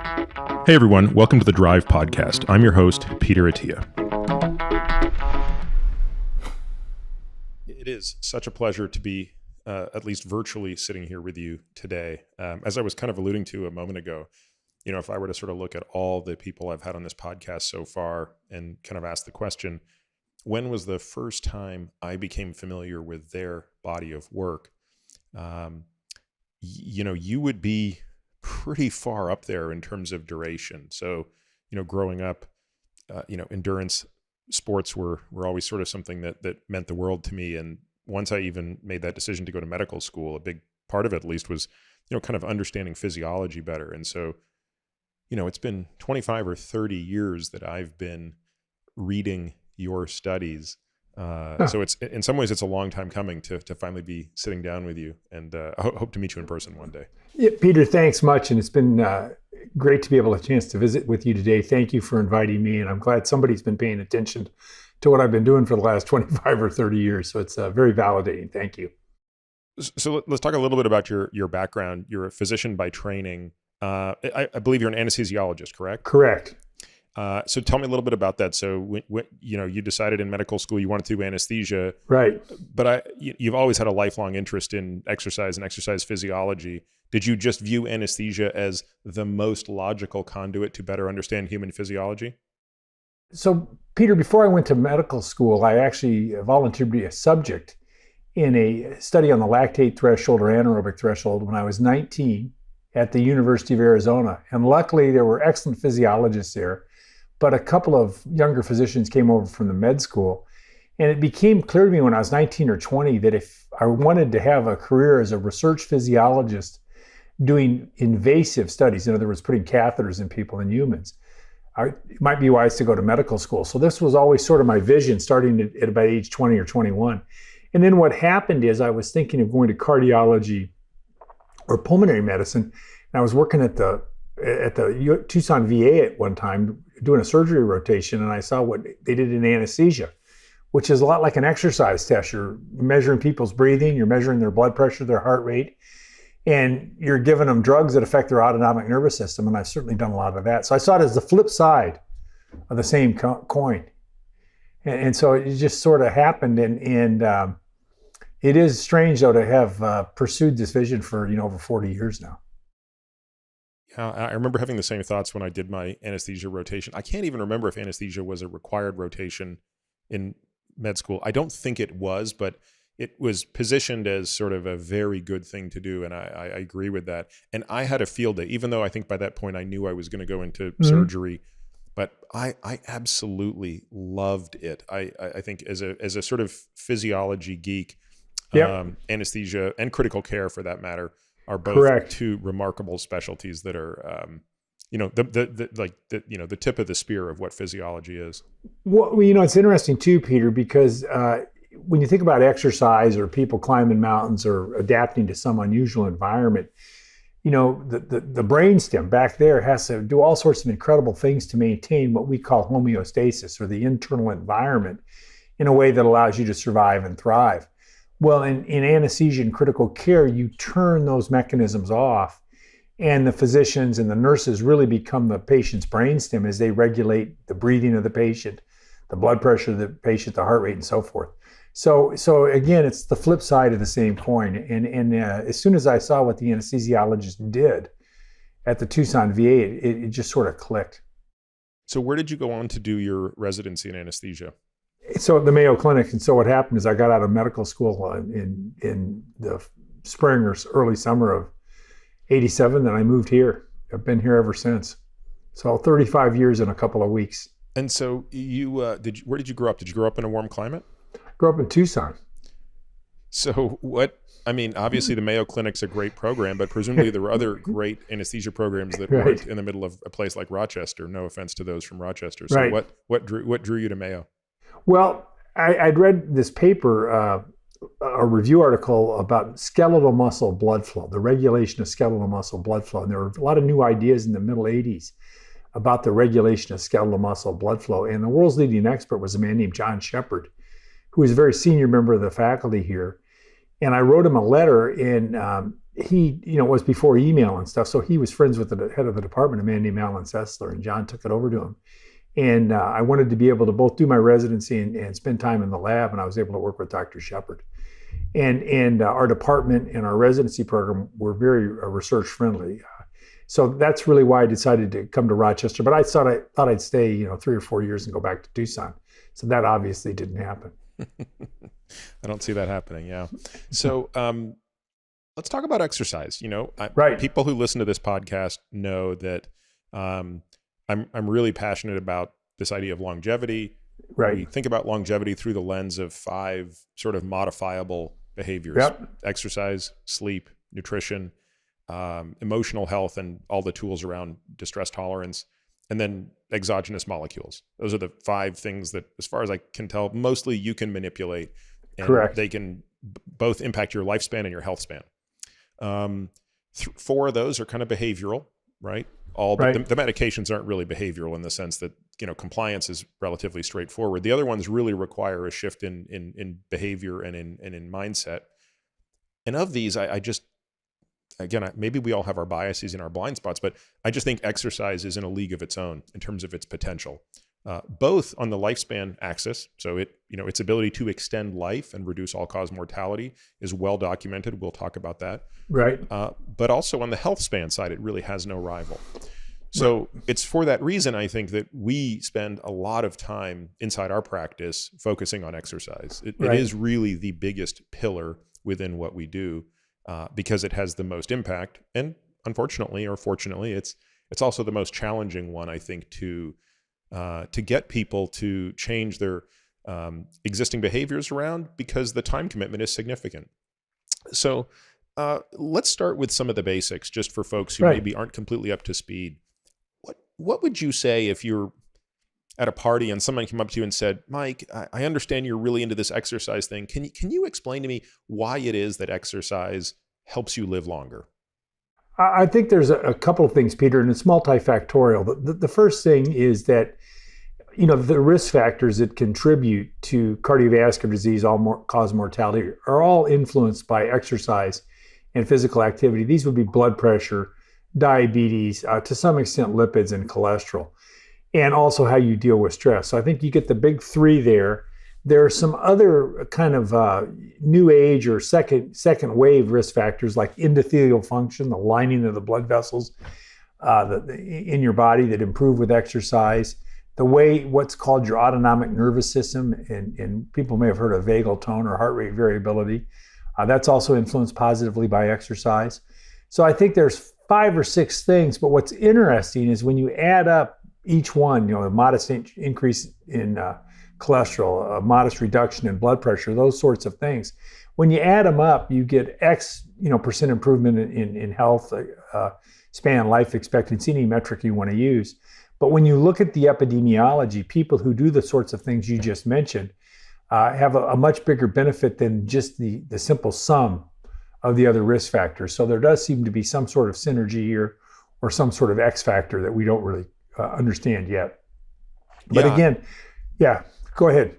Hey everyone, welcome to the Drive Podcast. I'm your host, Peter Attia. It is such a pleasure to be, at least virtually, sitting here with you today. As I was kind of alluding to a moment ago, if I were to sort of look at all the people I've had on this podcast so far and kind of ask the question, when was the first time I became familiar with their body of work? You would be pretty far up there in terms of duration. So, growing up, endurance sports were always sort of something that meant the world to me. And once I even made that decision to go to medical school, a big part of it at least was, kind of understanding physiology better. And so, it's been 25 or 30 years that I've been reading your studies. So it's, in some ways, it's a long time coming to finally be sitting down with you, and I hope to meet you in person one day. Yeah, Peter, thanks much. And it's been great to be able to chance to visit with you today. Thank you for inviting me. And I'm glad somebody's been paying attention to what I've been doing for the last 25 or 30 years. So it's very validating. Thank you. So let's talk a little bit about your background. You're a physician by training. I believe you're an anesthesiologist, correct? Correct. So tell me a little bit about that. So when you decided in medical school you wanted to do anesthesia, right? But you've always had a lifelong interest in exercise and exercise physiology. Did you just view anesthesia as the most logical conduit to better understand human physiology? So Peter, before I went to medical school, I actually volunteered to be a subject in a study on the lactate threshold or anaerobic threshold when I was 19 at the University of Arizona. And luckily there were excellent physiologists there. But a couple of younger physicians came over from the med school, and it became clear to me when I was 19 or 20 that if I wanted to have a career as a research physiologist doing invasive studies, in other words, putting catheters in people and humans, it might be wise to go to medical school. So this was always sort of my vision starting at about age 20 or 21. And then what happened is I was thinking of going to cardiology or pulmonary medicine, and I was working at the Tucson VA at one time doing a surgery rotation, and I saw what they did in anesthesia, which is a lot like an exercise test. You're measuring people's breathing, you're measuring their blood pressure, their heart rate, and you're giving them drugs that affect their autonomic nervous system, and I've certainly done a lot of that. So I saw it as the flip side of the same coin. And so it just sort of happened, and it is strange, though, to have pursued this vision for over 40 years now. I remember having the same thoughts when I did my anesthesia rotation. I can't even remember if anesthesia was a required rotation in med school. I don't think it was, but it was positioned as sort of a very good thing to do, and I agree with that. And I had a field day, even though I think by that point I knew I was going to go into surgery, but I absolutely loved it. I think as a sort of physiology geek, anesthesia and critical care, for that matter, are both correct. Two remarkable specialties that are, the tip of the spear of what physiology is. Well, it's interesting too, Peter, because when you think about exercise or people climbing mountains or adapting to some unusual environment, the brainstem back there has to do all sorts of incredible things to maintain what we call homeostasis, or the internal environment, in a way that allows you to survive and thrive. Well, in anesthesia and critical care, you turn those mechanisms off, and the physicians and the nurses really become the patient's brainstem as they regulate the breathing of the patient, the blood pressure of the patient, the heart rate, and so forth. So again, it's the flip side of the same coin. And as soon as I saw what the anesthesiologist did at the Tucson VA, it just sort of clicked. So where did you go on to do your residency in anesthesia? So at the Mayo Clinic. And so what happened is I got out of medical school in the spring or early summer of 87. Then I moved here. I've been here ever since. So 35 years in a couple of weeks. And so where did you grow up? Did you grow up in a warm climate? Grew up in Tucson. So obviously the Mayo Clinic's a great program, but presumably there were other great anesthesia programs that weren't in the middle of a place like Rochester. No offense to those from Rochester. So right. What drew you to Mayo? Well, I'd read this paper, a review article about skeletal muscle blood flow, the regulation of skeletal muscle blood flow. And there were a lot of new ideas in the middle 80s about the regulation of skeletal muscle blood flow. And the world's leading expert was a man named John Shepard, who was a very senior member of the faculty here. And I wrote him a letter, and he, it was before email and stuff. So he was friends with the head of the department, a man named Alan Sessler, and John took it over to him. And I wanted to be able to both do my residency and spend time in the lab, and I was able to work with Dr. Shepard. And our department and our residency program were very research friendly. So that's really why I decided to come to Rochester. But I thought I'd stay, 3 or 4 years and go back to Tucson. So that obviously didn't happen. I don't see that happening. Yeah. So let's talk about exercise. Right. People who listen to this podcast know that I'm really passionate about this idea of longevity. Right. We think about longevity through the lens of 5 sort of modifiable behaviors: Yep. exercise, sleep, nutrition, emotional health, and all the tools around distress tolerance, and then exogenous molecules. Those are the 5 things that, as far as I can tell, mostly you can manipulate, and Correct. they can both impact your lifespan and your health span. 4 of those are kind of behavioral, right? Right. The medications aren't really behavioral in the sense that, compliance is relatively straightforward. The other ones really require a shift in behavior and in mindset. And of these, I just, again, maybe we all have our biases and our blind spots, but I just think exercise is in a league of its own in terms of its potential, both on the lifespan axis. So its ability to extend life and reduce all-cause mortality is well documented. We'll talk about that. Right. But also on the health span side, it really has no rival. So it's for that reason, I think, that we spend a lot of time inside our practice focusing on exercise. It is really the biggest pillar within what we do, because it has the most impact. And unfortunately, or fortunately, it's also the most challenging one, I think, to get people to change their existing behaviors around, because the time commitment is significant. So let's start with some of the basics, just for folks who maybe aren't completely up to speed. What would you say if you're at a party and someone came up to you and said, "Mike, I understand you're really into this exercise thing. Can you explain to me why it is that exercise helps you live longer?" I think there's a couple of things, Peter, and it's multifactorial. The first thing is that, the risk factors that contribute to cardiovascular disease, all-cause mortality, are all influenced by exercise and physical activity. These would be blood pressure, diabetes, to some extent lipids and cholesterol, and also how you deal with stress. So I think you get the big 3 there. There are some other kind of new age or second wave risk factors, like endothelial function, the lining of the blood vessels in your body, that improve with exercise. The way what's called your autonomic nervous system, and people may have heard of vagal tone or heart rate variability, that's also influenced positively by exercise. So I think there's 5 or 6 things, but what's interesting is when you add up each one, a modest increase in cholesterol, a modest reduction in blood pressure, those sorts of things. When you add them up, you get X, percent improvement in health span, life expectancy, any metric you want to use. But when you look at the epidemiology, people who do the sorts of things you just mentioned have a much bigger benefit than just the simple sum of the other risk factors. So there does seem to be some sort of synergy here, or some sort of X factor that we don't really understand yet. But again, go ahead.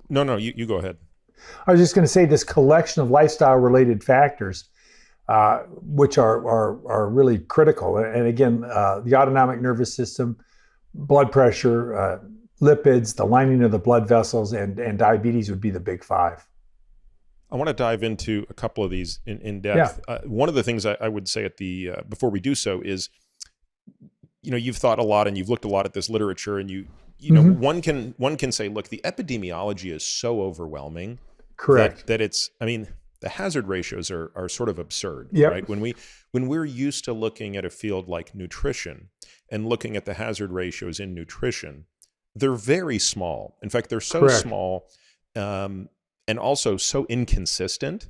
No, you go ahead. I was just going to say, this collection of lifestyle-related factors, which are really critical. And again, the autonomic nervous system, blood pressure, lipids, the lining of the blood vessels, and diabetes would be the big 5. I want to dive into a couple of these in depth. Yeah. One of the things I would say before we do so is, you've thought a lot and you've looked a lot at this literature, and you know, one can say, look, the epidemiology is so overwhelming. Correct. That it's, the hazard ratios are sort of absurd, right? When we're used to looking at a field like nutrition and looking at the hazard ratios in nutrition, they're very small. In fact, they're so small, and also so inconsistent,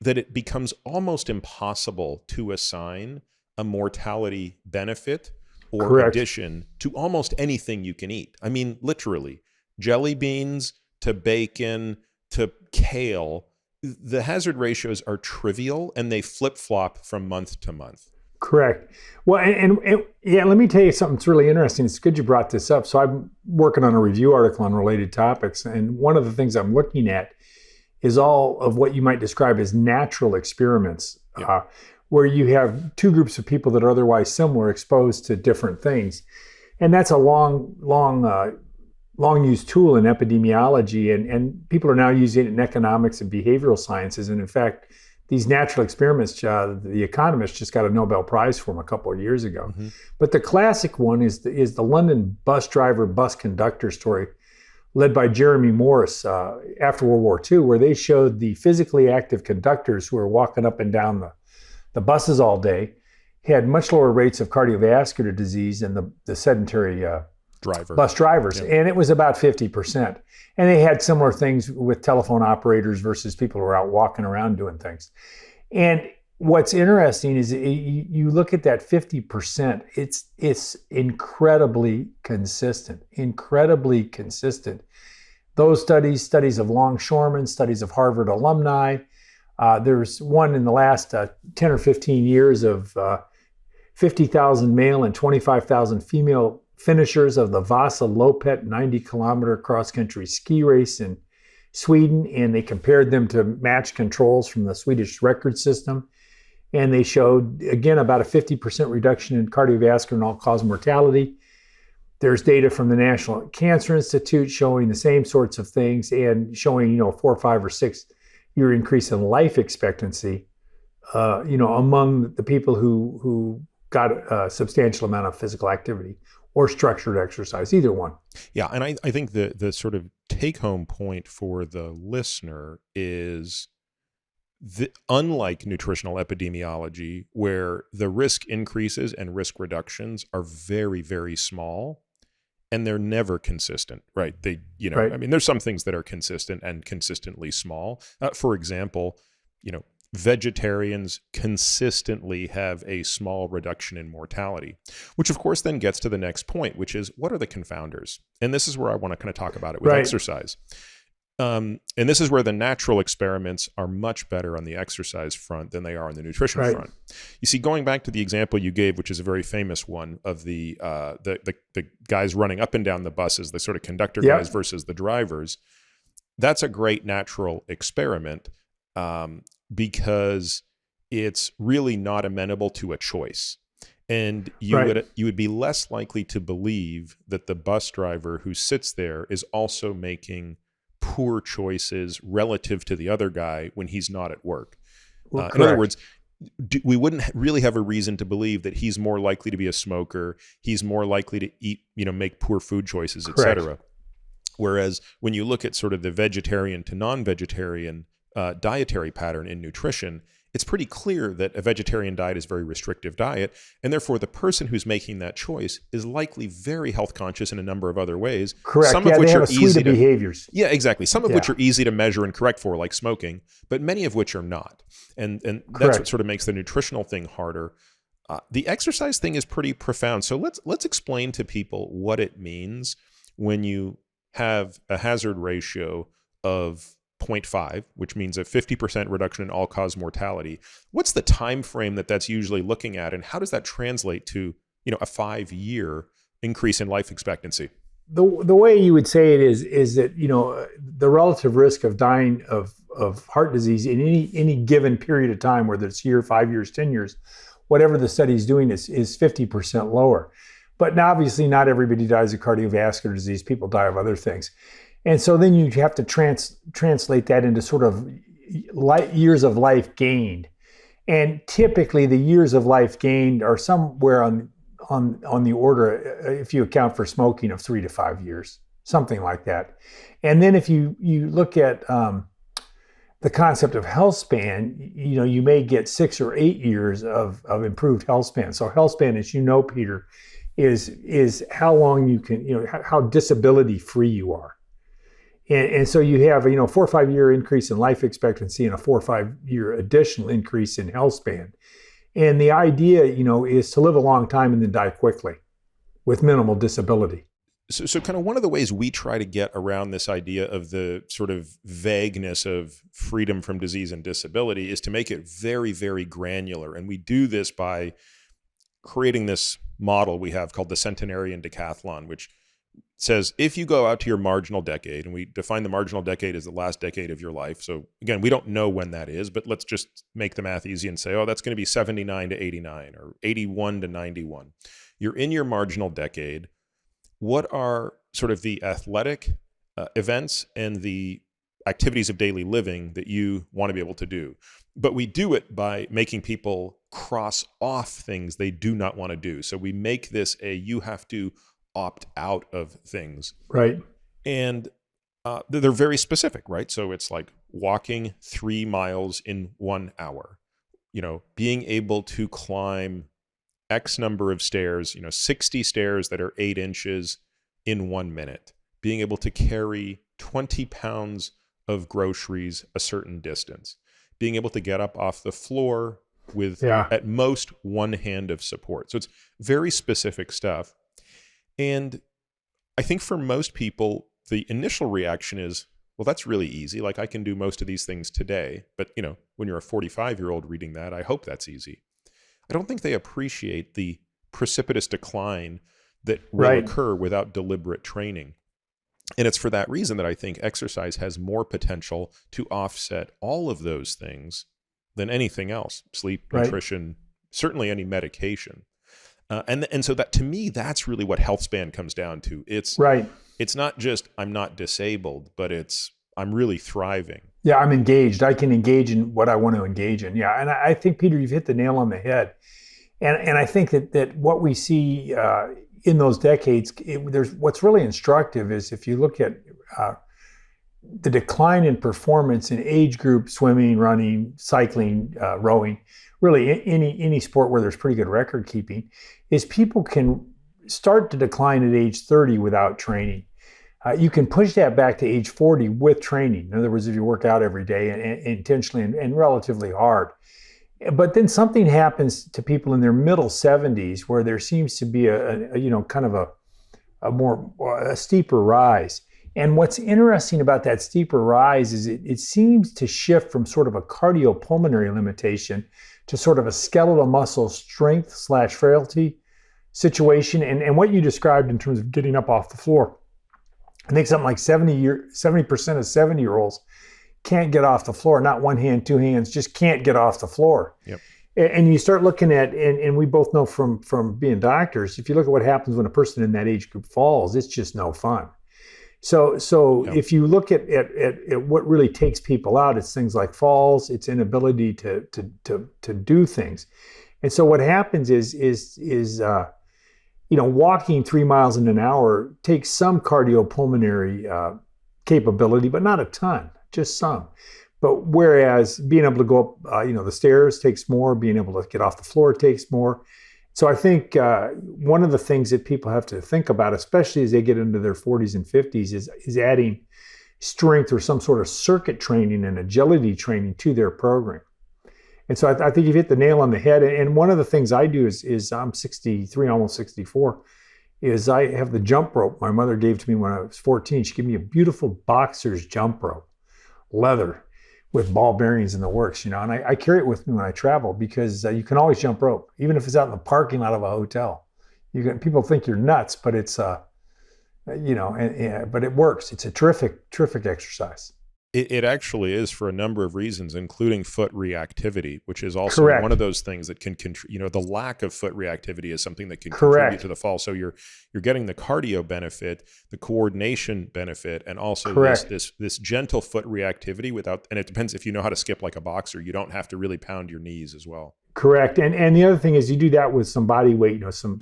that it becomes almost impossible to assign a mortality benefit or addition to almost anything you can eat. Literally, jelly beans to bacon to kale, the hazard ratios are trivial, and they flip-flop from month to month. Correct. Well, and let me tell you something that's really interesting. It's good you brought this up. So I'm working on a review article on related topics, and one of the things I'm looking at is all of what you might describe as natural experiments, Yeah. where you have two groups of people that are otherwise similar exposed to different things. And that's a long used tool in epidemiology, and people are now using it in economics and behavioral sciences. And in fact, these natural experiments, the Economist just got a Nobel Prize for them a couple of years ago. Mm-hmm. But the classic one is the London bus driver, bus conductor story, led by Jeremy Morris after World War II, where they showed the physically active conductors who were walking up and down the buses all day had much lower rates of cardiovascular disease than the sedentary bus drivers. Yeah. And it was about 50%. And they had similar things with telephone operators versus people who are out walking around doing things. And what's interesting is you look at that 50%, it's incredibly consistent. Those studies of longshoremen, studies of Harvard alumni. There's one in the last 10 or 15 years of 50,000 male and 25,000 female finishers of the Vasa Lopet 90-kilometer cross-country ski race in Sweden, and they compared them to matched controls from the Swedish record system. And they showed, again, about a 50% reduction in cardiovascular and all-cause mortality. There's data from the National Cancer Institute showing the same sorts of things and showing, 4, 5, or 6 year increase in life expectancy, among the people who got a substantial amount of physical activity or structured exercise, either one. Yeah, and I think the sort of take-home point for the listener is unlike nutritional epidemiology, where the risk increases and risk reductions are very, very small, and they're never consistent, right? Right. I mean, there's some things that are consistent and consistently small. For example, vegetarians consistently have a small reduction in mortality, which of course then gets to the next point, which is what are the confounders? And this is where I want to kind of talk about it with exercise. And this is where the natural experiments are much better on the exercise front than they are on the nutrition front. You see, going back to the example you gave, which is a very famous one of the guys running up and down the buses, the sort of conductor guys versus the drivers, that's a great natural experiment. Because it's really not amenable to a choice. And you would be less likely to believe that the bus driver who sits there is also making poor choices relative to the other guy when he's not at work. In other words, we wouldn't really have a reason to believe that he's more likely to be a smoker, he's more likely to eat, make poor food choices, etc. Whereas when you look at sort of the vegetarian to non-vegetarian dietary pattern in nutrition, it's pretty clear that a vegetarian diet is a very restrictive diet, and therefore the person who's making that choice is likely very health conscious in a number of other ways. Correct. Some of which they have are a suite easy of behaviors. Yeah, exactly. Some of which are easy to measure and correct for, like smoking, but many of which are not. And that's what sort of makes the nutritional thing harder. The exercise thing is pretty profound. So let's explain to people what it means when you have a hazard ratio of 0.5, which means a 50% reduction in all-cause mortality. What's the time frame that's usually looking at, and how does that translate to a 5-year increase in life expectancy? The way you would say it is that the relative risk of dying of heart disease in any given period of time, whether it's year, 5 years, 10 years, whatever the study is doing, is 50% lower. But obviously not everybody dies of cardiovascular disease. People die of other things. And so then you have to translate that into sort of years of life gained. And typically the years of life gained are somewhere on the order, if you account for smoking, of 3 to 5 years, something like that. And then if you look at the concept of health span, you may get 6 or 8 years of improved health span. So health span, as you know, Peter, is how long you can, how disability free you are. And so you have a 4 or 5 year increase in life expectancy and a 4 or 5 year additional increase in health span. And the idea, is to live a long time and then die quickly with minimal disability. So kind of one of the ways we try to get around this idea of the sort of vagueness of freedom from disease and disability is to make it very, very granular. And we do this by creating this model we have called the Centenarian decathlon, which says if you go out to your marginal decade, and we define the marginal decade as the last decade of your life. So again, we don't know when that is, but let's just make the math easy and say, oh, that's going to be 79 to 89 or 81 to 91. You're in your marginal decade. What are sort of the athletic events and the activities of daily living that you want to be able to do? But we do it by making people cross off things they do not want to do. So we make this you have to opt out of things. Right. And they're very specific, right? So it's like walking 3 miles in 1 hour, being able to climb X number of stairs, 60 stairs that are 8 inches in 1 minute, being able to carry 20 pounds of groceries a certain distance, being able to get up off the floor with at most one hand of support. So it's very specific stuff. And I think for most people, the initial reaction is, well, that's really easy. Like I can do most of these things today. But, when you're a 45-year-old reading that, I hope that's easy. I don't think they appreciate the precipitous decline that will occur without deliberate training. And it's for that reason that I think exercise has more potential to offset all of those things than anything else: sleep, nutrition, certainly any medication. And so that, to me, that's really what healthspan comes down to. It's not just I'm not disabled, but it's I'm really thriving. Yeah, I'm engaged. I can engage in what I want to engage in. Yeah, and I think, Peter, you've hit the nail on the head. And I think that what we see in those decades, there's what's really instructive is if you look at the decline in performance in age group swimming, running, cycling, rowing, really any sport where there's pretty good record keeping, is people can start to decline at age 30 without training. You can push that back to age 40 with training. In other words, if you work out every day and intentionally and relatively hard. But then something happens to people in their middle 70s where there seems to be a steeper rise. And what's interesting about that steeper rise is it seems to shift from sort of a cardiopulmonary limitation to sort of a skeletal muscle strength / frailty situation. And what you described in terms of getting up off the floor, I think something like 70% of 70-year-olds can't get off the floor, not one hand, two hands, just can't get off the floor. Yep. And you start looking at, and we both know from being doctors, if you look at what happens when a person in that age group falls, it's just no fun. So if you look at what really takes people out, it's things like falls, it's inability to do things. And so what happens is walking 3 miles in an hour takes some cardiopulmonary capability, but not a ton, just some. But whereas being able to go up, the stairs takes more, being able to get off the floor takes more. So I think one of the things that people have to think about, especially as they get into their 40s and 50s, is adding strength or some sort of circuit training and agility training to their program. And so I think you've hit the nail on the head. And one of the things I do is I'm 63, almost 64, is I have the jump rope my mother gave to me when I was 14. She gave me a beautiful boxer's jump rope, leather, with ball bearings in the works, and I carry it with me when I travel because you can always jump rope, even if it's out in the parking lot of a hotel. People think you're nuts, but it's, but it works. It's a terrific exercise. It actually is for a number of reasons, including foot reactivity, which is also one of those things that can contribute. The lack of foot reactivity is something that can contribute to the fall. So you're getting the cardio benefit, the coordination benefit, and also this gentle foot reactivity without. And it depends if you know how to skip like a boxer. You don't have to really pound your knees as well. Correct. And the other thing is you do that with some body weight. Some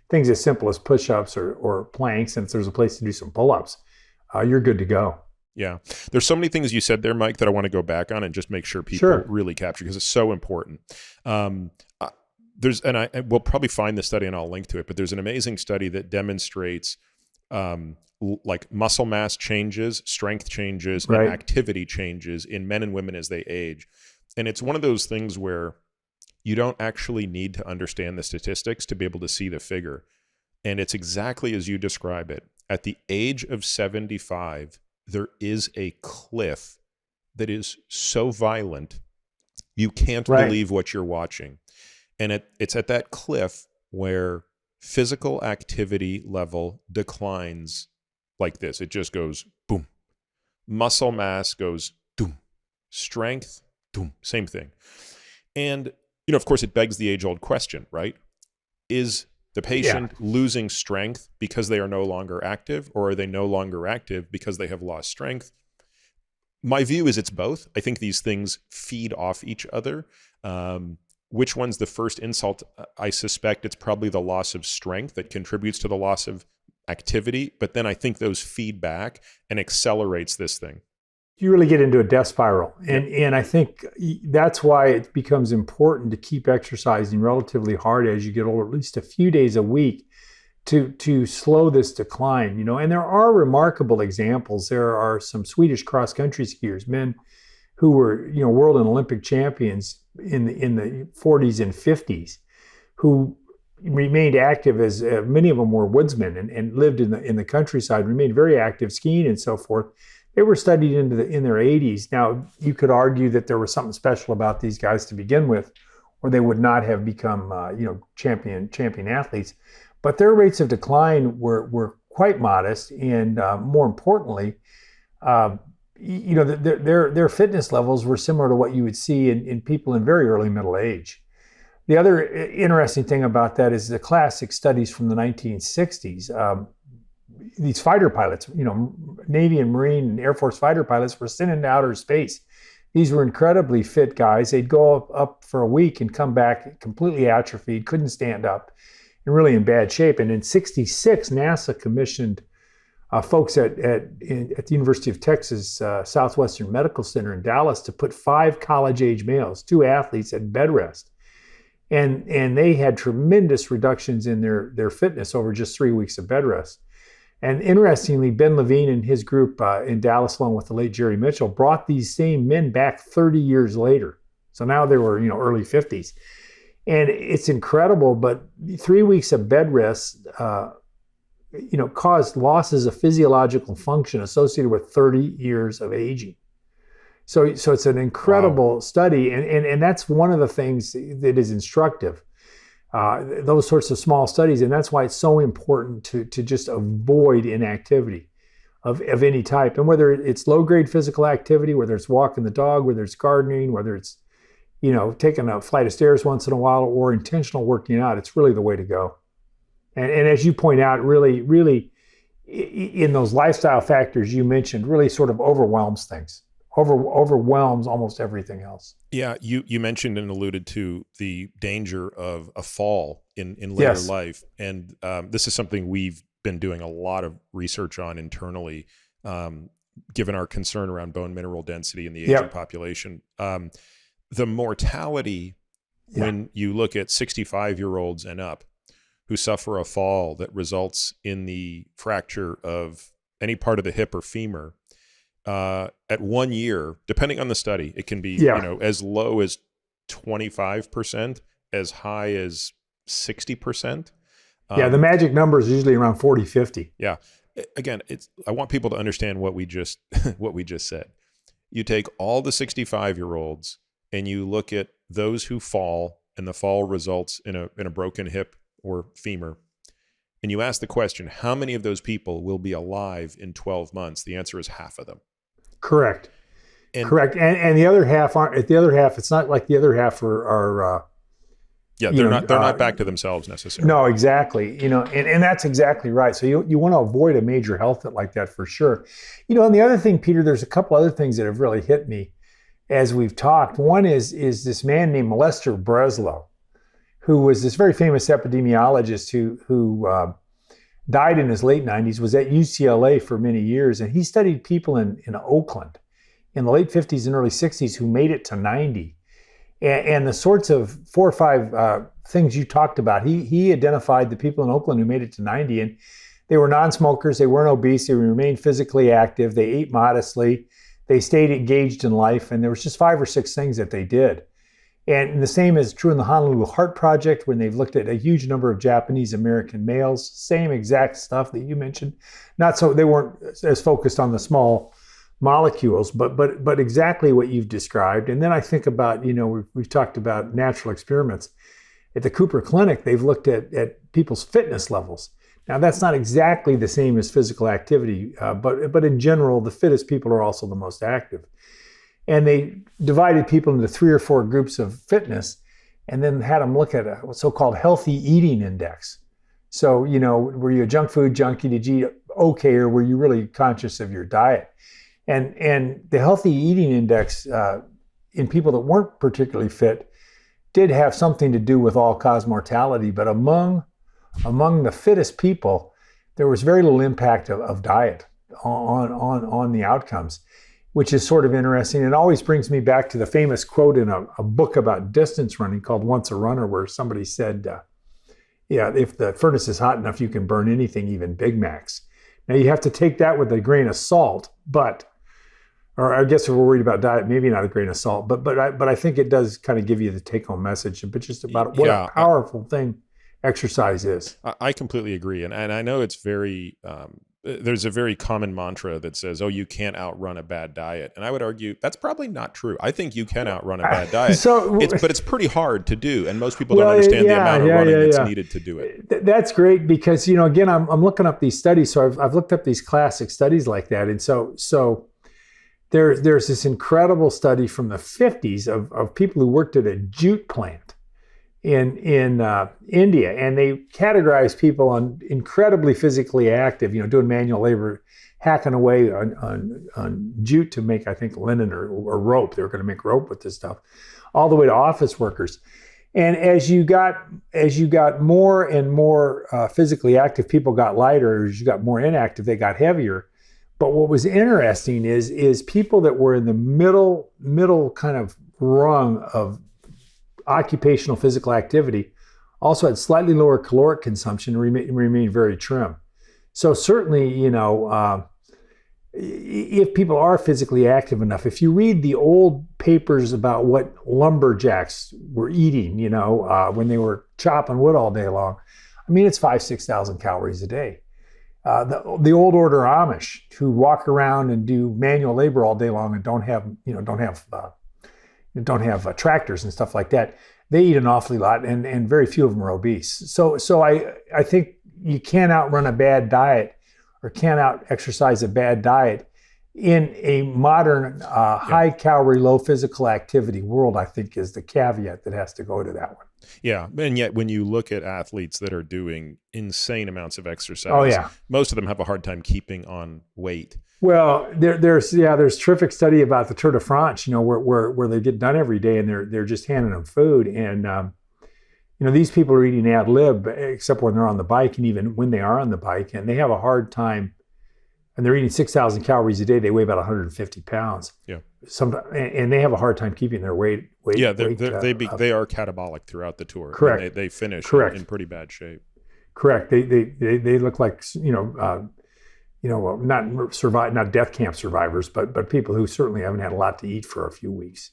things as simple as push-ups or planks, and if there's a place to do some pull-ups, you're good to go. Yeah. There's so many things you said there, Mike, that I want to go back on and just make sure people really capture because it's so important. We'll probably find the study and I'll link to it, but there's an amazing study that demonstrates like muscle mass changes, strength changes, and activity changes in men and women as they age. And it's one of those things where you don't actually need to understand the statistics to be able to see the figure. And it's exactly as you describe it. At the age of 75, there is a cliff that is so violent, you can't believe what you're watching. And it's at that cliff where physical activity level declines like this. It just goes boom. Muscle mass goes doom. Strength, doom. Same thing. And, of course, it begs the age-old question, right? Is the patient losing strength because they are no longer active, or are they no longer active because they have lost strength? My view is it's both. I think these things feed off each other. Which one's the first insult? I suspect it's probably the loss of strength that contributes to the loss of activity, but then I think those feed back and accelerates this thing. You really get into a death spiral. And I think that's why it becomes important to keep exercising relatively hard as you get older, at least a few days a week, to slow this decline. And there are remarkable examples. There are some Swedish cross-country skiers, men who were, world and Olympic champions in the 40s and 50s, who remained active as many of them were woodsmen and lived in the countryside, remained very active skiing and so forth. They were studied in their 80s. Now, you could argue that there was something special about these guys to begin with, or they would not have become, champion athletes. But their rates of decline were quite modest, and more importantly, their fitness levels were similar to what you would see in people in very early middle age. The other interesting thing about that is the classic studies from the 1960s. These fighter pilots, Navy and Marine and Air Force fighter pilots were sent into outer space. These were incredibly fit guys. They'd go up for a week and come back completely atrophied, couldn't stand up, and really in bad shape. And in '66, NASA commissioned folks at the University of Texas Southwestern Medical Center in Dallas to put 5 college-age males, 2 athletes, at bed rest. And they had tremendous reductions in their fitness over just 3 weeks of bed rest. And interestingly, Ben Levine and his group in Dallas, along with the late Jerry Mitchell, brought these same men back 30 years later. So now they were, early 50s. And it's incredible, but 3 weeks of bed rest, caused losses of physiological function associated with 30 years of aging. So it's an incredible study, and that's one of the things that is instructive. Those sorts of small studies, and that's why it's so important to just avoid inactivity of any type. And whether it's low-grade physical activity, whether it's walking the dog, whether it's gardening, whether it's taking a flight of stairs once in a while, or intentional working out, it's really the way to go. And as you point out, really, really, in those lifestyle factors you mentioned, really sort of overwhelms things. Overwhelms almost everything else. Yeah, you mentioned and alluded to the danger of a fall in later life. And this is something we've been doing a lot of research on internally, given our concern around bone mineral density in the aging population. The mortality, when you look at 65-year-olds and up who suffer a fall that results in the fracture of any part of the hip or femur, at 1 year, depending on the study, it can be as low as 25%, as high as 60%. The magic number is usually around 40, 50. Yeah. Again, I want people to understand what we just said. You take all the 65-year-olds and you look at those who fall, and the fall results in a broken hip or femur, and you ask the question, how many of those people will be alive in 12 months? The answer is half of them. Correct. Correct. And the other half aren't. The other half, it's not like the other half are they're not back to themselves necessarily. No, exactly. And that's exactly right. So you want to avoid a major health hit like that for sure. And the other thing, Peter, there's a couple other things that have really hit me as we've talked. One is this man named Lester Breslow, who was this very famous epidemiologist who died in his late 90s, was at UCLA for many years, and he studied people in Oakland in the late 50s and early 60s who made it to 90. And the sorts of 4 or 5 things you talked about, he identified the people in Oakland who made it to 90, and they were non-smokers, they weren't obese, they remained physically active, they ate modestly, they stayed engaged in life, and there was just 5 or 6 things that they did. And the same is true in the Honolulu Heart Project, when they've looked at a huge number of Japanese American males. Same exact stuff that you mentioned. They weren't as focused on the small molecules, but exactly what you've described. And then I think about, we've talked about natural experiments. At the Cooper Clinic, they've looked at people's fitness levels. Now, that's not exactly the same as physical activity, but in general, the fittest people are also the most active. And they divided people into 3 or 4 groups of fitness and then had them look at a so-called healthy eating index. So, were you a junk food junkie? Did you eat okay, or were you really conscious of your diet? And the healthy eating index in people that weren't particularly fit did have something to do with all-cause mortality, but among the fittest people, there was very little impact of diet on the outcomes, which is sort of interesting. It always brings me back to the famous quote in a book about distance running called Once a Runner, where somebody said, if the furnace is hot enough, you can burn anything, even Big Macs. Now, you have to take that with a grain of salt, or I guess if we're worried about diet, maybe not a grain of salt, but I think it does kind of give you the take-home message, but just about what a powerful thing exercise is. I completely agree. And I know it's very, there's a very common mantra that says, oh, you can't outrun a bad diet. And I would argue that's probably not true. I think you can outrun a bad diet, but it's pretty hard to do. And most people don't understand the amount of running that's needed to do it. That's great because, again, I'm looking up these studies. So I've looked up these classic studies like that. And so there's this incredible study from the 50s of people who worked at a jute plant in India, and they categorized people on incredibly physically active, doing manual labor, hacking away on jute to make, I think, linen or rope. They were going to make rope with this stuff, all the way to office workers. And as you got more and more physically active, people got lighter. As you got more inactive, they got heavier. But what was interesting is people that were in the middle kind of rung of occupational physical activity also had slightly lower caloric consumption and remain very trim. So certainly, if people are physically active enough, if you read the old papers about what lumberjacks were eating, when they were chopping wood all day long, it's 5,000-6,000 calories a day. The old order Amish who walk around and do manual labor all day long and don't have tractors and stuff like that, they eat an awfully lot, and very few of them are obese. So I think you can't outrun a bad diet or can't out exercise a bad diet in a modern high calorie, low physical activity world. I think is the caveat that has to go to that one. Yeah, and yet when you look at athletes that are doing insane amounts of exercise, most of them have a hard time keeping on weight. Well, there's terrific study about the Tour de France, where they get done every day and they're just handing them food. And, these people are eating ad lib, except when they're on the bike and even when they are on the bike, and they have a hard time, and they're eating 6,000 calories a day. They weigh about 150 pounds. Yeah. And they have a hard time keeping their weight. Yeah, they are catabolic throughout the tour. Correct. I mean, they finish in pretty bad shape. Correct. They look like, not death camp survivors, but people who certainly haven't had a lot to eat for a few weeks.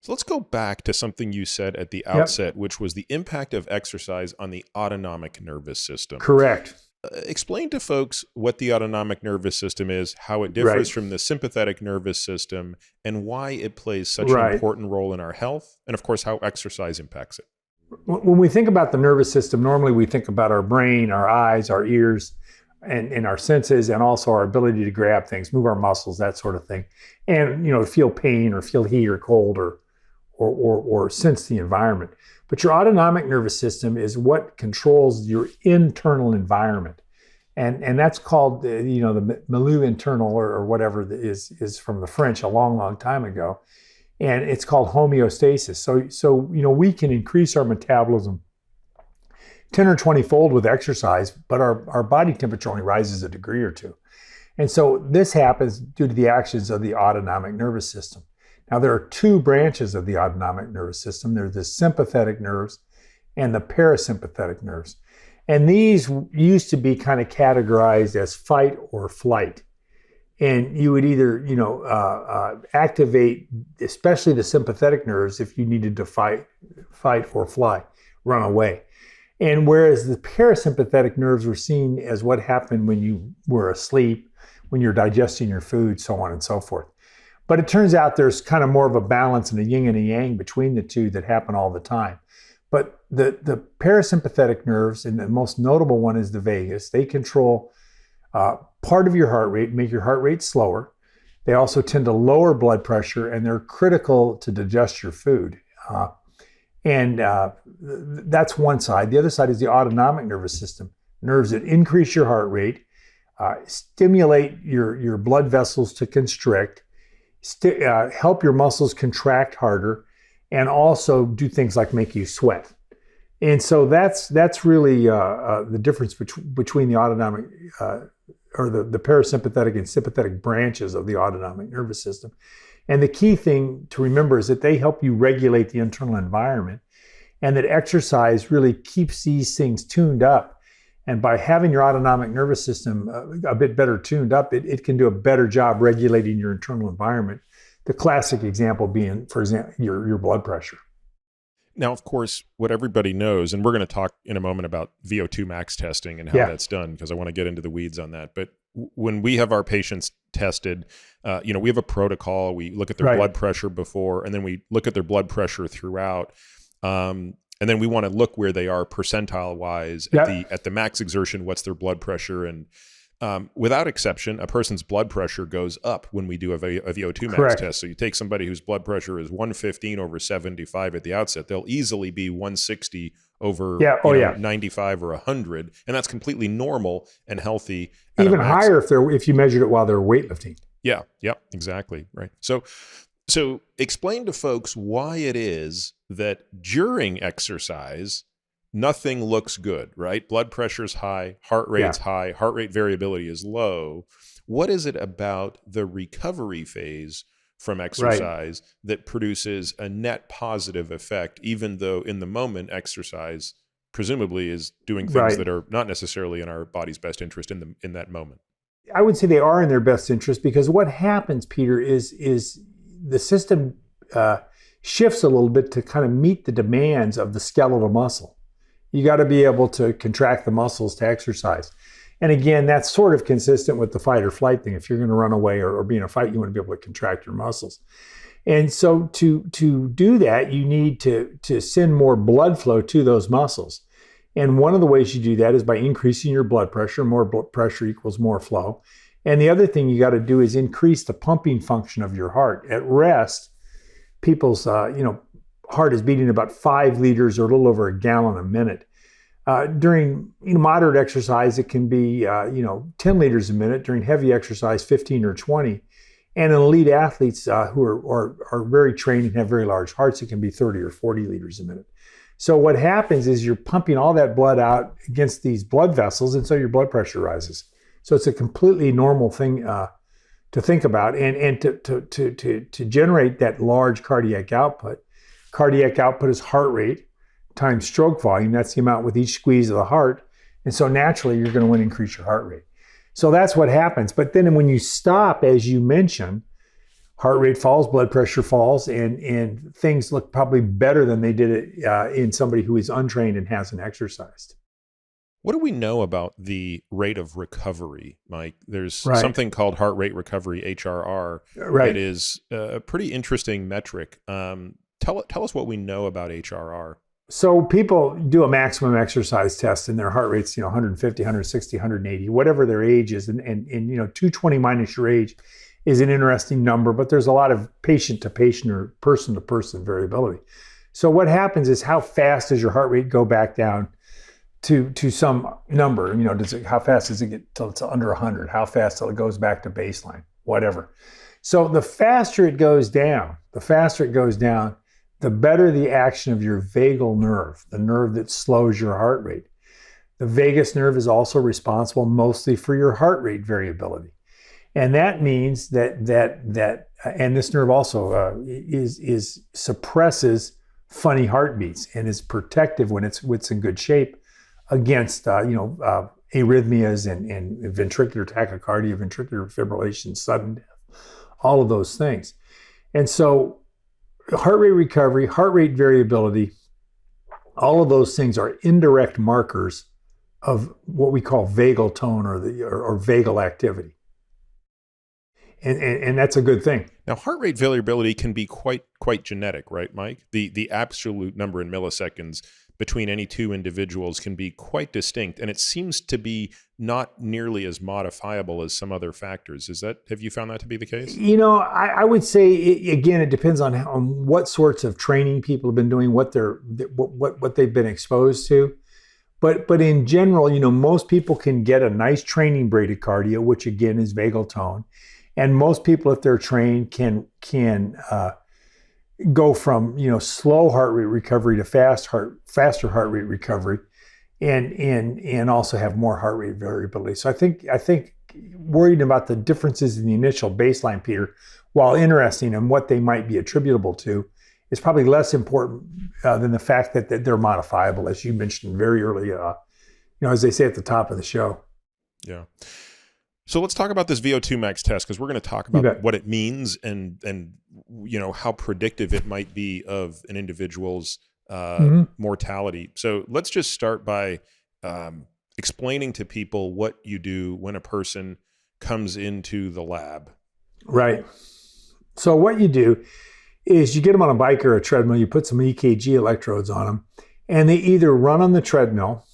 So let's go back to something you said at the outset, which was the impact of exercise on the autonomic nervous system. Correct. Explain to folks what the autonomic nervous system is, how it differs from the sympathetic nervous system, and why it plays such an important role in our health, and of course, how exercise impacts it. When we think about the nervous system, normally we think about our brain, our eyes, our ears, and our senses, and also our ability to grab things, move our muscles, that sort of thing, and feel pain or feel heat or cold or sense the environment. But your autonomic nervous system is what controls your internal environment, and that's called the milieu internal or whatever is from the French a long time ago, and it's called homeostasis. So we can increase our metabolism 10 or 20 fold with exercise, but our body temperature only rises a degree or two. And so this happens due to the actions of the autonomic nervous system. Now, there are 2 branches of the autonomic nervous system. There's the sympathetic nerves and the parasympathetic nerves. And these used to be kind of categorized as fight or flight. And you would either, activate, especially the sympathetic nerves, if you needed to fight or fly, run away. And whereas the parasympathetic nerves were seen as what happened when you were asleep, when you're digesting your food, so on and so forth. But it turns out there's kind of more of a balance and a yin and a yang between the two that happen all the time. But the parasympathetic nerves, and the most notable one is the vagus, they control part of your heart rate, make your heart rate slower. They also tend to lower blood pressure, and they're critical to digest your food. That's one side. The other side is the autonomic nervous system, nerves that increase your heart rate, stimulate your blood vessels to constrict, help your muscles contract harder, and also do things like make you sweat. And so that's really the difference between the autonomic or the parasympathetic and sympathetic branches of the autonomic nervous system. And the key thing to remember is that they help you regulate the internal environment, and that exercise really keeps these things tuned up. And by having your autonomic nervous system a bit better tuned up, it can do a better job regulating your internal environment. The classic example being, for example, your blood pressure. Now, of course, what everybody knows, and we're going to talk in a moment about VO2 max testing and how that's done, because I want to get into the weeds on that. But when we have our patients tested, we have a protocol. We look at their blood pressure before, and then we look at their blood pressure throughout. And then we want to look where they are percentile-wise at the max exertion, what's their blood pressure. And without exception, a person's blood pressure goes up when we do a VO2 max test. So you take somebody whose blood pressure is 115 over 75 at the outset, they'll easily be 160 over 95 or 100, and that's completely normal and healthy. Even higher if you measured it while they're weightlifting. Yeah, exactly, right. So explain to folks why it is that during exercise nothing looks good, right? Blood pressure's high, heart rate's high, heart rate variability is low. What is it about the recovery phase from exercise that produces a net positive effect, even though in the moment exercise presumably is doing things that are not necessarily in our body's best interest in that moment? I would say they are in their best interest, because what happens, Peter, is the system shifts a little bit to kind of meet the demands of the skeletal muscle. You got to be able to contract the muscles to exercise. And again, that's sort of consistent with the fight or flight thing. If you're going to run away or be in a fight, you want to be able to contract your muscles. And so to do that, you need to send more blood flow to those muscles. And one of the ways you do that is by increasing your blood pressure. More blood pressure equals more flow. And the other thing you got to do is increase the pumping function of your heart. At rest, people's heart is beating about 5 liters or a little over a gallon a minute. During moderate exercise, it can be 10 liters a minute. During heavy exercise, 15 or 20. And in elite athletes who are very trained and have very large hearts, it can be 30 or 40 liters a minute. So what happens is you're pumping all that blood out against these blood vessels, and so your blood pressure rises. So it's a completely normal thing to think about, and to generate that large cardiac output. Cardiac output is heart rate times stroke volume. That's the amount with each squeeze of the heart. And so naturally, you're going to want to increase your heart rate. So that's what happens. But then when you stop, as you mentioned, heart rate falls, blood pressure falls, and things look probably better than they did in somebody who is untrained and hasn't exercised. What do we know about the rate of recovery, Mike? There's something called heart rate recovery, HRR. It is a pretty interesting metric. Tell us what we know about HRR. So people do a maximum exercise test, and their heart rate's 150, 160, 180, whatever their age is, and 220 minus your age is an interesting number, but there's a lot of patient to patient or person to person variability. So what happens is, how fast does your heart rate go back down to some number? How fast does it get till it's under 100? How fast till it goes back to baseline? Whatever. So the faster it goes down, the better the action of your vagal nerve, the nerve that slows your heart rate. The vagus nerve is also responsible mostly for your heart rate variability. And that means that and this nerve also suppresses funny heartbeats and is protective when it's in good shape against arrhythmias and ventricular tachycardia, ventricular fibrillation, sudden death, all of those things. And so heart rate recovery, heart rate variability, all of those things are indirect markers of what we call vagal tone or vagal activity. And that's a good thing. Now, heart rate variability can be quite genetic, right, Mike? The absolute number in milliseconds between any two individuals can be quite distinct, and it seems to be not nearly as modifiable as some other factors. Have you found that to be the case? I would say again, it depends on what sorts of training people have been doing, what they've been exposed to. But in general, most people can get a nice training bradycardia, which again is vagal tone, and most people, if they're trained, can go from slow heart rate recovery to faster heart rate recovery, and also have more heart rate variability. So I think worrying about the differences in the initial baseline, Peter, while interesting and what they might be attributable to, is probably less important than the fact that they're modifiable, as you mentioned very early, as they say at the top of the show. Yeah. So let's talk about this VO2 max test, because we're going to talk about what it means and how predictive it might be of an individual's mortality. So let's just start by explaining to people what you do when a person comes into the lab. Right. So what you do is you get them on a bike or a treadmill, you put some EKG electrodes on them, and they either run on the treadmill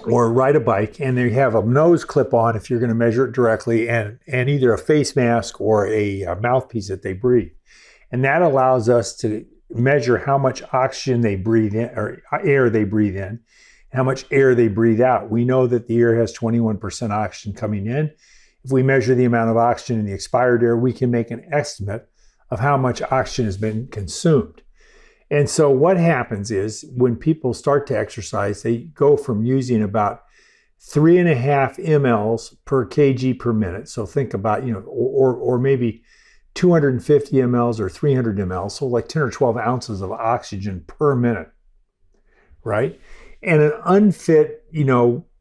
or ride a bike, and they have a nose clip on if you're going to measure it directly, and either a face mask or a mouthpiece that they breathe. And that allows us to measure how much oxygen they breathe in, or air they breathe in, how much air they breathe out. We know that the air has 21% oxygen coming in. If we measure the amount of oxygen in the expired air, we can make an estimate of how much oxygen has been consumed. And so what happens is when people start to exercise, they go from using about 3.5 mLs per kg per minute. So think about, or maybe 250 mLs or 300 mLs. So like 10 or 12 ounces of oxygen per minute, right? And an unfit,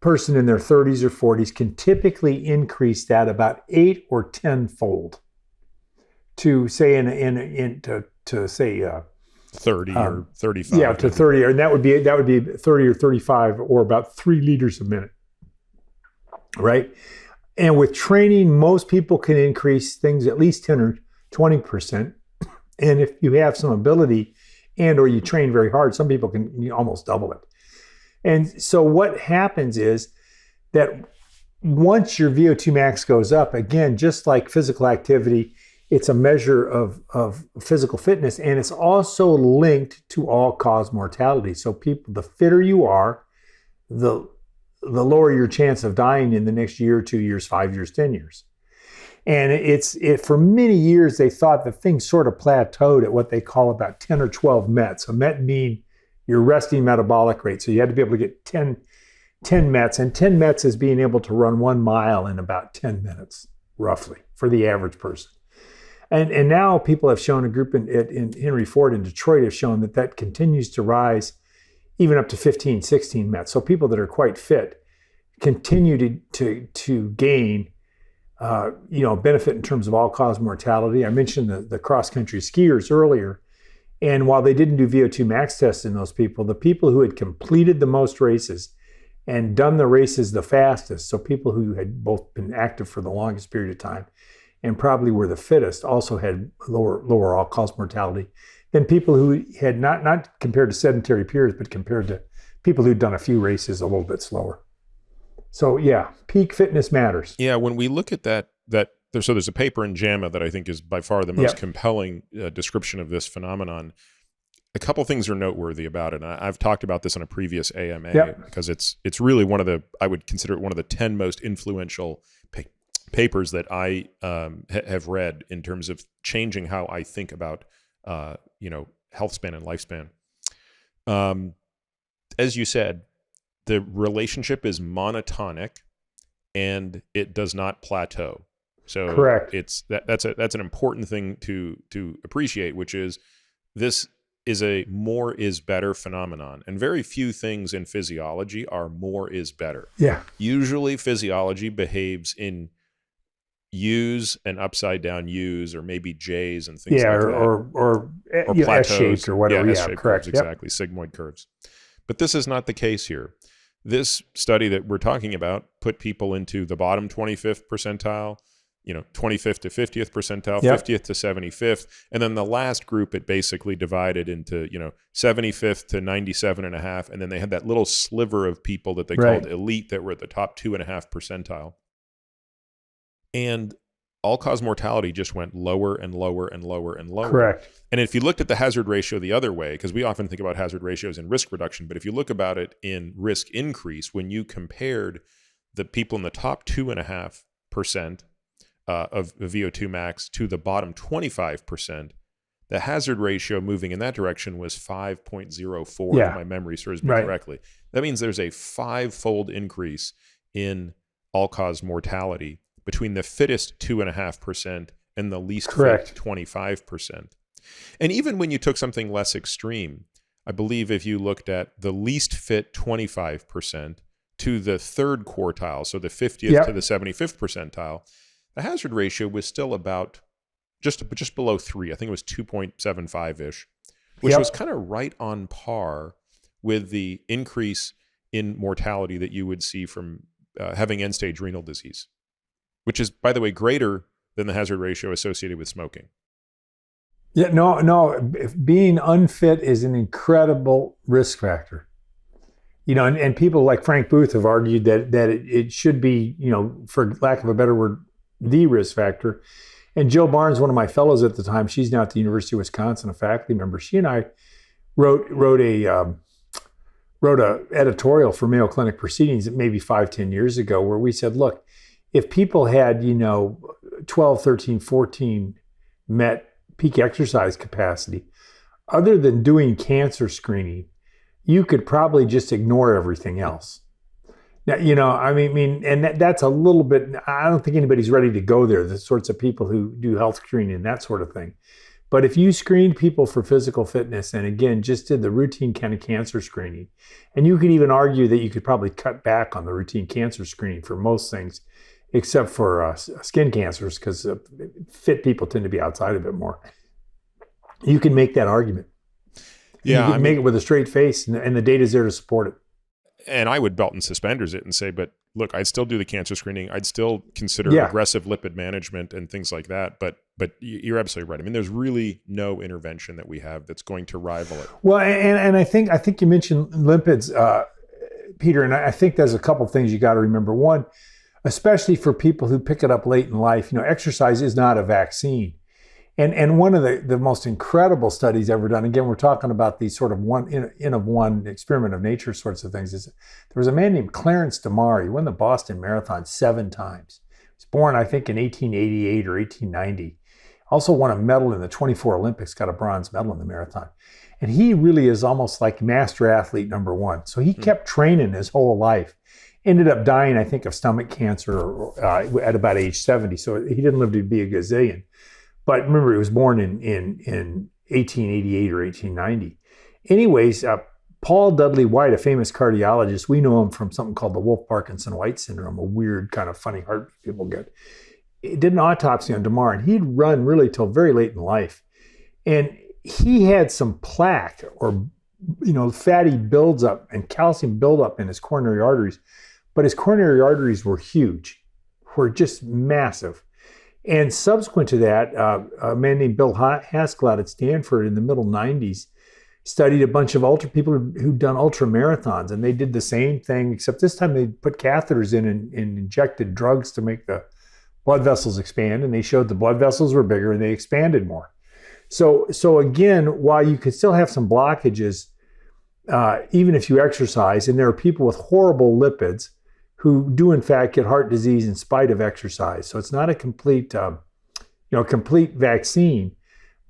person in their 30s or 40s can typically increase that about 8 or 10-fold to say to say 30 or 35. Yeah, to 30, and that would be 30 or 35, or about 3 liters a minute, right? And with training, most people can increase things at least 10 or 20%. And if you have some ability and or you train very hard, some people can almost double it. And so what happens is that once your VO2 max goes up, again, just like physical activity, it's a measure of physical fitness, and it's also linked to all-cause mortality. So the fitter you are, the lower your chance of dying in the next year, 2 years, 5 years, 10 years. And for many years, they thought that things sort of plateaued at what they call about 10 or 12 METs. A MET being your resting metabolic rate. So you had to be able to get 10 METs, and 10 METs is being able to run 1 mile in about 10 minutes, roughly, for the average person. And now people have shown, a group in Henry Ford in Detroit have shown that continues to rise even up to 15, 16 METs. So people that are quite fit continue to gain benefit in terms of all-cause mortality. I mentioned the cross-country skiers earlier. And while they didn't do VO2 max tests in those people, the people who had completed the most races and done the races the fastest, so people who had both been active for the longest period of time and probably were the fittest, also had lower all-cause mortality than people who had not compared to sedentary peers, but compared to people who'd done a few races a little bit slower. So yeah, peak fitness matters. Yeah, when we look at that there's a paper in JAMA that I think is by far the most compelling description of this phenomenon. A couple things are noteworthy about it. And I've talked about this on a previous AMA because it's really I would consider it one of the 10 most influential papers that I have read in terms of changing how I think about health span and lifespan. As you said, the relationship is monotonic and it does not plateau. So correct. That's an important thing to appreciate, which is this is a more is better phenomenon. And very few things in physiology are more is better. Yeah. Usually physiology behaves in U's and upside down U's, or maybe J's and things like that. Or plateaus. S-shaped or whatever. Yeah, S-shaped curves, exactly. Sigmoid curves. But this is not the case here. This study that we're talking about put people into the bottom 25th percentile, 25th to 50th percentile, Yep. 50th to 75th. And then the last group, it basically divided into, 75th to 97.5. And then they had that little sliver of people that they Right. called elite that were at the top 2.5 percentile. And all-cause mortality just went lower and lower and lower and lower. Correct. And if you looked at the hazard ratio the other way, because we often think about hazard ratios in risk reduction, but if you look about it in risk increase, when you compared the people in the top 2.5% of VO2 max to the bottom 25%, the hazard ratio moving in that direction was 5.04, Yeah. if my memory serves me Right. correctly. That means there's a 5-fold increase in all-cause mortality between the fittest 2.5% and the least Correct. fit 25%. And even when you took something less extreme, I believe if you looked at the least fit 25% to the third quartile, so the 50th Yep. to the 75th percentile, the hazard ratio was still about just below 3. I think it was 2.75-ish, which Yep. was kind of right on par with the increase in mortality that you would see from having end-stage renal disease, which is, by the way, greater than the hazard ratio associated with smoking. Yeah, no. Being unfit is an incredible risk factor. And people like Frank Booth have argued that it should be, for lack of a better word, the risk factor. And Jill Barnes, one of my fellows at the time, she's now at the University of Wisconsin, a faculty member. She and I wrote a editorial for Mayo Clinic Proceedings maybe 5-10 years ago, where we said, look, if people had 12, 13, 14 met peak exercise capacity, other than doing cancer screening, you could probably just ignore everything else. Now, and that's a little bit, I don't think anybody's ready to go there, the sorts of people who do health screening and that sort of thing. But if you screened people for physical fitness, and again, just did the routine kind of cancer screening, and you could even argue that you could probably cut back on the routine cancer screening for most things, except for skin cancers, because fit people tend to be outside of it more. You can make that argument. Yeah, you can make it with a straight face, and the data's there to support it. And I would belt and suspenders it and say, but look, I'd still do the cancer screening. I'd still consider aggressive lipid management and things like that. But you're absolutely right. I mean, there's really no intervention that we have that's going to rival it. Well, and I think you mentioned lipids, Peter, and I think there's a couple things you got to remember. One, especially for people who pick it up late in life, exercise is not a vaccine. And one of the most incredible studies ever done, again, we're talking about these sort of one experiment of nature sorts of things, is there was a man named Clarence DeMar. He won the Boston Marathon 7 times. He was born, I think, in 1888 or 1890. Also won a medal in the 24 Olympics, got a bronze medal in the marathon. And he really is almost like master athlete number one. So he kept training his whole life. Ended up dying, I think, of stomach cancer at about age 70. So he didn't live to be a gazillion. But remember, he was born in 1888 or 1890. Anyways, Paul Dudley White, a famous cardiologist, we know him from something called the Wolff-Parkinson-White syndrome, a weird kind of funny heart people get. He did an autopsy on DeMar, and he'd run really till very late in life. And he had some plaque or, fatty buildup and calcium buildup in his coronary arteries. But his coronary arteries were huge, were just massive. And subsequent to that, a man named Bill Haskell out at Stanford in the middle 90s studied a bunch of people who'd done ultra marathons, and they did the same thing, except this time they put catheters in and injected drugs to make the blood vessels expand, and they showed the blood vessels were bigger and they expanded more. So again, while you could still have some blockages, even if you exercise, and there are people with horrible lipids who do in fact get heart disease in spite of exercise. So it's not a complete vaccine,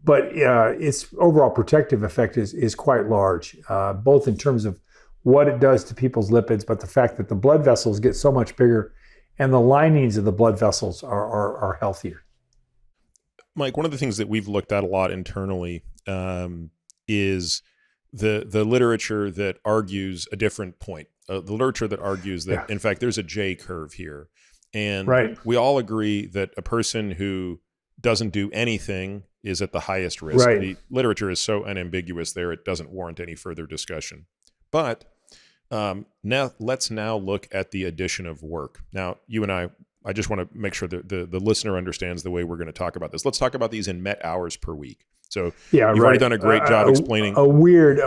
but its overall protective effect is quite large, both in terms of what it does to people's lipids, but the fact that the blood vessels get so much bigger and the linings of the blood vessels are healthier. Mike, one of the things that we've looked at a lot internally is the literature that argues a different point. The literature that argues that, in fact, there's a J curve here. And we all agree that a person who doesn't do anything is at the highest risk. Right. The literature is so unambiguous there, it doesn't warrant any further discussion. But let's now look at the addition of work. Now, you and I I just want to make sure that the listener understands the way we're going to talk about this. Let's talk about these in Met hours per week. So you've already done a great job explaining. A weird.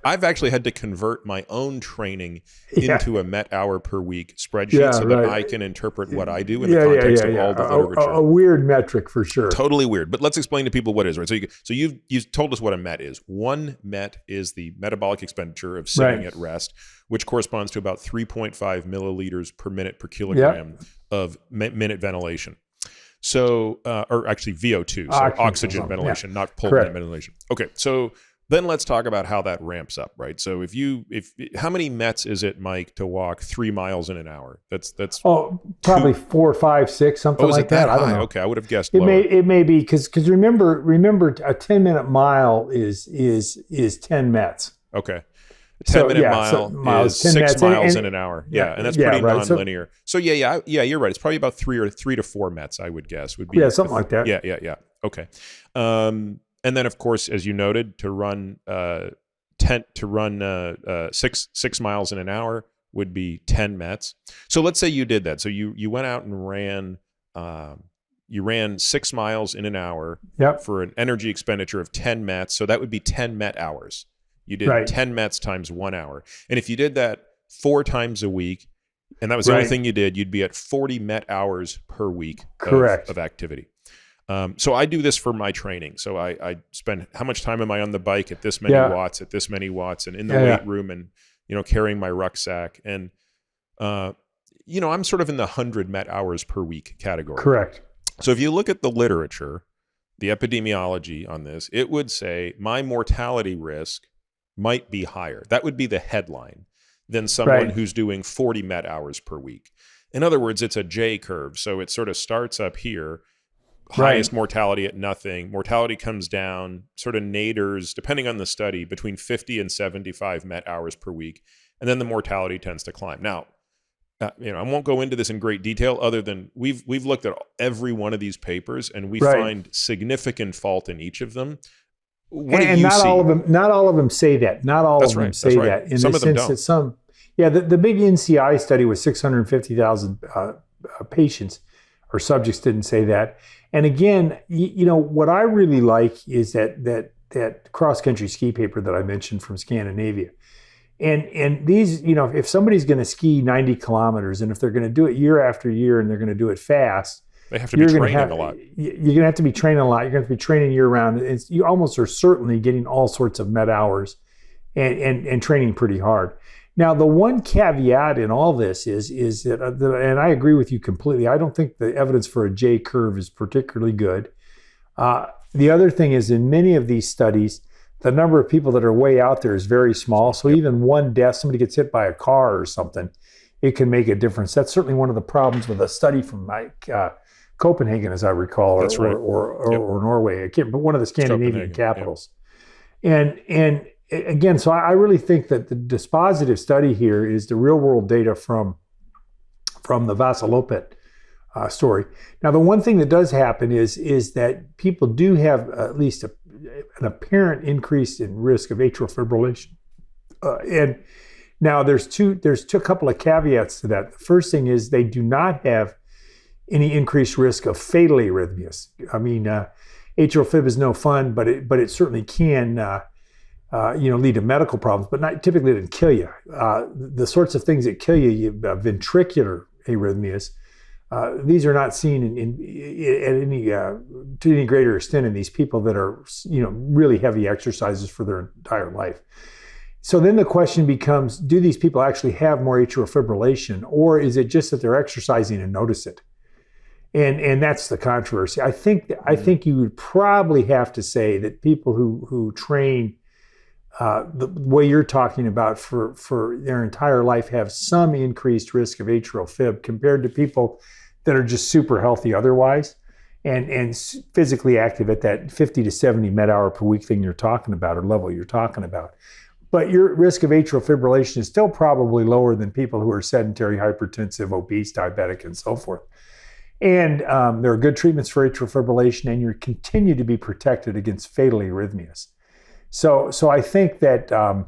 I've actually had to convert my own training into a Met hour per week spreadsheet so that I can interpret what I do in the context of all the literature. A weird metric for sure. Totally weird. But let's explain to people what it is, right? So you've told us what a Met is. One Met is the metabolic expenditure of sitting at rest, which corresponds to about 3.5 milliliters per minute per kilogram of minute ventilation. So, or actually VO2, so oxygen ventilation, not pulmonary ventilation. Okay, so then let's talk about how that ramps up, right? So how many Mets is it, Mike, to walk 3 miles in an hour? That's probably 4, 5, 6, something like that. I don't know. Okay, I would have guessed lower. It may be because remember a 10-minute mile is 10 Mets. Okay. A 10-minute mile is 6 miles in an hour. Yeah, and that's pretty nonlinear. So you're right. It's probably about 3 to 4 Mets, I would guess. Would be something like that. Yeah. Okay. And then, of course, as you noted, to run 6 miles in an hour would be 10 Mets. So let's say you did that. So you went out and ran 6 miles in an hour for an energy expenditure of 10 Mets. So that would be 10 Met hours. You did 10 Mets times 1 hour. And if you did that 4 times a week, and that was the only thing you did, you'd be at 40 Met hours per week of activity. So I do this for my training. So I spend, how much time am I on the bike at this many watts, and in the weight room, and, carrying my rucksack. And, I'm sort of in the 100 Met hours per week category. Correct. So if you look at the literature, the epidemiology on this, it would say my mortality risk might be higher. That would be the headline than someone who's doing 40 Met hours per week. In other words, it's a J curve. So it sort of starts up here, highest mortality at nothing. Mortality comes down, sort of naders, depending on the study, between 50 and 75 Met hours per week. And then the mortality tends to climb. Now, I won't go into this in great detail other than we've looked at every one of these papers, and we find significant fault in each of them. What do you see? Not all of them say that. Not all of them say that. In some the of them sense don't. That the big NCI study with 650,000 patients or subjects didn't say that. And again, what I really like is that cross-country ski paper that I mentioned from Scandinavia. And these, if somebody's going to ski 90 kilometers, and if they're going to do it year after year, and they're going to do it fast, they have to be training a lot. You're going to have to be training a lot. You're going to have to be training year round. You almost are certainly getting all sorts of Met hours and training pretty hard. Now, the one caveat in all this is that, and I agree with you completely, I don't think the evidence for a J curve is particularly good. The other thing is, in many of these studies, the number of people that are way out there is very small. So even one death, somebody gets hit by a car or something, it can make a difference. That's certainly one of the problems with a study from Copenhagen, as I recall, or Norway. I can't, but one of the Scandinavian capitals. Yeah. And again, so I really think that the dispositive study here is the real world data from the Vasilopet story. Now, the one thing that does happen is that people do have at least an apparent increase in risk of atrial fibrillation. And now there's a couple of caveats to that. The first thing is they do not have any increased risk of fatal arrhythmias. I mean, atrial fib is no fun, but it certainly can lead to medical problems, but not typically doesn't kill you. The sorts of things that kill you, ventricular arrhythmias, these are not seen to any greater extent in these people that are really heavy exercises for their entire life. So then the question becomes: do these people actually have more atrial fibrillation, or is it just that they're exercising and notice it? And that's the controversy. I think you would probably have to say that people who train the way you're talking about for their entire life have some increased risk of atrial fib compared to people that are just super healthy otherwise and physically active at that 50 to 70 Met hour per week thing you're talking about, or level you're talking about. But your risk of atrial fibrillation is still probably lower than people who are sedentary, hypertensive, obese, diabetic, and so forth. And there are good treatments for atrial fibrillation, and you continue to be protected against fatal arrhythmias. So I think that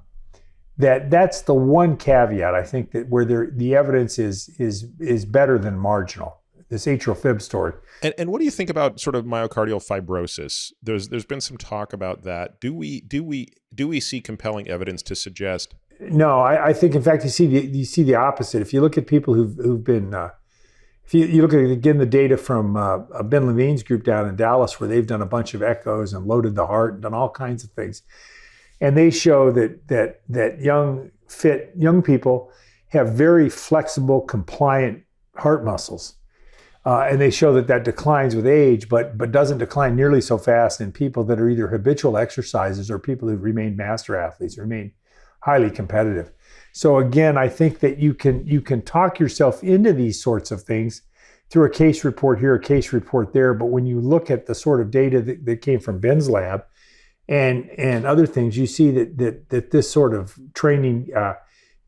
that's the one caveat, I think, that where the evidence is better than marginal. This atrial fib story. And what do you think about sort of myocardial fibrosis? There's been some talk about that. Do we see compelling evidence to suggest? No, I think in fact you see the opposite. If you look at people who've been if you look at, again, the data from Ben Levine's group down in Dallas, where they've done a bunch of echoes and loaded the heart and done all kinds of things, and they show that young, fit young people have very flexible, compliant heart muscles, and they show that declines with age, but doesn't decline nearly so fast in people that are either habitual exercisers or people who've remained master athletes, remain highly competitive. So again, I think that you can talk yourself into these sorts of things through a case report here, a case report there. But when you look at the sort of data that came from Ben's lab and other things, you see that this sort of training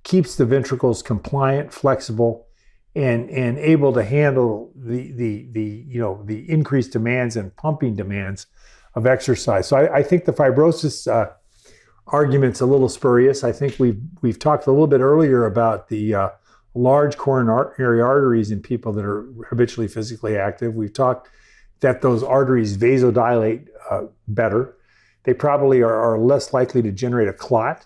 keeps the ventricles compliant, flexible, and able to handle the increased demands and pumping demands of exercise. So I think the fibrosis argument's a little spurious. I think we've talked a little bit earlier about the large coronary arteries in people that are habitually physically active. We've talked that those arteries vasodilate better. They probably are less likely to generate a clot.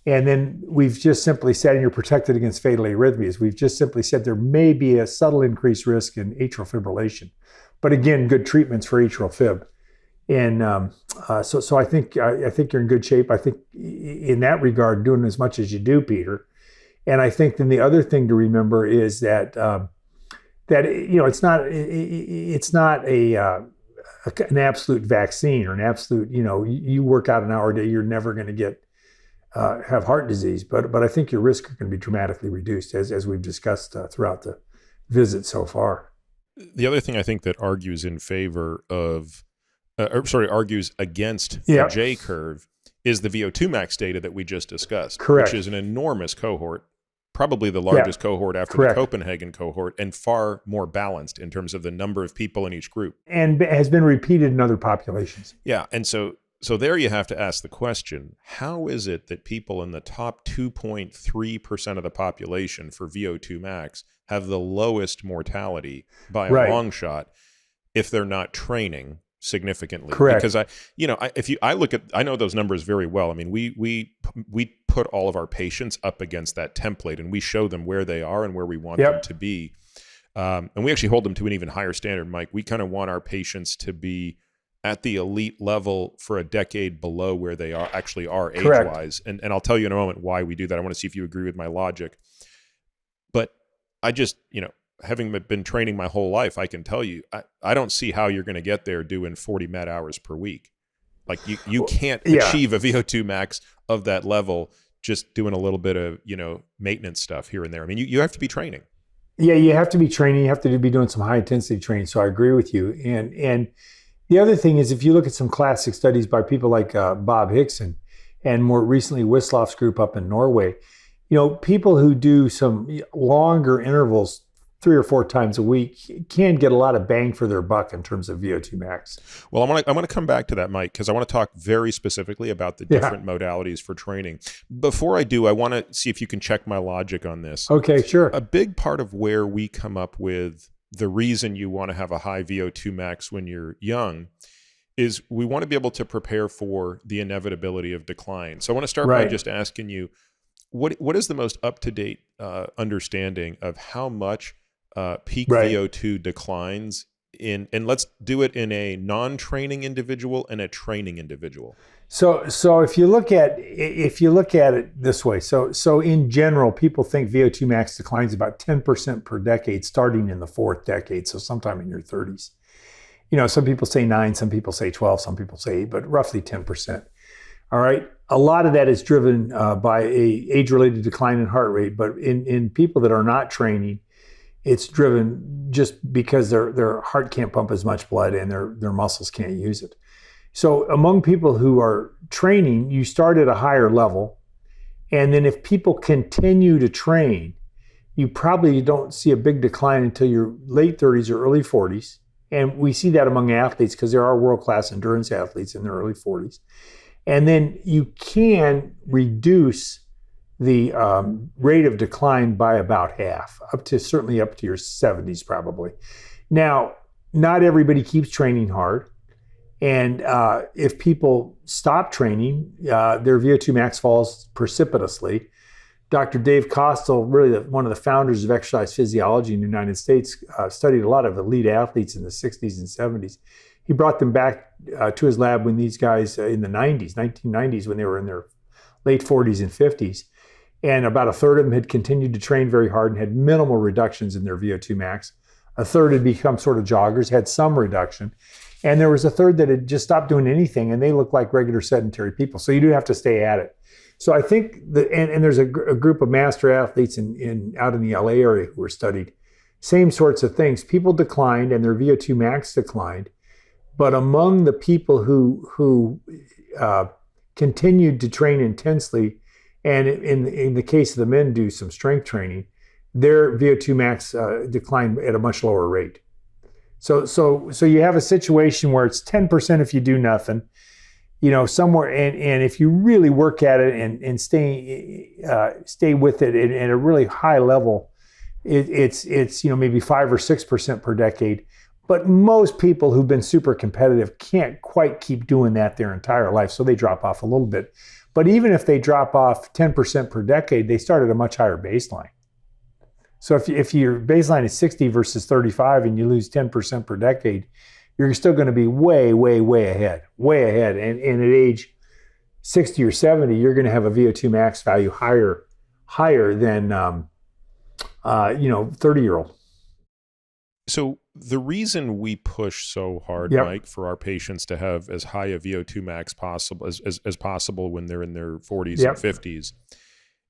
And then we've just simply said, and you're protected against fatal arrhythmias, we've just simply said there may be a subtle increased risk in atrial fibrillation. But again, good treatments for atrial fib. And so I think you're in good shape. I think in that regard, doing as much as you do, Peter. And I think then the other thing to remember is that it's not an absolute vaccine or an absolute, you work out an hour a day, you're never going to get have heart disease. But I think your risk can be dramatically reduced, as we've discussed throughout the visit so far. The other thing I think that argues in favor of argues against the J curve is the VO2 max data that we just discussed. Correct. Which is an enormous cohort, probably the largest cohort after the Copenhagen cohort, and far more balanced in terms of the number of people in each group. And has been repeated in other populations. Yeah, and so there you have to ask the question, how is it that people in the top 2.3% of the population for VO2 max have the lowest mortality by a long shot if they're not training significantly? Correct. Because I know those numbers very well. I mean, we put all of our patients up against that template, and we show them where they are and where we want them to be. And we actually hold them to an even higher standard, Mike. We kind of want our patients to be at the elite level for a decade below where they are age-wise. And I'll tell you in a moment why we do that. I want to see if you agree with my logic. But I just, having been training my whole life, I can tell you, I don't see how you're going to get there doing 40 med hours per week. Like you can't achieve a VO2 max of that level just doing a little bit of, maintenance stuff here and there. I mean, you have to be training. Yeah, you have to be training. You have to be doing some high intensity training. So I agree with you. And the other thing is, if you look at some classic studies by people like Bob Hickson and more recently Wislof's group up in Norway, people who do some longer intervals 3 or 4 times a week can get a lot of bang for their buck in terms of VO2 max. Well, I want to come back to that, Mike, because I want to talk very specifically about the different modalities for training. Before I do, I want to see if you can check my logic on this. Okay, sure. A big part of where we come up with the reason you want to have a high VO2 max when you're young is we want to be able to prepare for the inevitability of decline. So I want to start by just asking you, what is the most up-to-date understanding of how much peak VO2 declines and let's do it in a non-training individual and a training individual? So if you look at it this way, so in general, people think VO2 max declines about 10% per decade, starting in the 4th decade, so sometime in your 30s. Some people say 9, some people say 12, some people say 8, but roughly 10%. All right. A lot of that is driven by a age-related decline in heart rate, but in people that are not training, it's driven just because their heart can't pump as much blood and their muscles can't use it. So among people who are training, you start at a higher level. And then if people continue to train, you probably don't see a big decline until your late 30s or early 40s. And we see that among athletes because there are world-class endurance athletes in their early 40s. And then you can reduce the rate of decline by about half, certainly up to your 70s probably. Now, not everybody keeps training hard. And if people stop training, their VO2 max falls precipitously. Dr. Dave Kostel, really one of the founders of exercise physiology in the United States, studied a lot of elite athletes in the 60s and 70s. He brought them back to his lab when these guys in the 1990s, when they were in their late 40s and 50s. And about a third of them had continued to train very hard and had minimal reductions in their VO2 max. A third had become sort of joggers, had some reduction. And there was a third that had just stopped doing anything, and they looked like regular sedentary people. So you do have to stay at it. So I think and there's a group of master athletes out in the LA area who were studied. Same sorts of things. People declined and their VO2 max declined. But among the people who continued to train intensely, and in the case of the men do some strength training, their VO2 max declined at a much lower rate. So you have a situation where it's 10% if you do nothing, somewhere, and if you really work at it and stay with it at a really high level, it's maybe 5 or 6% per decade. But most people who've been super competitive can't quite keep doing that their entire life, so they drop off a little bit. But even if they drop off 10% per decade, they start at a much higher baseline. So if your baseline is 60 versus 35 and you lose 10% per decade, you're still going to be way, way, way ahead. And at age 60 or 70, you're going to have a VO2 max value higher than 30-year-old. So the reason we push so hard, Yep. Mike, for our patients to have as high a VO2 max possible as possible when they're in their 40s Yep. and 50s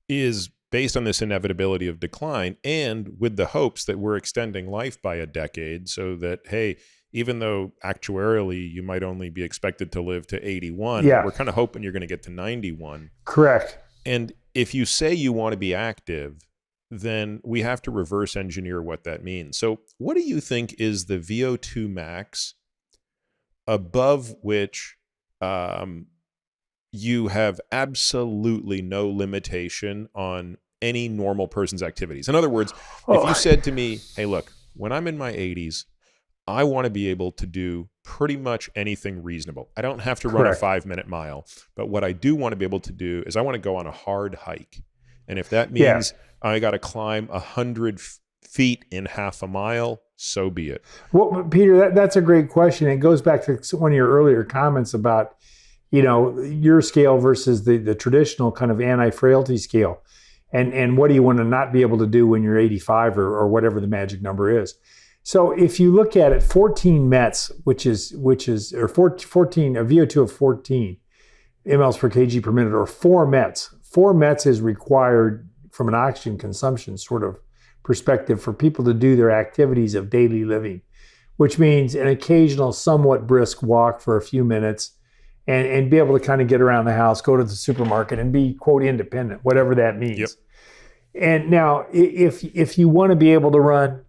is based on this inevitability of decline, and with the hopes that we're extending life by a decade, so that, hey, even though actuarially you might only be expected to live to 81, Yeah. we're kind of hoping you're going to get to 91. Correct. And if you say you want to be active, then we have to reverse engineer what that means. So what do you think is the VO2 max above which you have absolutely no limitation on any normal person's activities? In other words, if you said to me, hey, look, when I'm in my 80s, I want to be able to do pretty much anything reasonable. I don't have to run a 5-minute mile, but what I do want to be able to do is I want to go on a hard hike. And if that means I got to climb 100 feet in half a mile, so be it. Well, Peter, that's a great question. It goes back to one of your earlier comments about, your scale versus the traditional kind of anti-frailty scale. And what do you want to not be able to do when you're 85 or whatever the magic number is? So if you look at it, 14 METs, which is a VO2 of 14 mLs per kg per minute, or 4 METs. 4 METs is required from an oxygen consumption sort of perspective for people to do their activities of daily living, which means an occasional somewhat brisk walk for a few minutes and be able to kind of get around the house, go to the supermarket and be, quote, independent, whatever that means. Yep. And now if you want to be able to run,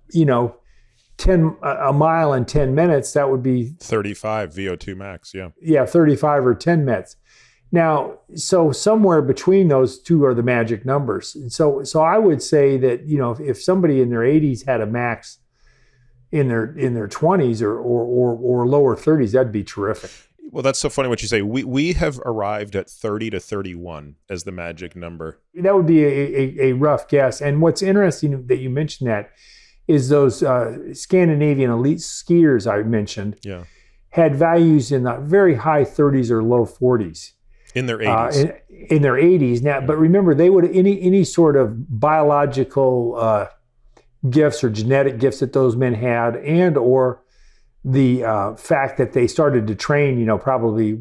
a mile in 10 minutes, that would be 35 VO2 max. Yeah. Yeah, 35 or 10 METs. Now, so somewhere between those two are the magic numbers. And so I would say that, if somebody in their 80s had a max in their 20s or lower 30s, that'd be terrific. Well, that's so funny what you say. We have arrived at 30 to 31 as the magic number. That would be a rough guess. And what's interesting that you mentioned that is those Scandinavian elite skiers I mentioned had values in the very high 30s or low 40s. In their 80s. In their 80s. Now, but remember, they would any sort of biological gifts or genetic gifts that those men had, and or the fact that they started to train, probably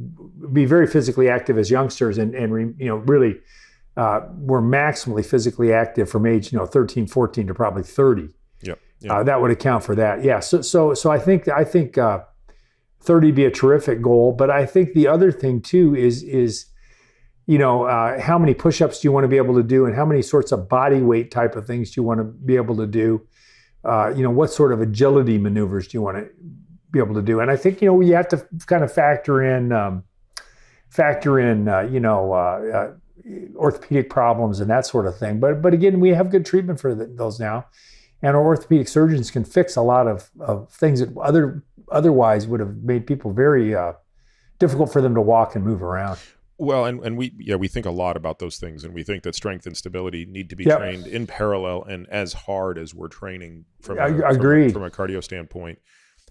be very physically active as youngsters and really were maximally physically active from age 13, 14 to probably 30. Yep. That would account for that. Yeah. So I think 30 be a terrific goal, but I think the other thing too is how many push-ups do you want to be able to do, and how many sorts of body weight type of things do you want to be able to do? What sort of agility maneuvers do you want to be able to do? And I think you have to kind of factor in orthopedic problems and that sort of thing. But again, we have good treatment for those now. And our orthopedic surgeons can fix a lot of things that otherwise would have made people very difficult for them to walk and move around. Well, and we think a lot about those things, and we think that strength and stability need to be trained in parallel and as hard as we're training from a cardio standpoint.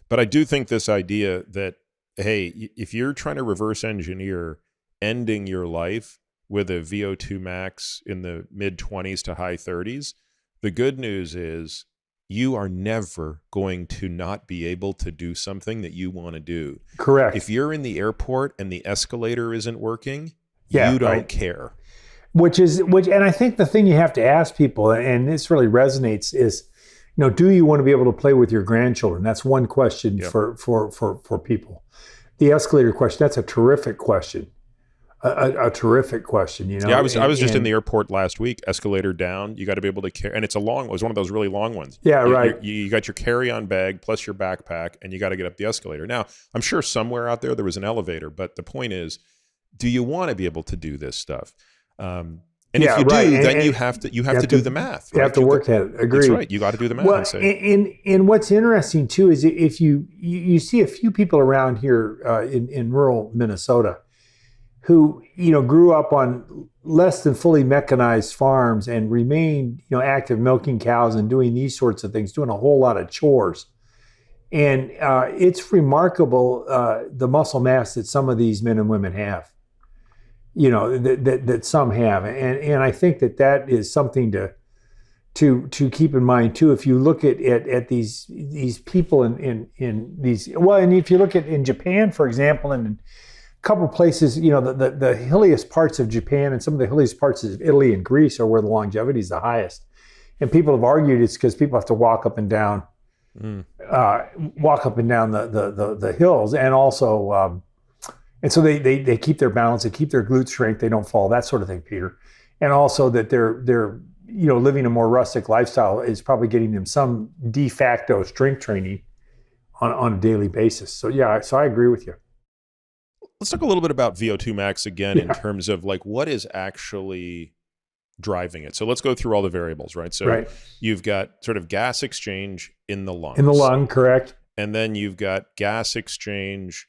But I do think this idea that, hey, if you're trying to reverse engineer ending your life with a VO2 max in the mid-20s to high 30s, the good news is you are never going to not be able to do something that you want to do. Correct. If you're in the airport and the escalator isn't working, you don't care. And I think the thing you have to ask people, and this really resonates, is, do you want to be able to play with your grandchildren? That's one question for people. The escalator question, that's a terrific question. A terrific question, Yeah, I was just in the airport last week. Escalator down, you got to be able to carry, and it was one of those really long ones. Yeah, right. You got your carry-on bag plus your backpack, and you got to get up the escalator. Now, I'm sure somewhere out there was an elevator, but the point is, do you want to be able to do this stuff? And if you do, then you have to do the math. You have to work at it. Agreed. That's right. You got to do the math. Well, and what's interesting too is if you see a few people around here in rural Minnesota who grew up on less than fully mechanized farms and remained active milking cows and doing these sorts of things, doing a whole lot of chores. And it's remarkable the muscle mass that some of these men and women have. That some have, and I think that is something to keep in mind too. If you look at these people in these, and if you look at in Japan, for example, and in a couple of places, the hilliest parts of Japan and some of the hilliest parts of Italy and Greece are where the longevity is the highest. And people have argued it's because people have to walk up and down the hills, and also. And so they keep their balance, they keep their glute strength, they don't fall, that sort of thing, Peter. And also that they're living a more rustic lifestyle is probably getting them some de facto strength training on a daily basis. So I agree with you. Let's talk a little bit about VO2 max again in terms of what is actually driving it. So let's go through all the variables, right? So you've got sort of gas exchange in the lungs. In the lung, correct. And then you've got gas exchange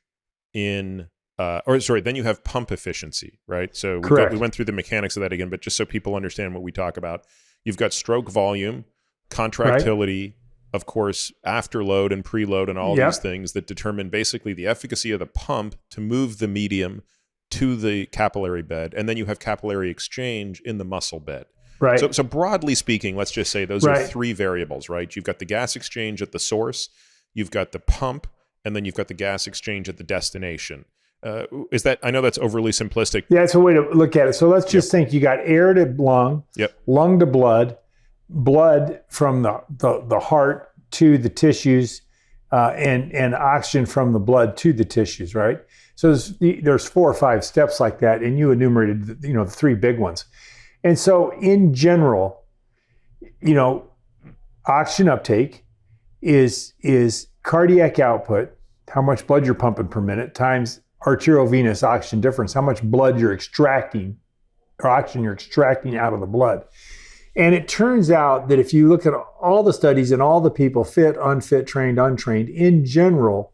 then you have pump efficiency, right? So we went through the mechanics of that again, but just so people understand what we talk about, you've got stroke volume, contractility, of course, afterload and preload and all these things that determine basically the efficacy of the pump to move the medium to the capillary bed. And then you have capillary exchange in the muscle bed. Right. So broadly speaking, let's just say those are three variables, right? You've got the gas exchange at the source, you've got the pump, and then you've got the gas exchange at the destination. I know that's overly simplistic. Yeah, it's a way to look at it. So let's just think you got air to lung, lung to blood from the heart to the tissues, and oxygen from the blood to the tissues, right? So there's 4 or 5 steps like that, and you enumerated the 3 big ones. And so in general, oxygen uptake is cardiac output, how much blood you're pumping per minute, times arteriovenous oxygen difference, how much blood you're extracting, or oxygen you're extracting out of the blood. And it turns out that if you look at all the studies and all the people, fit, unfit, trained, untrained, in general,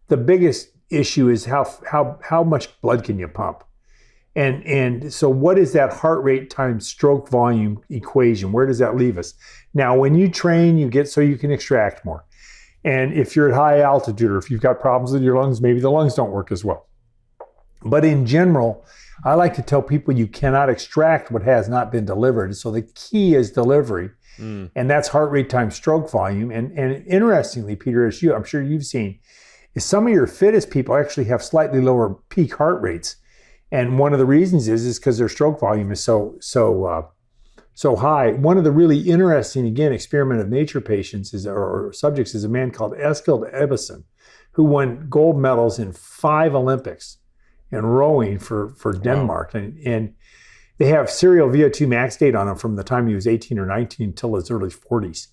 the biggest issue is how much blood can you pump? And so what is that heart rate times stroke volume equation? Where does that leave us? Now, when you train, you get so you can extract more. And if you're at high altitude, or if you've got problems with your lungs, maybe the lungs don't work as well. But in general, I like to tell people you cannot extract what has not been delivered. So the key is delivery, and that's heart rate times stroke volume. And interestingly, Peter, as I'm sure you've seen, is some of your fittest people actually have slightly lower peak heart rates. And one of the reasons is because their stroke volume is so high. One of the really interesting, again, experiment of nature patients or subjects is a man called Eskil Ebbesen, who won gold medals in 5 Olympics in rowing for Denmark. Wow. And they have serial VO2 max data on him from the time he was 18 or 19 until his early 40s.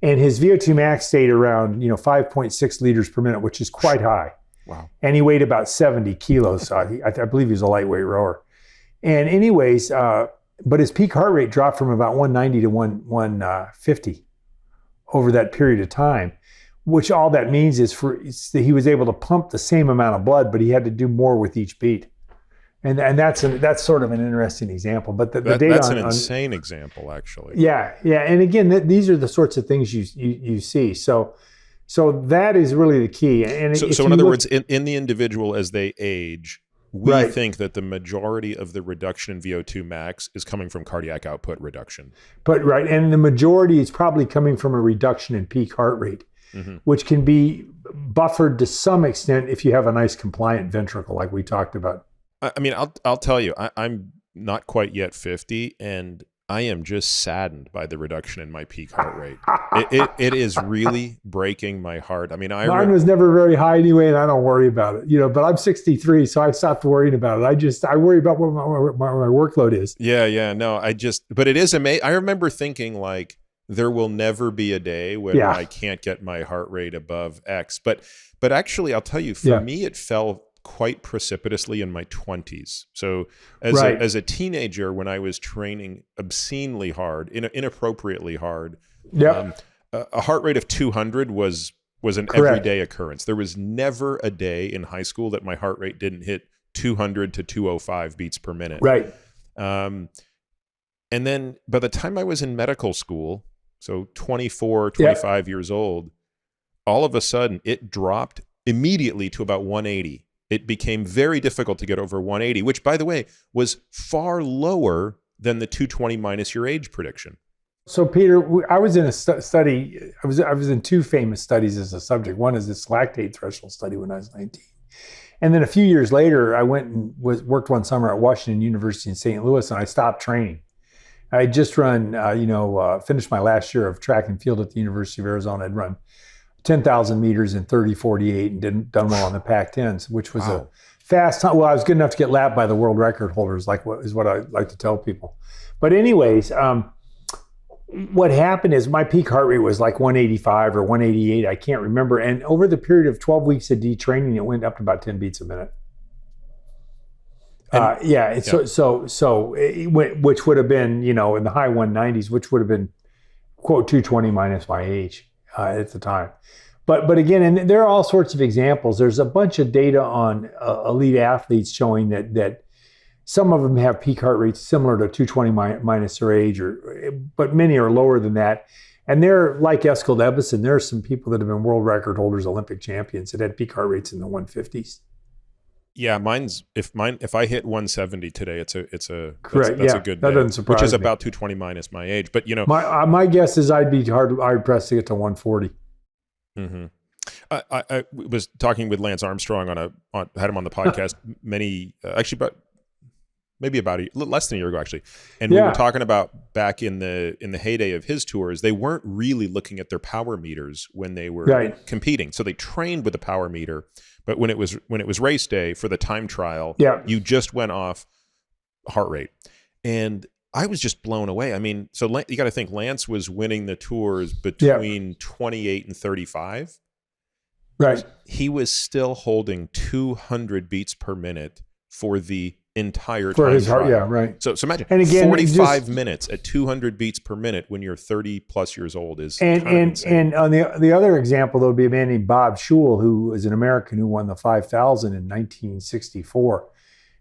And his VO2 max stayed around 5.6 liters per minute, which is quite high. Wow. And he weighed about 70 kilos. I believe he was a lightweight rower. And anyways, but his peak heart rate dropped from about 190 to 150 over that period of time, which all that means is that he was able to pump the same amount of blood, but he had to do more with each beat. And that's sort of an interesting example. But the data that's an insane example, actually. Yeah. And again, these are the sorts of things you see. So that is really the key. And so in other words, in the individual as they age, we think that the majority of the reduction in VO2 max is coming from cardiac output reduction. And the majority is probably coming from a reduction in peak heart rate, which can be buffered to some extent if you have a nice compliant ventricle, like we talked about. I mean, I'll tell you, I'm not quite yet 50, and I am just saddened by the reduction in my peak heart rate. It is really breaking my heart. I mean, mine was never very high anyway, and I don't worry about it. But I'm 63, so I stopped worrying about it. I worry about what my workload is. Yeah. No, but it is amazing. I remember thinking like, there will never be a day when I can't get my heart rate above X. But actually, I'll tell you, for me, it fell quite precipitously in my 20s. So as a teenager, when I was training obscenely hard, inappropriately hard, a heart rate of 200 was an everyday occurrence. There was never a day in high school that my heart rate didn't hit 200 to 205 beats per minute. Right. And then by the time I was in medical school, so 24, 25 years old, all of a sudden it dropped immediately to about 180. It became very difficult to get over 180, which, by the way, was far lower than the 220 minus your age prediction. So, Peter, I was in a study. I was in two famous studies as a subject. One is this lactate threshold study when I was 19. And then a few years later, I went and worked one summer at Washington University in St. Louis, and I stopped training. I had just finished my last year of track and field at the University of Arizona. I'd run 10,000 meters in 30:48 and done well on the Pac-10s, which was a fast time. Well, I was good enough to get lapped by the world record holders, what I like to tell people. But anyways, what happened is my peak heart rate was like 185 or 188, I can't remember. And over the period of 12 weeks of detraining, it went up to about 10 beats a minute. So it went, which would have been, in the high 190s, which would have been, quote, 220 minus my age at the time. But again, and there are all sorts of examples. There's a bunch of data on elite athletes showing that some of them have peak heart rates similar to 220 minus their age, but many are lower than that. And they're like Eskil Ebbison. There are some people that have been world record holders, Olympic champions, that had peak heart rates in the 150s. Yeah, if I hit 170 today, it's a correct. That's a good day, that doesn't surprise me. Which is about 220 minus my age. But my guess is I'd be hard pressed to get to 140. Mm-hmm. I was talking with Lance Armstrong had him on the podcast less than a year ago actually, and we were talking about back in the heyday of his tours, they weren't really looking at their power meters when they were competing. So they trained with a power meter, but when it was race day for the time trial, you just went off heart rate, and I was just blown away. I mean, so you got to think Lance was winning the tours between 28 and 35. Right. He was still holding 200 beats per minute for the entire time. For his heart, trial. right. So imagine, and again, 45 minutes at 200 beats per minute when you're 30 plus years old is and on the other example, there would be a man named Bob Schul, who is an American who won the 5,000 in 1964.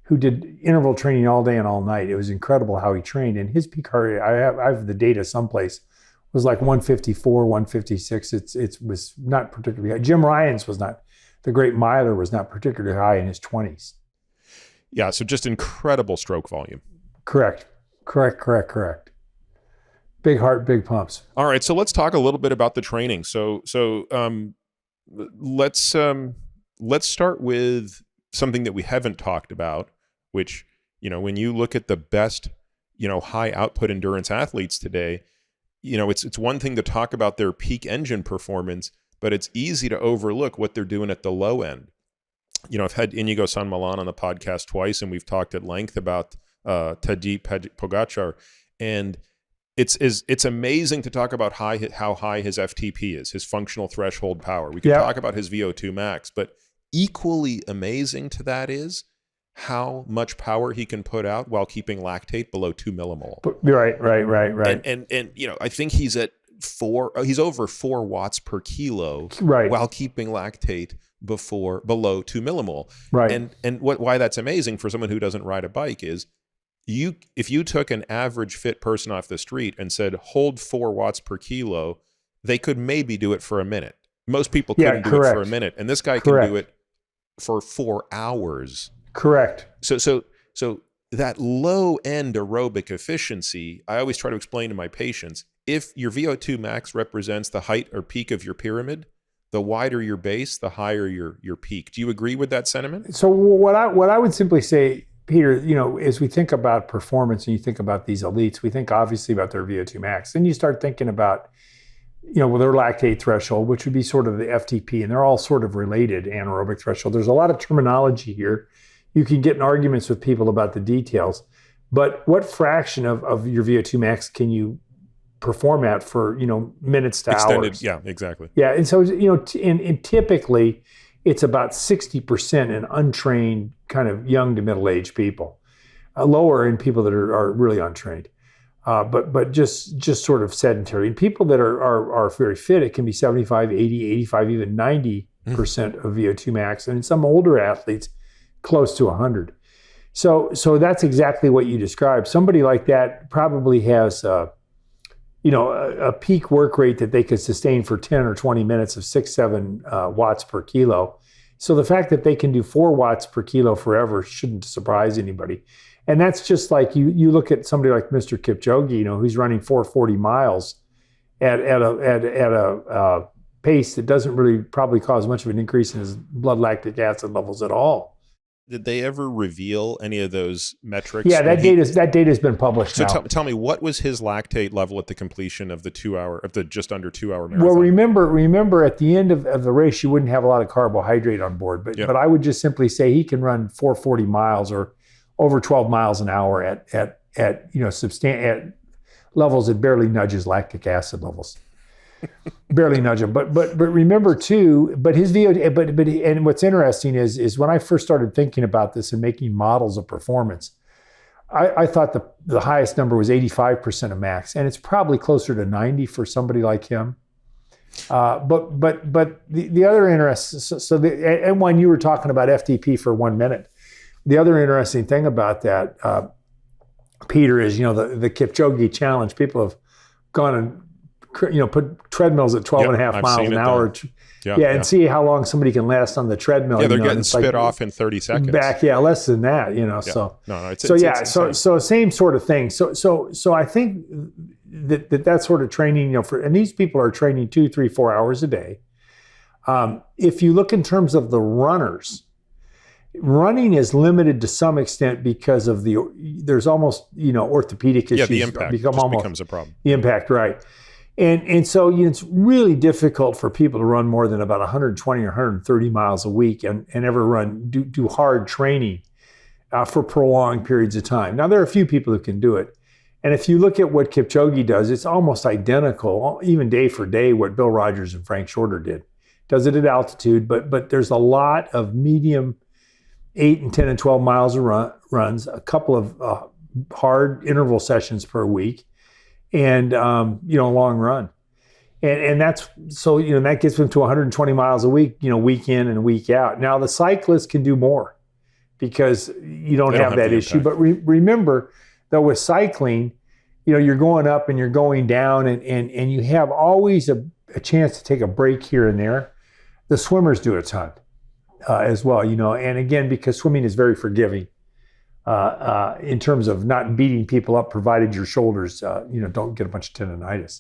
Who did interval training all day and all night. It was incredible how he trained. And his peak heart rate, I have the data someplace, was like 154, 156. It was not particularly high. Jim Ryans the great miler was not particularly high in his 20s. Yeah, so just incredible stroke volume. Correct. Big heart, big pumps. All right, so let's talk a little bit about the training. So let's start with something that we haven't talked about, which, when you look at the best, high output endurance athletes today, it's one thing to talk about their peak engine performance, but it's easy to overlook what they're doing at the low end. I've had Inigo San Milan on the podcast twice, and we've talked at length about Tadej Pogačar, and it's amazing to talk about how high his FTP is, his functional threshold power. We can talk about his VO2 max, but equally amazing to that is how much power he can put out while keeping lactate below 2 millimole. Right. And I think he's at he's over 4 watts per kilo Right. while keeping lactate below 2 millimole. Right. And why that's amazing for someone who doesn't ride a bike is if you took an average fit person off the street and said, hold 4 watts per kilo, they could maybe do it for a minute. Most people couldn't do it for a minute. And this guy can do it for 4 hours. Correct. So that low end aerobic efficiency, I always try to explain to my patients, if your VO2 max represents the height or peak of your pyramid, the wider your base, the higher your peak. Do you agree with that sentiment? So what I would simply say, Peter, as we think about performance and you think about these elites, we think obviously about their VO2 max. Then you start thinking about, their lactate threshold, which would be sort of the FTP, and they're all sort of related, anaerobic threshold. There's a lot of terminology here. You can get in arguments with people about the details, but what fraction of your VO2 max can you perform at for, minutes to hours? Yeah, exactly. Yeah, and so, and typically it's about 60% in untrained kind of young to middle-aged people, lower in people that are really untrained, but just sort of sedentary. And people that are very fit, it can be 75, 80, 85, even 90% of VO2 max, and in some older athletes, close to 100. So that's exactly what you described. Somebody like that probably has a peak work rate that they could sustain for 10 or 20 minutes of 6-7 watts per kilo. So the fact that they can do 4 watts per kilo forever shouldn't surprise anybody. And that's just like you look at somebody like Mr. Kipchoge, who's running 440 miles at a pace that doesn't really probably cause much of an increase in his blood lactic acid levels at all. Did they ever reveal any of those metrics? Yeah, that data's been published now. So tell me, what was his lactate level at the completion of the just under 2 hour marathon? Well, remember at the end of the race, you wouldn't have a lot of carbohydrate on board, but I would just simply say he can run 440 miles or over 12 miles an hour at levels that barely nudges lactic acid levels. Barely nudge him, but remember too. But his VO2, and what's interesting is when I first started thinking about this and making models of performance, I thought the highest number was 85% of max, and it's probably closer to 90 for somebody like him. But the other and when you were talking about FTP for 1 minute, the other interesting thing about that, Peter, is the Kipchoge challenge. People have gone and put treadmills at 12 and a half miles an hour. And see how long somebody can last on the treadmill. Yeah, they're getting spit off in 30 seconds. Less than that, So same sort of thing. So I think that sort of training, and these people are training 2, 3, 4 hours a day. If you look in terms of the runners, running is limited to some extent because of there's almost, orthopedic issues. Yeah, the impact becomes a problem. The impact, right. And so it's really difficult for people to run more than about 120 or 130 miles a week and ever do hard training for prolonged periods of time. Now, there are a few people who can do it. And if you look at what Kipchoge does, it's almost identical, even day for day, what Bill Rogers and Frank Shorter did. Does it at altitude, but there's a lot of medium 8 and 10 and 12 miles of runs, a couple of hard interval sessions per week, and a long run, and that's so that gets them to 120 miles a week, week in and week out. Now the cyclists can do more because you don't have that issue. But remember that with cycling, you're going up and you're going down, and you have always a chance to take a break here and there. The swimmers do a ton as well, and again, because swimming is very forgiving. In terms of not beating people up, provided your shoulders, don't get a bunch of tendonitis.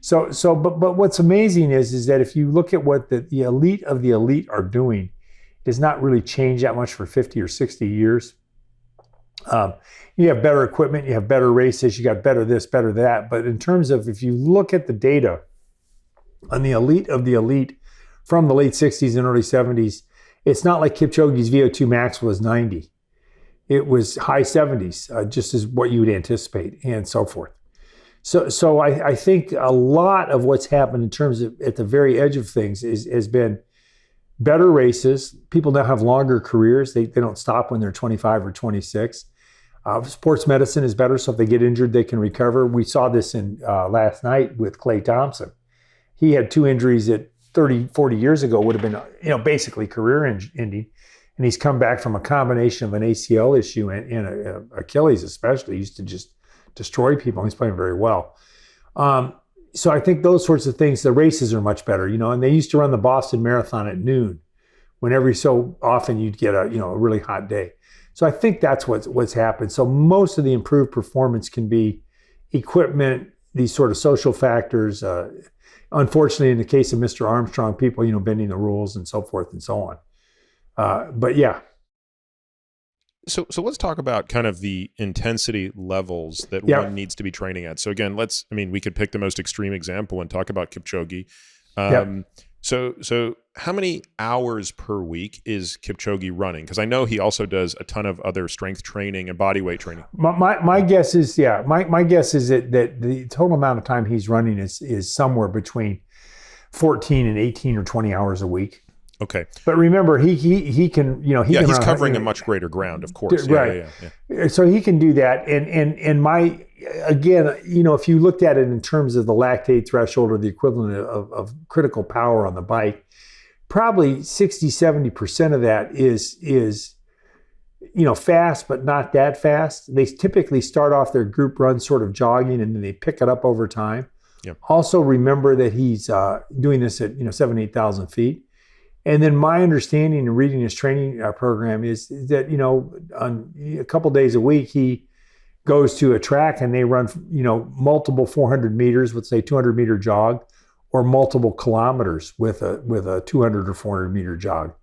But what's amazing is that if you look at what the elite of the elite are doing, it has not really changed that much for 50 or 60 years. You have better equipment, you have better races, you got better this, better that. But in terms of, if you look at the data on the elite of the elite from the late 60s and early 70s, it's not like Kipchoge's VO2 max was 90. It was high 70s, just as what you would anticipate, and so forth. So I think a lot of what's happened in terms of at the very edge of things has been better races. People now have longer careers. They don't stop when they're 25 or 26. Sports medicine is better, so if they get injured, they can recover. We saw this in last night with Klay Thompson. He had 2 injuries that 30, 40 years ago would have been, basically career ending. And he's come back from a combination of an ACL issue and an Achilles especially. He used to just destroy people. He's playing very well. So I think those sorts of things, the races are much better, and they used to run the Boston Marathon at noon when every so often you'd get a really hot day. So I think that's what's happened. So most of the improved performance can be equipment, these sort of social factors. Unfortunately, in the case of Mr. Armstrong, people, bending the rules and so forth and so on. But yeah. So let's talk about kind of the intensity levels that one needs to be training at. So again, we could pick the most extreme example and talk about Kipchoge. So how many hours per week is Kipchoge running? Because I know he also does a ton of other strength training and body weight training. My guess is, my guess is that the total amount of time he's running is somewhere between 14 and 18 or 20 hours a week. Okay. But remember, he can, he's covering a much greater ground, of course. Right. Yeah. So he can do that. And again, if you looked at it in terms of the lactate threshold or the equivalent of critical power on the bike, probably 60, 70% of that is fast, but not that fast. They typically start off their group run sort of jogging, and then they pick it up over time. Yep. Also remember that he's doing this at 7,000, 8,000 feet. And then my understanding in reading his training program is that, on a couple days a week, he goes to a track and they run, multiple 400 meters, let's say 200 meter jog, or multiple kilometers with a 200 or 400 meter jog,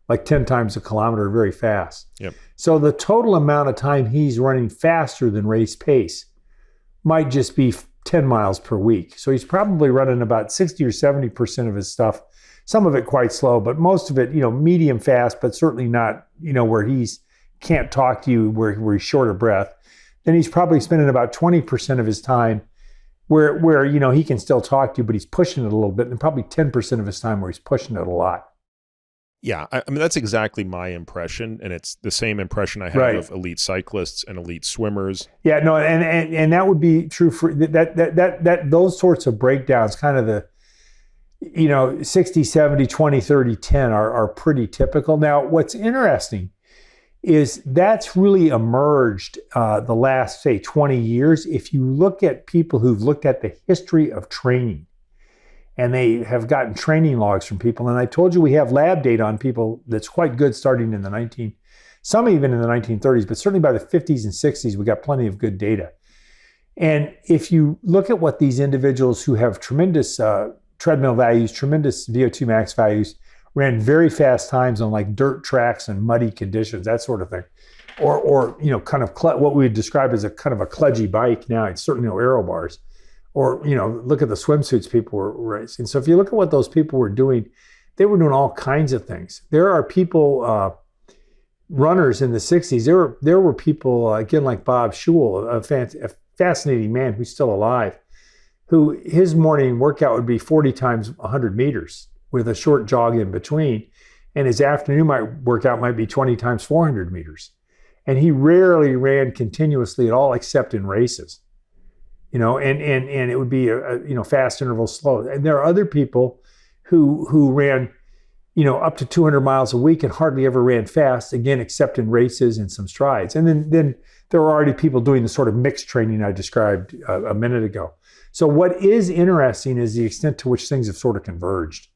like 10 times a kilometer, very fast. Yep. So the total amount of time he's running faster than race pace might just be 10 miles per week. So he's probably running about 60 or 70% of his stuff. Some of it quite slow, but most of it, medium fast, but certainly not, where he's can't talk to you, where he's short of breath. Then he's probably spending about 20% of his time where he can still talk to you, but he's pushing it a little bit, and probably 10% of his time where he's pushing it a lot. Yeah, I mean, that's exactly my impression, and it's the same impression I have of elite cyclists and elite swimmers. Yeah, no, and that would be true for that those sorts of breakdowns, kind of the 60, 70, 20, 30, 10 are pretty typical. Now, what's interesting is that's really emerged the last, say, 20 years. If you look at people who've looked at the history of training, and they have gotten training logs from people, and I told you we have lab data on people that's quite good starting in some even in the 1930s, but certainly by the 50s and 60s, we got plenty of good data. And if you look at what these individuals who have tremendous treadmill values, tremendous VO2 max values, ran very fast times on like dirt tracks and muddy conditions, that sort of thing. Or kind of what we would describe as a kind of a kludgy bike now. It's certainly no aero bars. Or, look at the swimsuits people were racing. So if you look at what those people were doing, they were doing all kinds of things. There are people, runners in the 60s, there were people, again, like Bob Schul, a fascinating man who's still alive, who his morning workout would be 40 times 100 meters with a short jog in between. And his afternoon workout might be 20 times 400 meters. And he rarely ran continuously at all, except in races, and it would be a fast interval, slow. And there are other people who ran, up to 200 miles a week and hardly ever ran fast, again, except in races and some strides. And then there were already people doing the sort of mixed training I described a minute ago. So what is interesting is the extent to which things have sort of converged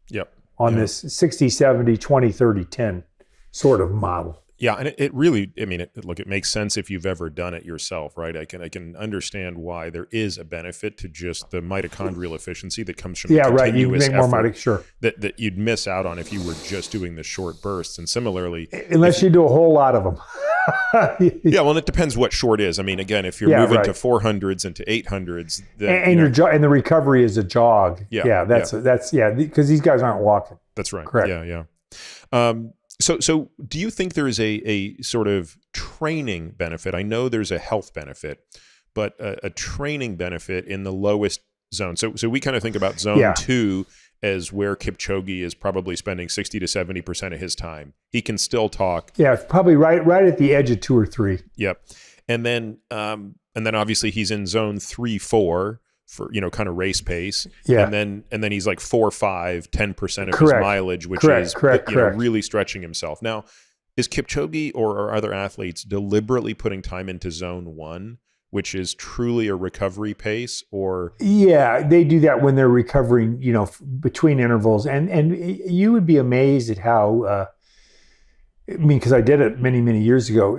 on this 60, 70, 20, 30, 10 sort of model. Yeah, and it really, it makes sense if you've ever done it yourself, right? I can understand why there is a benefit to just the mitochondrial efficiency that comes from continuous effort that you'd miss out on if you were just doing the short bursts. And similarly, unless you do a whole lot of them. Yeah, well, it depends what short is. I mean, again, if you're moving to 400s and to 800s, then, and the recovery is a jog. That's because these guys aren't walking. That's right. Correct. Yeah. So do you think there is a sort of training benefit? I know there's a health benefit, but a training benefit in the lowest zone. So we kind of think about zone 2 as where Kipchoge is probably spending 60 to 70% of his time. He can still talk. Yeah, it's probably right at the edge of 2 or 3. Yep. And then obviously he's in zone 3-4 for, kind of race pace. Yeah. And then he's like 4-5, 10% of Correct. his mileage, which Correct. is Correct. really stretching himself. Now, is Kipchoge or other athletes deliberately putting time into zone 1, which is truly a recovery pace? Or yeah, they do that when they're recovering, between intervals, and you would be amazed at how. Because I did it many, many years ago.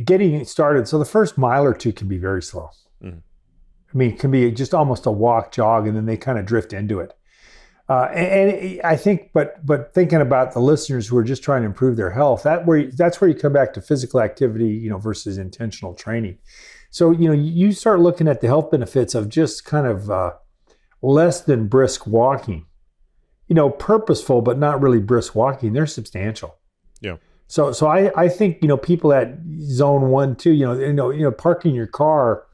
Getting it started. So the first mile or two can be very slow. Mm-hmm. It can be just almost a walk, jog, and then they kind of drift into it. And I think, but thinking about the listeners who are just trying to improve their health, that's where you come back to physical activity, versus intentional training. So, you start looking at the health benefits of just kind of less than brisk walking, purposeful, but not really brisk walking. They're substantial. Yeah. So I think, people at zone 1, 2, parking your car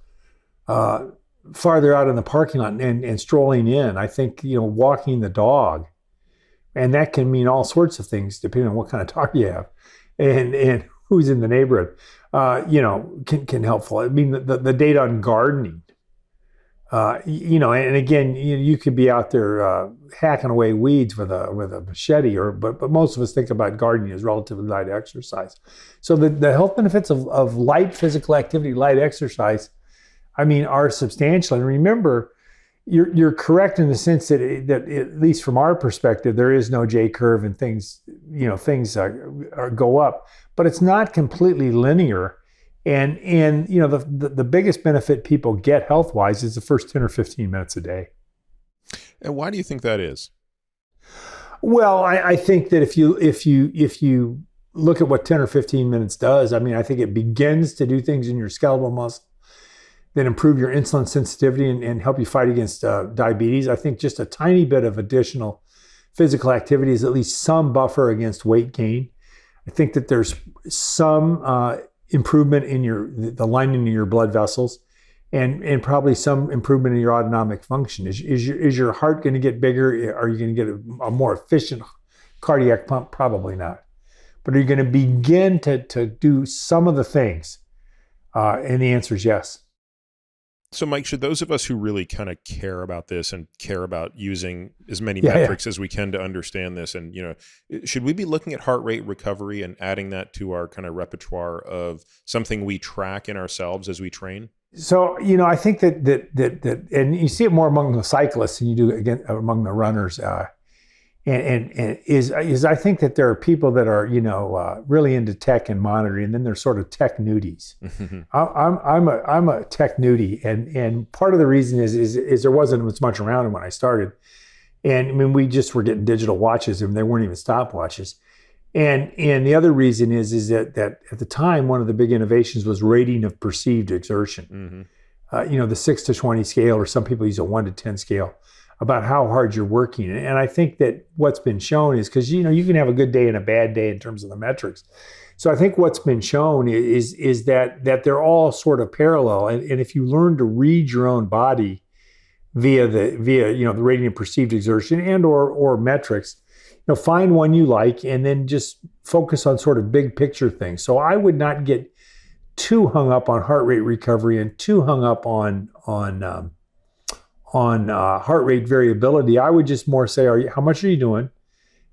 farther out in the parking lot and strolling in. I think, walking the dog, and that can mean all sorts of things depending on what kind of dog you have and who's in the neighborhood, can helpful. The data on gardening, and again, you could be out there hacking away weeds with a machete, but most of us think about gardening as relatively light exercise. So the health benefits of light physical activity, light exercise, are substantial. And remember, you're correct in the sense that at least from our perspective, there is no J curve and things go up, but it's not completely linear. And the biggest benefit people get health-wise is the first 10 or 15 minutes a day. And why do you think that is? Well, I think that if you look at what 10 or 15 minutes does, I think it begins to do things in your skeletal muscle that improve your insulin sensitivity and help you fight against diabetes. I think just a tiny bit of additional physical activity is at least some buffer against weight gain. I think that there's some improvement in the lining of your blood vessels, and probably some improvement in your autonomic function. Is your heart going to get bigger? Are you going to get a more efficient cardiac pump? Probably not. But are you going to begin to do some of the things? And the answer is yes. So, Mike, should those of us who really kind of care about this and care about using as many metrics as we can to understand this, and should we be looking at heart rate recovery and adding that to our kind of repertoire of something we track in ourselves as we train? So, I think that and you see it more among the cyclists than you do again among the runners. And I think that there are people that are really into tech and monitoring, and then they're sort of tech nudies. I'm a tech nudie, and part of the reason is there wasn't as much around when I started, and we just were getting digital watches, and they weren't even stopwatches. And the other reason is that at the time, one of the big innovations was rating of perceived exertion. The 6 to 20 scale, or some people use a 1 to 10 scale, about how hard you're working. And I think that what's been shown is, because you can have a good day and a bad day in terms of the metrics. So I think what's been shown is that they're all sort of parallel. And if you learn to read your own body via the rating of perceived exertion and or metrics, find one you like and then just focus on sort of big picture things. So I would not get too hung up on heart rate recovery and too hung up on heart rate variability. I would just more say, how much are you doing?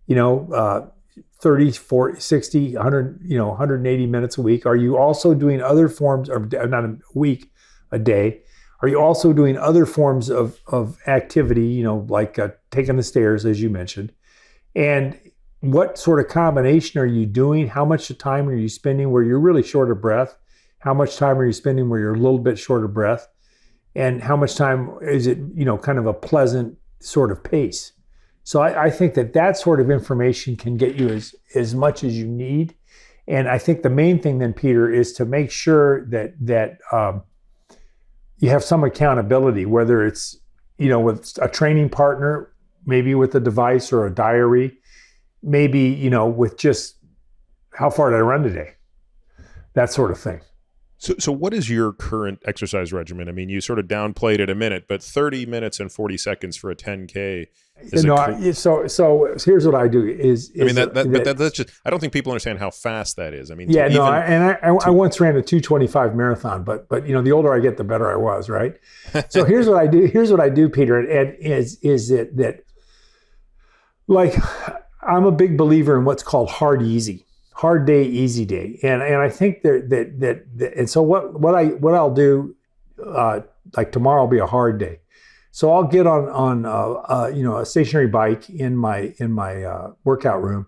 30, 40, 60, 100, 180 minutes a week. Are you also doing other forms of, not a week, a day? Are you also doing other forms of activity, like taking the stairs, as you mentioned? And what sort of combination are you doing? How much time are you spending where you're really short of breath? How much time are you spending where you're a little bit short of breath? And how much time is it, kind of a pleasant sort of pace? So I think that sort of information can get you as much as you need. And I think the main thing then, Peter, is to make sure that you have some accountability, whether it's, with a training partner, maybe with a device or a diary, maybe, with just how far did I run today? That sort of thing. So what is your current exercise regimen? I mean, you sort of downplayed it a minute, but 30 minutes and 40 seconds for a 10K is so here's what I do I mean, that's just, I don't think people understand how fast that is. I mean, I once ran a 2:25 marathon, but the older I get, the better I was, right? So here's what I do. Here's what I do, Peter, and is that like I'm a big believer in what's called hard day, easy day, and I think that and so what I'll do, like tomorrow will be a hard day, so I'll get on a stationary bike in my workout room,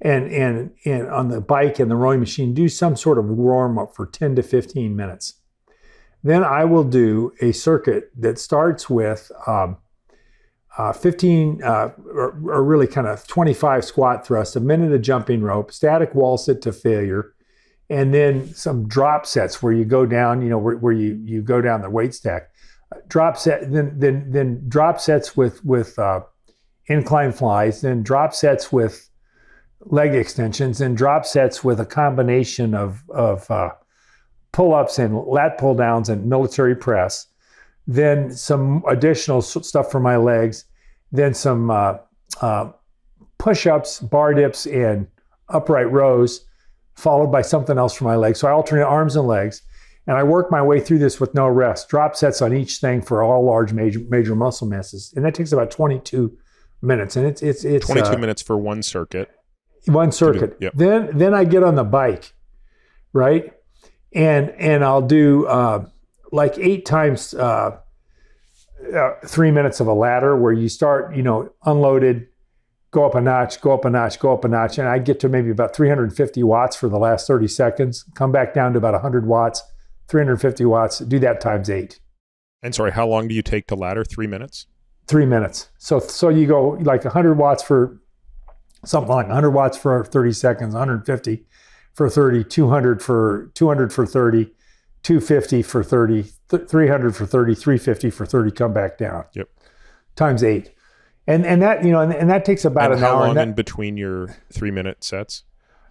and on the bike and the rowing machine do some sort of warm up for 10 to 15 minutes. Then I will do a circuit that starts with 15 or really kind of 25 squat thrusts, a minute of jumping rope, static wall sit to failure, and then some drop sets where you go down, where you go down the weight stack. Drop set, then drop sets with incline flies, then drop sets with leg extensions, and drop sets with a combination of pull-ups and lat pull downs and military press. Then some additional stuff for my legs, then some push-ups, bar dips, and upright rows, followed by something else for my legs. So I alternate arms and legs, and I work my way through this with no rest. Drop sets on each thing for all large major muscle masses, and that takes about 22 minutes. And it's 22 minutes for one circuit. One circuit. Yep. Then I get on the bike, right, and I'll do like 8 times 3 minutes of a ladder where you start, unloaded, go up a notch, go up a notch, go up a notch. And I get to maybe about 350 watts for the last 30 seconds, come back down to about 100 watts, 350 watts, do that times 8. And sorry, how long do you take to ladder? 3 minutes? 3 minutes. So you go like 100 watts for something like 100 watts for 30 seconds, 150 for 30, 200 for 30, 250 for 30, 300 for 30, 350 for 30, come back down. Yep. Times 8. And that, and that takes about an hour. How long in between your 3 minute sets?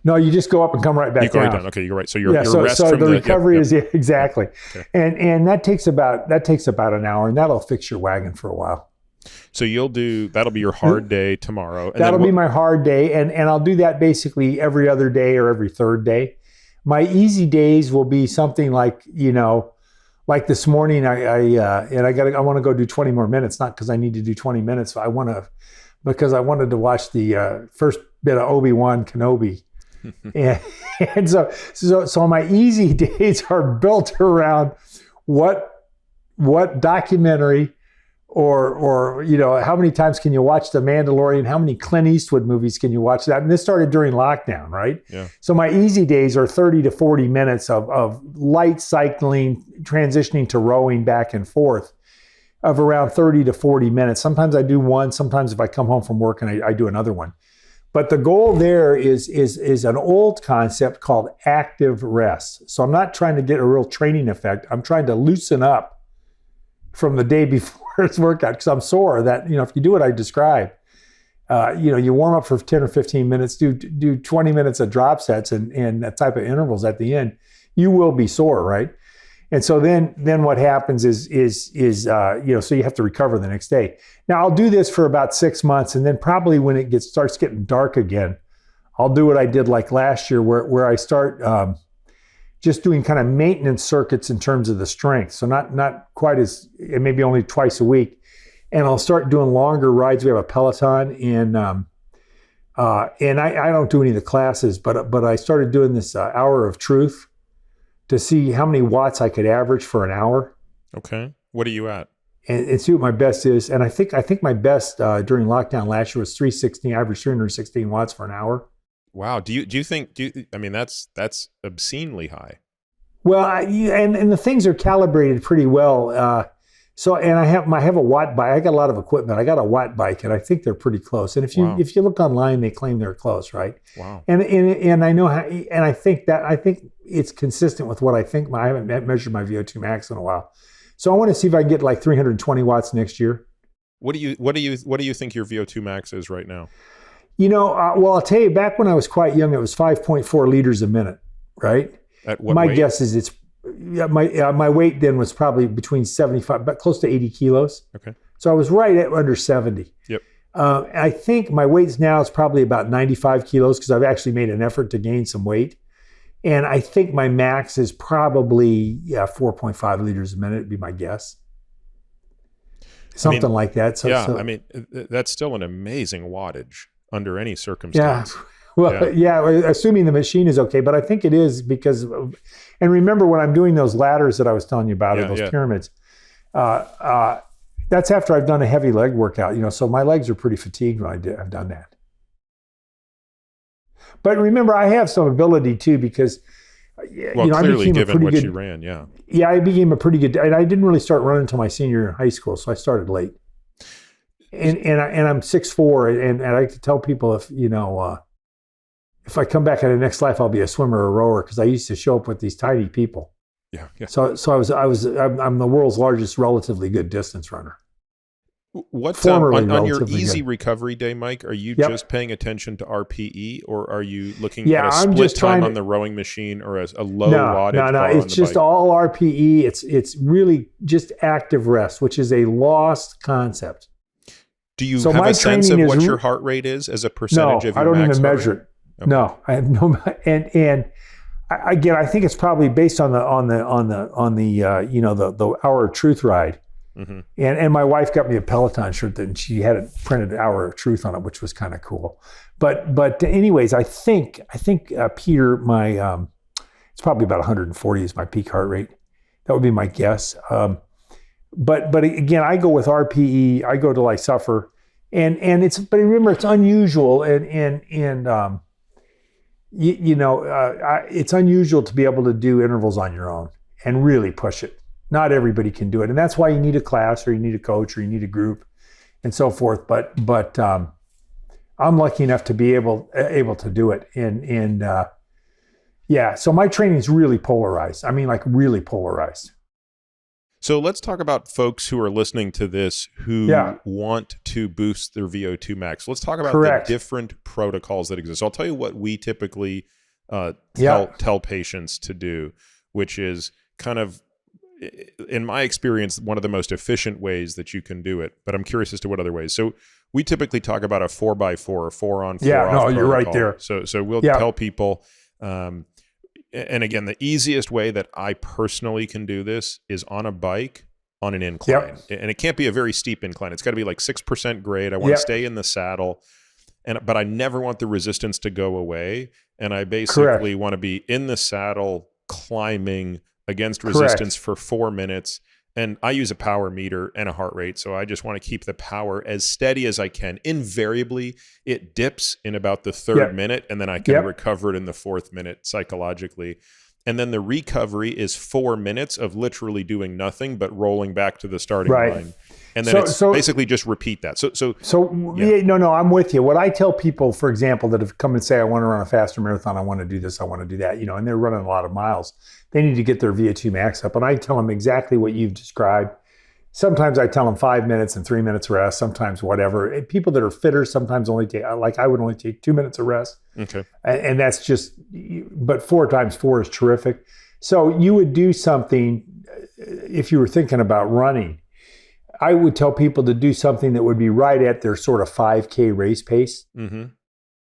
No, you just go up and come right back down. You go right down. Okay, you're right. So your rest so from the recovery is exactly. Okay. And that takes about an hour, and that'll fix your wagon for a while. So that'll be your hard day tomorrow. And that'll be my hard day, and I'll do that basically every other day or every third day. My easy days will be something like, like this morning, I want to go do 20 more minutes, not because I need to do 20 minutes. Because I wanted to watch the first bit of Obi-Wan Kenobi. and so my easy days are built around what documentary or how many times can you watch The Mandalorian? How many Clint Eastwood movies can you watch that? And this started during lockdown, right? Yeah. So my easy days are 30 to 40 minutes of light cycling, transitioning to rowing back and forth of around 30 to 40 minutes. Sometimes I do one. Sometimes if I come home from work and I do another one. But the goal there is an old concept called active rest. So I'm not trying to get a real training effect. I'm trying to loosen up from the day before its workout because I'm sore. That if you do what I described, you warm up for 10 or 15 minutes, do 20 minutes of drop sets and that type of intervals at the end, you will be sore, right? And so then what happens is so you have to recover the next day. Now I'll do this for about 6 months, and then probably when it starts getting dark again, I'll do what I did like last year, where I start just doing kind of maintenance circuits in terms of the strength. So not quite as, maybe only twice a week, and I'll start doing longer rides. We have a Peloton, and I don't do any of the classes, but I started doing this hour of truth to see how many watts I could average for an hour. Okay. What are you at? And see what my best is. And I think my best during lockdown last year was 316, average 316 watts for an hour. Wow. Do you think I mean, that's obscenely high. Well, and the things are calibrated pretty well. And I have a watt bike. I got a lot of equipment. I got a watt bike, and I think they're pretty close. And if you look online, they claim they're close, right? Wow. And I know how, and I think it's consistent with what I think. I haven't measured my VO2 max in a while, so I want to see if I can get like 320 watts next year. What do you think your VO2 max is right now? Well, I'll tell you. Back when I was quite young, it was 5.4 liters a minute, right? At what my weight? guess is it's my weight then was probably between 75, but close to 80 kilos. Okay. So I was right at under 70. Yep. I think my weight now is probably about 95 kilos because I've actually made an effort to gain some weight. And I think my max is probably 4.5 liters a minute would be my guess. Something like that. I mean, that's still an amazing wattage under any circumstance. Yeah. Well, yeah, assuming the machine is okay, but I think it is because and remember when I'm doing those ladders that I was telling you about, or those pyramids, that's after I've done a heavy leg workout, so my legs are pretty fatigued when I've done that. But remember, I have some ability too because, clearly I became given what you ran, Yeah, I became a pretty good, and I didn't really start running until my senior year in high school, so I started late. And I'm 6'4", and I like to tell people if I come back in the next life, I'll be a swimmer or a rower because I used to show up with these tiny people. Yeah. So I'm the world's largest relatively good distance runner. What's on your easy recovery day, Mike? Are you just paying attention to RPE, or are you looking at a split time on the rowing machine or a low wattage bar on the bike? It's just all RPE. It's really just active rest, which is a lost concept. Do you have a sense of what your heart rate is as a percentage of your max? I don't even measure it. Okay. No, I have no. And again, I think it's probably based on the Hour of Truth ride. Mm-hmm. And my wife got me a Peloton shirt and she had it printed Hour of Truth on it, which was kind of cool. But anyways, I think Peter, my it's probably about 140 is my peak heart rate. That would be my guess. But again, I go with RPE. I go to like suffer, and but remember it's unusual it's unusual to be able to do intervals on your own and really push it. Not everybody can do it. And that's why you need a class or you need a coach or you need a group and so forth. But I'm lucky enough to be able to do it. So my training is really polarized. I mean, like really polarized. So let's talk about folks who are listening to this who want to boost their VO2 max. Let's talk about the different protocols that exist. So I'll tell you what we typically tell patients to do, which is kind of, in my experience, one of the most efficient ways that you can do it. But I'm curious as to what other ways. So we typically talk about a 4x4 or 4 on 4 off protocol. You're right there. So we'll tell people, and again, the easiest way that I personally can do this is on a bike on an incline. And it can't be a very steep incline. It's got to be like 6% grade. I want to stay in the saddle, but I never want the resistance to go away. And I basically want to be in the saddle climbing against resistance for 4 minutes. And I use a power meter and a heart rate. So I just want to keep the power as steady as I can. Invariably, it dips in about the third minute, and then I can recover it in the fourth minute psychologically. And then the recovery is 4 minutes of literally doing nothing but rolling back to the starting line. And then basically just repeat that. I'm with you. What I tell people, for example, that have come and say, I want to run a faster marathon, I want to do this, I want to do that, and they're running a lot of miles, they need to get their VO2 max up. And I tell them exactly what you've described. Sometimes I tell them 5 minutes and 3 minutes rest, sometimes whatever. And people that are fitter sometimes only take, like I would only take 2 minutes of rest. Okay. And that's just, but 4 times 4 is terrific. So you would do something, if you were thinking about running, I would tell people to do something that would be right at their sort of 5K race pace. Mm-hmm.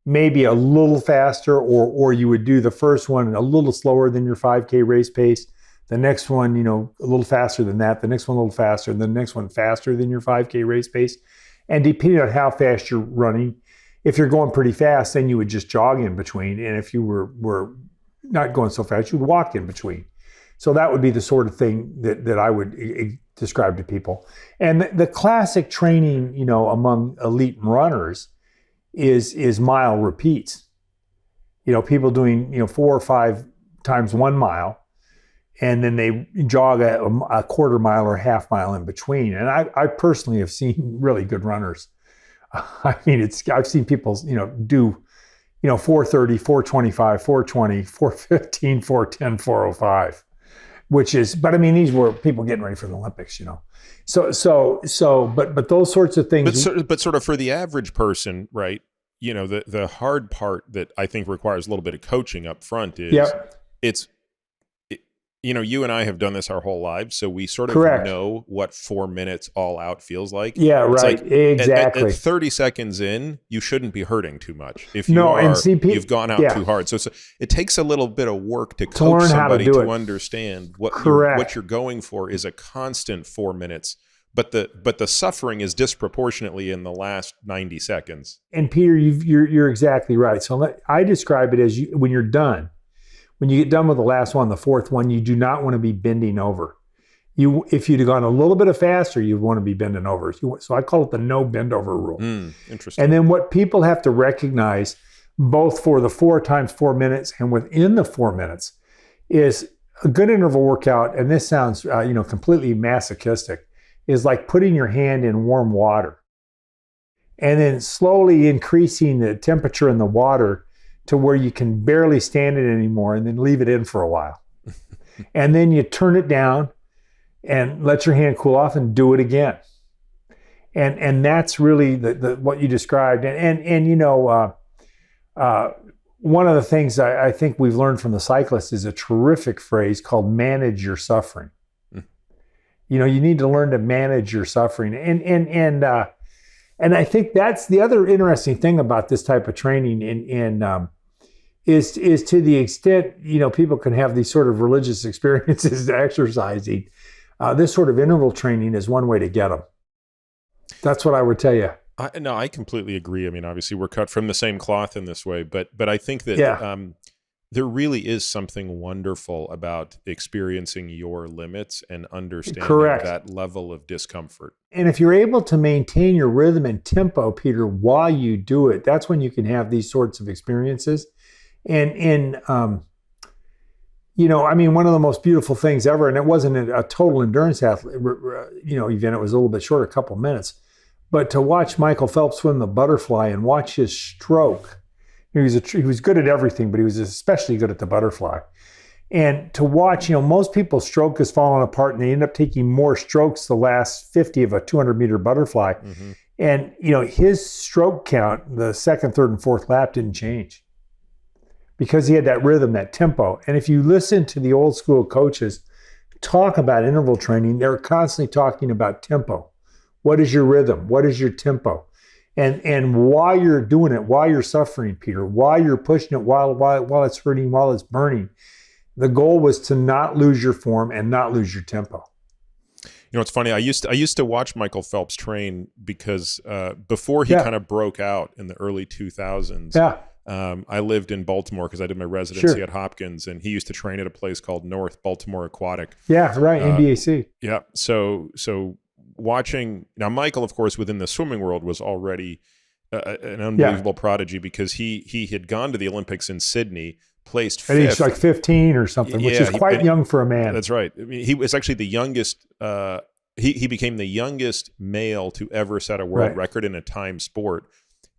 Maybe a little faster, or you would do the first one a little slower than your 5K race pace. The next one, a little faster than that. The next one a little faster. And the next one faster than your 5K race pace. And depending on how fast you're running, if you're going pretty fast, then you would just jog in between. And if you were not going so fast, you would walk in between. So that would be the sort of thing that I would describe to people. And the classic training, among elite runners is mile repeats. People doing, 4 or 5 times 1 mile, and then they jog a quarter mile or a half mile in between. And I personally have seen really good runners. I mean, I've seen people, do, 4:30, 4:25, 4:20, 4:15, 4:10, 4:05. But I mean, these were people getting ready for the Olympics, but those sorts of things. But sort of for the average person, right? The hard part that I think requires a little bit of coaching up front is you and I have done this our whole lives, so we sort of Correct. know what 4 minutes all out feels like. Yeah, It's right. like Exactly. at 30 seconds in, you shouldn't be hurting too much. If you No, are, and see, you've gone out too hard. So it takes a little bit of work to coach learn how to somebody do to it. understand what Correct. you're going for is a constant 4 minutes, but the suffering is disproportionately in the last 90 seconds. And Peter, you're exactly right. So I describe it as when you're done. When you get done with the last one, the fourth one, you do not want to be bending over. If you'd have gone a little bit faster, you'd want to be bending over. So I call it the no bend over rule. Interesting. And then what people have to recognize, both for the 4 times 4 minutes and within the 4 minutes, is a good interval workout. And this sounds, completely masochistic, is like putting your hand in warm water and then slowly increasing the temperature in the water to where you can barely stand it anymore, and then leave it in for a while. And then you turn it down and let your hand cool off and do it again. And that's really the what you described. One of the things I think we've learned from the cyclists is a terrific phrase called manage your suffering. You need to learn to manage your suffering. And I think that's the other interesting thing about this type of training is to the extent, people can have these sort of religious experiences exercising. This sort of interval training is one way to get them. That's what I would tell you. I completely agree. I mean, obviously we're cut from the same cloth in this way, but I think that there really is something wonderful about experiencing your limits and understanding that level of discomfort. And if you're able to maintain your rhythm and tempo, Peter, while you do it, that's when you can have these sorts of experiences. And one of the most beautiful things ever, and it wasn't a total endurance athlete, event, it was a little bit short, a couple minutes, but to watch Michael Phelps swim the butterfly and watch his stroke. He was good at everything, but he was especially good at the butterfly. And to watch, most people's stroke has fallen apart and they end up taking more strokes the last 50 of a 200-meter butterfly. Mm-hmm. And, his stroke count, the second, third, and fourth lap didn't change because he had that rhythm, that tempo. And if you listen to the old school coaches talk about interval training, they're constantly talking about tempo. What is your rhythm? What is your tempo? And while you're doing it, while you're suffering, Peter, while you're pushing it, while it's hurting, while it's burning, the goal was to not lose your form and not lose your tempo. It's funny. I used to watch Michael Phelps train because before he kind of broke out in the early 2000s, I lived in Baltimore because I did my residency at Hopkins, and he used to train at a place called North Baltimore Aquatic. Yeah, right, NBAC. Yeah, so watching now, Michael, of course, within the swimming world was already an unbelievable prodigy because he had gone to the Olympics in Sydney, placed fifth. At age like 15 or something, which is quite young for a man. That's right. I mean, he was actually the youngest. He became the youngest male to ever set a world record in a time sport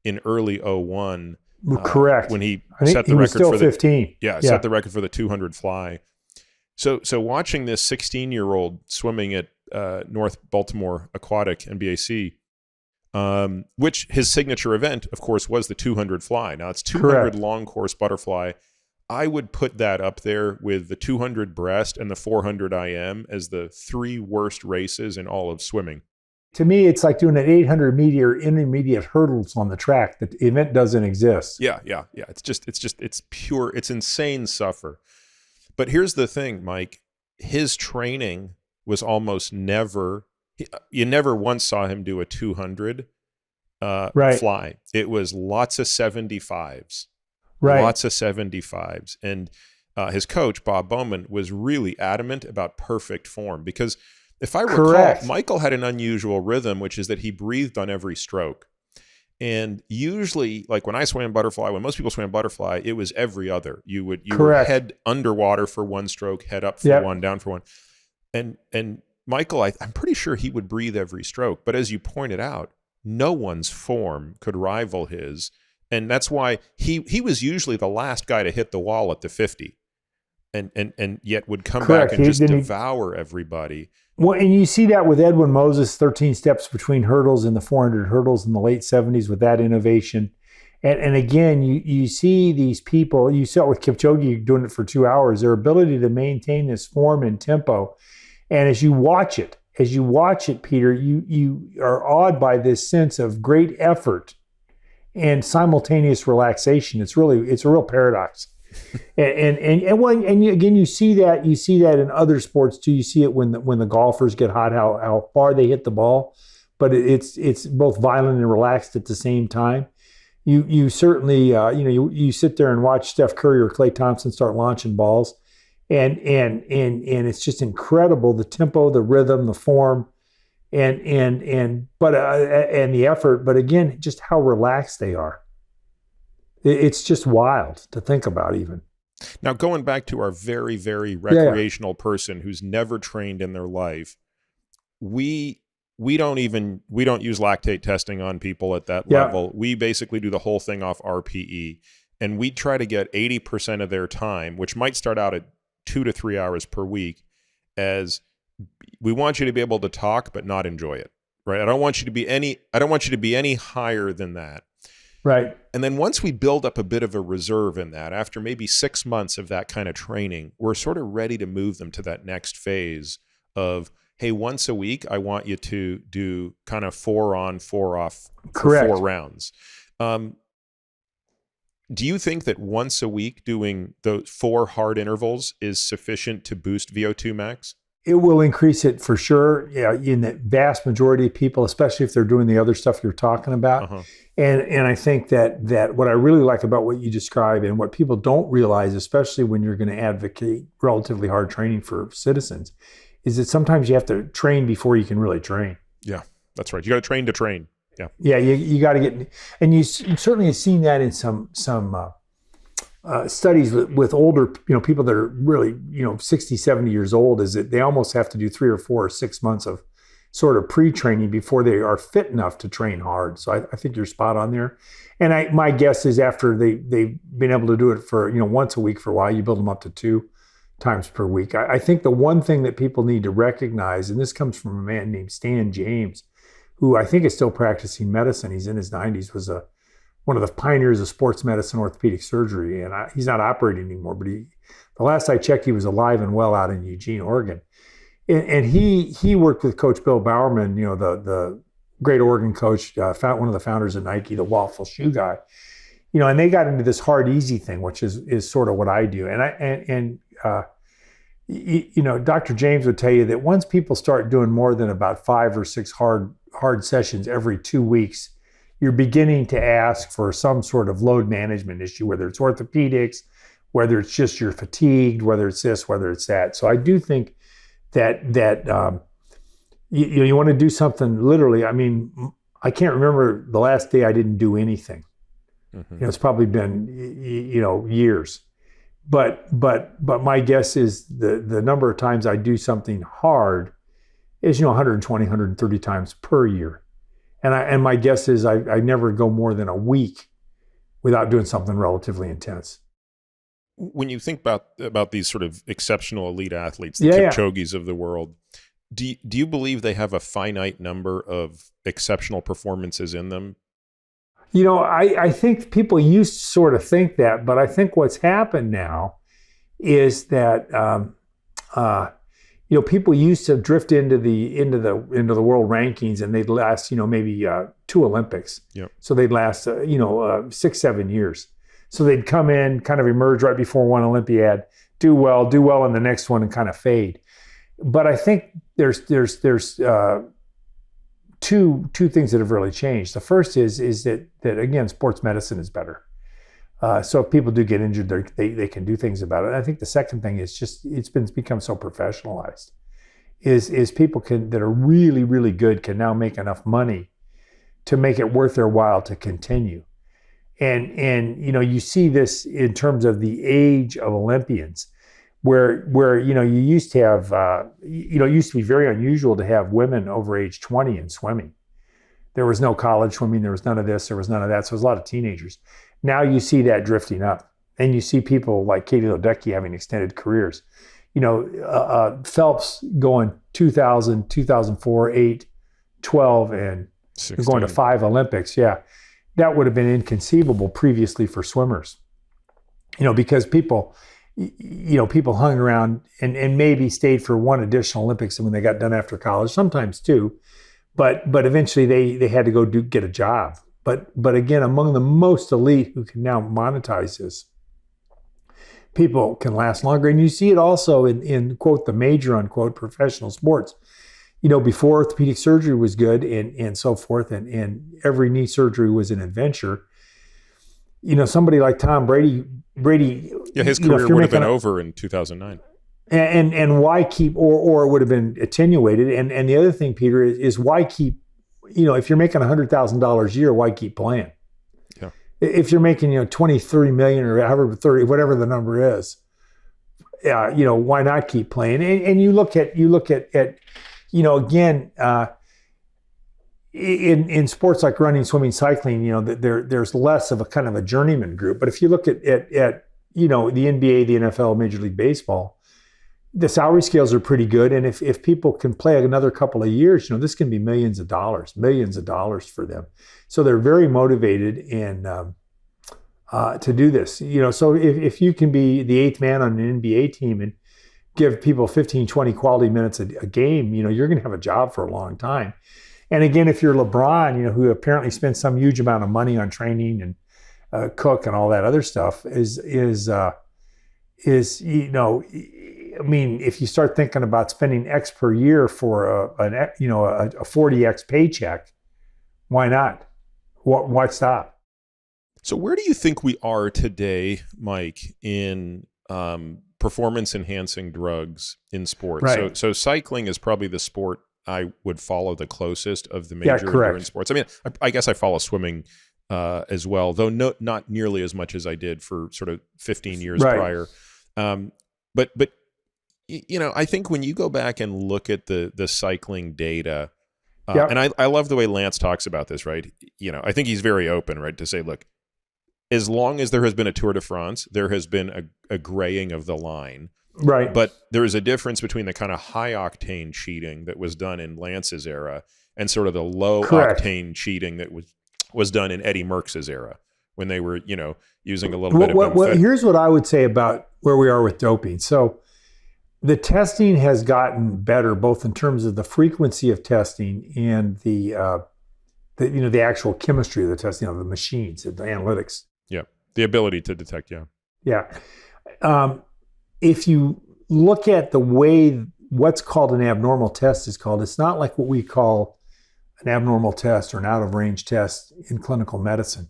in early 2001. Correct. When he set the record for 15. Set the record for the 200 fly. So watching this 16-year-old swimming at North Baltimore Aquatic, NBAC, which his signature event, of course, was the 200 fly. Now it's 200 long course butterfly. I would put that up there with the 200 breast and the 400 IM as the 3 worst races in all of swimming. To me, it's like doing an 800-meter intermediate hurdles on the track. The event doesn't exist. Yeah. It's pure, it's insane suffer. But here's the thing, Mike. His training was almost never, you never once saw him do a 200 fly. It was lots of 75s. Right. Lots of 75s. And his coach, Bob Bowman, was really adamant about perfect form because if I recall, Michael had an unusual rhythm, which is that he breathed on every stroke. And usually, like when I swam butterfly, when most people swam butterfly, it was every other. You were head underwater for one stroke, head up for one, down for one. And Michael, I'm pretty sure he would breathe every stroke. But as you pointed out, no one's form could rival his. And that's why he was usually the last guy to hit the wall at the 50. And yet would come back and just devour everybody. Well, and you see that with Edwin Moses, 13 steps between hurdles in the 400 hurdles in the late 70s with that innovation. And again, you see these people, you saw it with Kipchoge doing it for 2 hours, their ability to maintain this form and tempo. And as you watch it, Peter, you are awed by this sense of great effort and simultaneous relaxation. It's a real paradox. Again, you see that in other sports too. You see it when the golfers get hot, how far they hit the ball, but it's both violent and relaxed at the same time. You certainly you sit there and watch Steph Curry or Klay Thompson start launching balls, and it's just incredible, the tempo, the rhythm, the form, and the effort. But again, just how relaxed they are. It's just wild to think about even. Now, going back to our very, very recreational person who's never trained in their life, we don't use lactate testing on people at that level. We basically do the whole thing off RPE, and we try to get 80% of their time, which might start out at 2 to 3 hours per week, as we want you to be able to talk but not enjoy it, right? I don't want you to be any higher than that. Right. And then once we build up a bit of a reserve in that, after maybe 6 months of that kind of training, we're sort of ready to move them to that next phase of, hey, once a week, I want you to do kind of 4 on, 4 off for 4 rounds. Do you think that once a week doing those 4 hard intervals is sufficient to boost VO2 max? It will increase it for sure. Yeah, in the vast majority of people, especially if they're doing the other stuff you're talking about. Uh-huh. And I think that what I really like about what you describe and what people don't realize, especially when you're going to advocate relatively hard training for citizens, is that sometimes you have to train before you can really train. Yeah, that's right. You got to train to train. Yeah. Yeah, you got to get, and you certainly have seen that in some studies with older, people that are really, 60, 70 years old, is that they almost have to do 3 or 4 or 6 months of sort of pre-training before they are fit enough to train hard. So I think you're spot on there. And my guess is after they've been able to do it for, once a week for a while, you build them up to 2 times per week. I think the one thing that people need to recognize, and this comes from a man named Stan James, who I think is still practicing medicine. He's in his 90s, was one of the pioneers of sports medicine, orthopedic surgery. And he's not operating anymore, but the last I checked, he was alive and well out in Eugene, Oregon. And he worked with Coach Bill Bowerman, the great Oregon coach, one of the founders of Nike, the waffle shoe guy. And they got into this hard, easy thing, which is sort of what I do. Dr. James would tell you that once people start doing more than about 5 or 6 hard sessions every 2 weeks, you're beginning to ask for some sort of load management issue, whether it's orthopedics, whether it's just you're fatigued, whether it's this, whether it's that. So I do think that you want to do something literally. I mean, I can't remember the last day I didn't do anything. Mm-hmm. It's probably been years. But my guess is the number of times I do something hard is 120, 130 times per year. And my guess is I never go more than a week without doing something relatively intense. When you think about these sort of exceptional elite athletes, the Kipchoges of the world, do you believe they have a finite number of exceptional performances in them? I think people used to sort of think that, but I think what's happened now is that people used to drift into the world rankings, and they'd last maybe 2 Olympics. Yep. So they'd last 6-7 years. So they'd come in, kind of emerge right before one Olympiad, do well in the next one, and kind of fade. But I think there's two things that have really changed. The first is that again, sports medicine is better. So if people do get injured, they can do things about it. And I think the second thing is just it's become so professionalized. Is people that are really, really good can now make enough money to make it worth their while to continue. And you see this in terms of the age of Olympians, where you used to have it used to be very unusual to have women over age 20 in swimming. There was no college swimming, there was none of this, there was none of that. So it was a lot of teenagers. Now you see that drifting up, and you see people like Katie Ledecky having extended careers. Phelps going 2000, 2004, 8, 12, and 16. Going to 5 Olympics. Yeah. that would have been inconceivable previously for swimmers, because people hung around and maybe stayed for one additional Olympics when they got done after college, sometimes two, but eventually they had to go get a job. But again, among the most elite who can now monetize this, people can last longer. And you see it also in quote, the major, unquote, professional sports. Before orthopedic surgery was good and so forth, and every knee surgery was an adventure. Somebody like Tom Brady, his career would have been over in 2009. And why keep, or it would have been attenuated. And the other thing, Peter, is why keep, if you're making $100,000 a year, why keep playing? Yeah. If you're making, 30 million or however 30, whatever the number is, why not keep playing? And you look at again, in sports like running, swimming, cycling, there's less of a kind of a journeyman group. But if you look at the NBA, the NFL, Major League Baseball, the salary scales are pretty good. And if people can play another couple of years, this can be millions of dollars for them. So they're very motivated to do this. So if you can be the eighth man on an NBA team and give people 15, 20 quality minutes a game, you're going to have a job for a long time. And again, if you're LeBron, who apparently spends some huge amount of money on training and Cook and all that other stuff, is if you start thinking about spending X per year for a 40X paycheck, why not? Why stop? So where do you think we are today, Mike, in performance enhancing drugs in sports? Right. So cycling is probably the sport I would follow the closest of the major endurance sports. I mean, I guess I follow swimming as well, though not nearly as much as I did for sort of 15 years prior. But I think when you go back and look at the cycling data, and I love the way Lance talks about this, right? I think he's very open, right, to say, look, as long as there has been a Tour de France, there has been a graying of the line. Right. But there is a difference between the kind of high octane cheating that was done in Lance's era and sort of the low octane cheating that was done in Eddie Merckx's era, when they were, using a little bit of here's what I would say about where we are with doping. So the testing has gotten better, both in terms of the frequency of testing and the actual chemistry of the testing, of the machines, the analytics. Yeah, the ability to detect. Yeah. If you look at the way what's called an abnormal test is called, it's not like what we call an abnormal test or an out of range test in clinical medicine.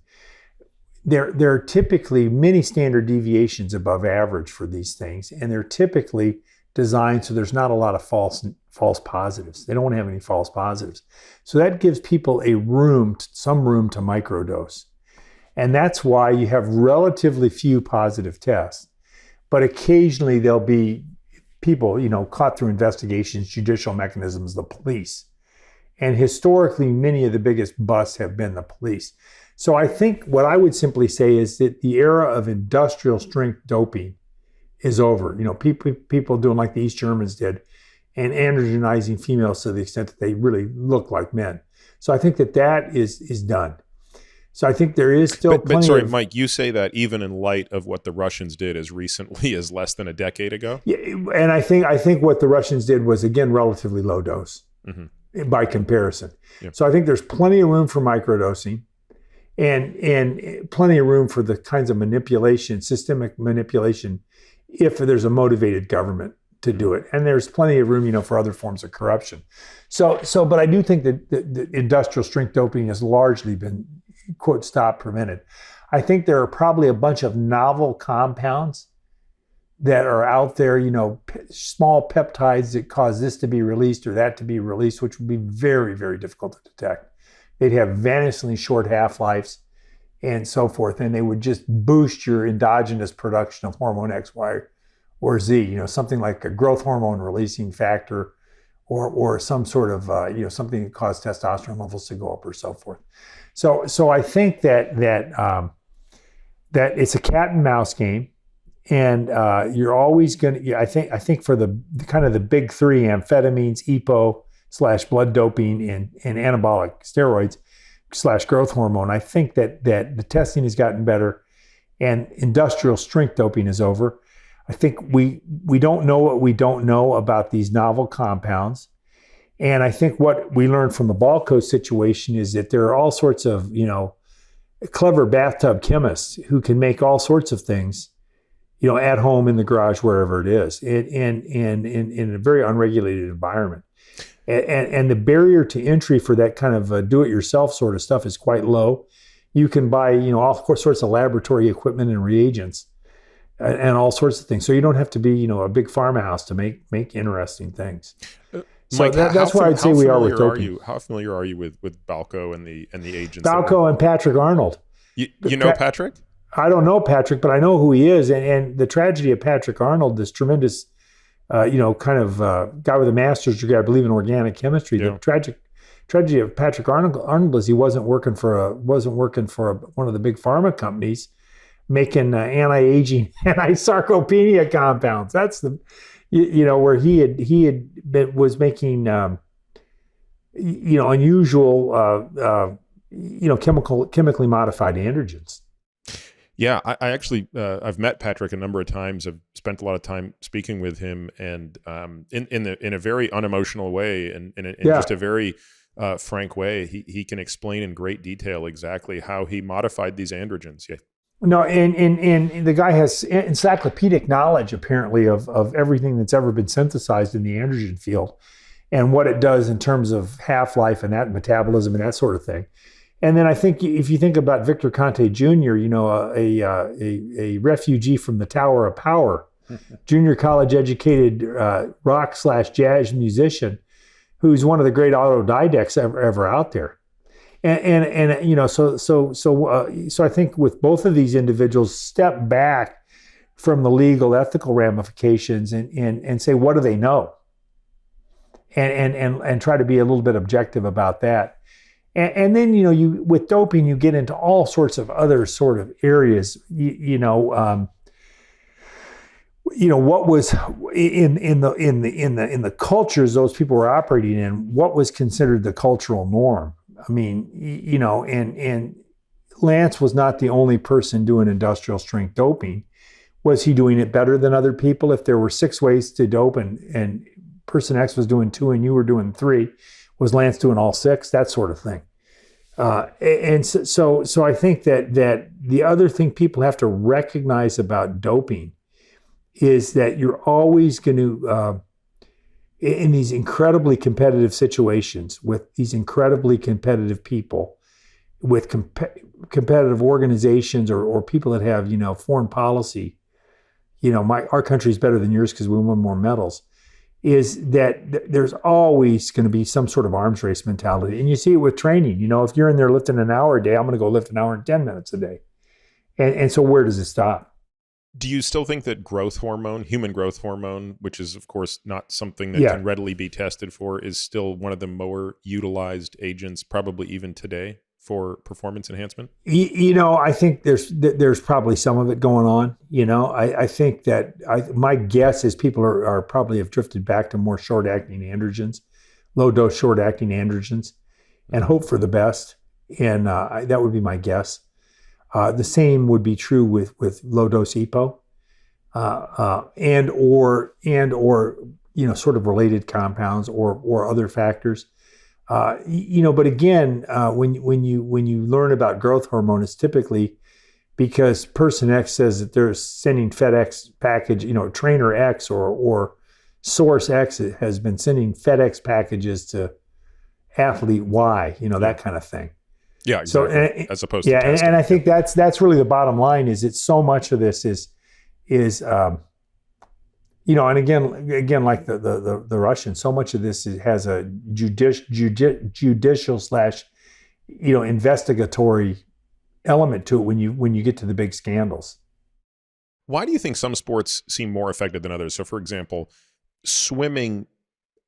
There are typically many standard deviations above average for these things, and they're typically designed so there's not a lot of false positives. They don't want to have any false positives. So that gives people some room to microdose. And that's why you have relatively few positive tests. But occasionally there'll be people, caught through investigations, judicial mechanisms, the police. And historically, many of the biggest busts have been the police. So I think what I would simply say is that the era of industrial strength doping is over. People doing like the East Germans did, and androgenizing females to the extent that they really look like men. So I think that is done. So I think there is still plenty. But sorry, Mike, you say that even in light of what the Russians did as recently as less than a decade ago? Yeah, and I think what the Russians did was, again, relatively low dose by comparison. Yep. So I think there's plenty of room for microdosing and plenty of room for the kinds of manipulation, systemic manipulation, if there's a motivated government to do it. And there's plenty of room, for other forms of corruption. But I do think that the industrial strength doping has largely been, quote, stop, prevented. I think there are probably a bunch of novel compounds that are out there, small peptides that cause this to be released or that to be released, which would be very, very difficult to detect. They'd have vanishingly short half-lives and so forth, and they would just boost your endogenous production of hormone X, Y, or Z, something like a growth hormone releasing factor or some sort of, something that caused testosterone levels to go up or so forth. So I think that it's a cat and mouse game, and you're always going to. I think for the kind of the big three, amphetamines, EPO / blood doping, and anabolic steroids, slash growth hormone. I think that the testing has gotten better and industrial strength doping is over. I think we don't know what we don't know about these novel compounds. And I think what we learned from the Balco situation is that there are all sorts of, clever bathtub chemists who can make all sorts of things, at home, in the garage, wherever it is, in a very unregulated environment. And the barrier to entry for that kind of do-it-yourself sort of stuff is quite low. You can buy, all sorts of laboratory equipment and reagents and all sorts of things. So you don't have to be, a big farmhouse to make interesting things. So Mike, that's why I'd say we are with doping. How familiar are you with Balco and the agents? Balco and Patrick Arnold. You know Patrick? I don't know Patrick, but I know who he is. And the tragedy of Patrick Arnold, this tremendous, guy with a master's degree, I believe, in organic chemistry. Yeah. The tragedy of Patrick Arnold is he wasn't working for one of the big pharma companies making anti-aging, anti-sarcopenia compounds. That's the, where he was making, unusual, chemically modified androgens. Yeah, I actually I've met Patrick a number of times. I've spent a lot of time speaking with him, and in a very unemotional way, and in just a very frank way, he can explain in great detail exactly how he modified these androgens. Yeah. No, and the guy has encyclopedic knowledge apparently of everything that's ever been synthesized in the androgen field, and what it does in terms of half-life and that metabolism and that sort of thing. And then I think if you think about Victor Conte Jr., a refugee from the Tower of Power, junior college educated rock/jazz musician, who's one of the great autodidacts ever out there. So I think with both of these individuals, step back from the legal, ethical ramifications and say, what do they know? And try to be a little bit objective about that. And then, you with doping, you get into all sorts of other sort of areas, what was in the cultures those people were operating in, what was considered the cultural norm. I mean, and Lance was not the only person doing industrial strength doping. Was he doing it better than other people? If there were 6 ways to dope and person X was doing 2 and you were doing 3, was Lance doing all 6? That sort of thing. So I think that the other thing people have to recognize about doping is that you're always going to, in these incredibly competitive situations with these incredibly competitive people, with competitive organizations or people that have, foreign policy, our country's better than yours because we won more medals, is that there's always going to be some sort of arms race mentality. And you see it with training. If you're in there lifting an hour a day, I'm going to go lift an hour and 10 minutes a day. And so where does it stop? Do you still think that human growth hormone, which is, of course, not something that can readily be tested for, is still one of the more utilized agents, probably even today, for performance enhancement? I think there's probably some of it going on. I think that my guess is people are probably have drifted back to more short-acting androgens, low-dose short-acting androgens, and hope for the best. And that would be my guess. The same would be true with low-dose EPO, and or sort of related compounds or other factors. But again, when you learn about growth hormone, it's typically because person X says that they're sending FedEx package, trainer X or source X has been sending FedEx packages to athlete Y, that kind of thing. Yeah, exactly. So, as opposed to testing. And I think that's really the bottom line. Is it so much of this is and again, like the Russians, so much of this has a judicial slash, investigatory element to it when you get to the big scandals. Why do you think some sports seem more affected than others? So, for example, swimming,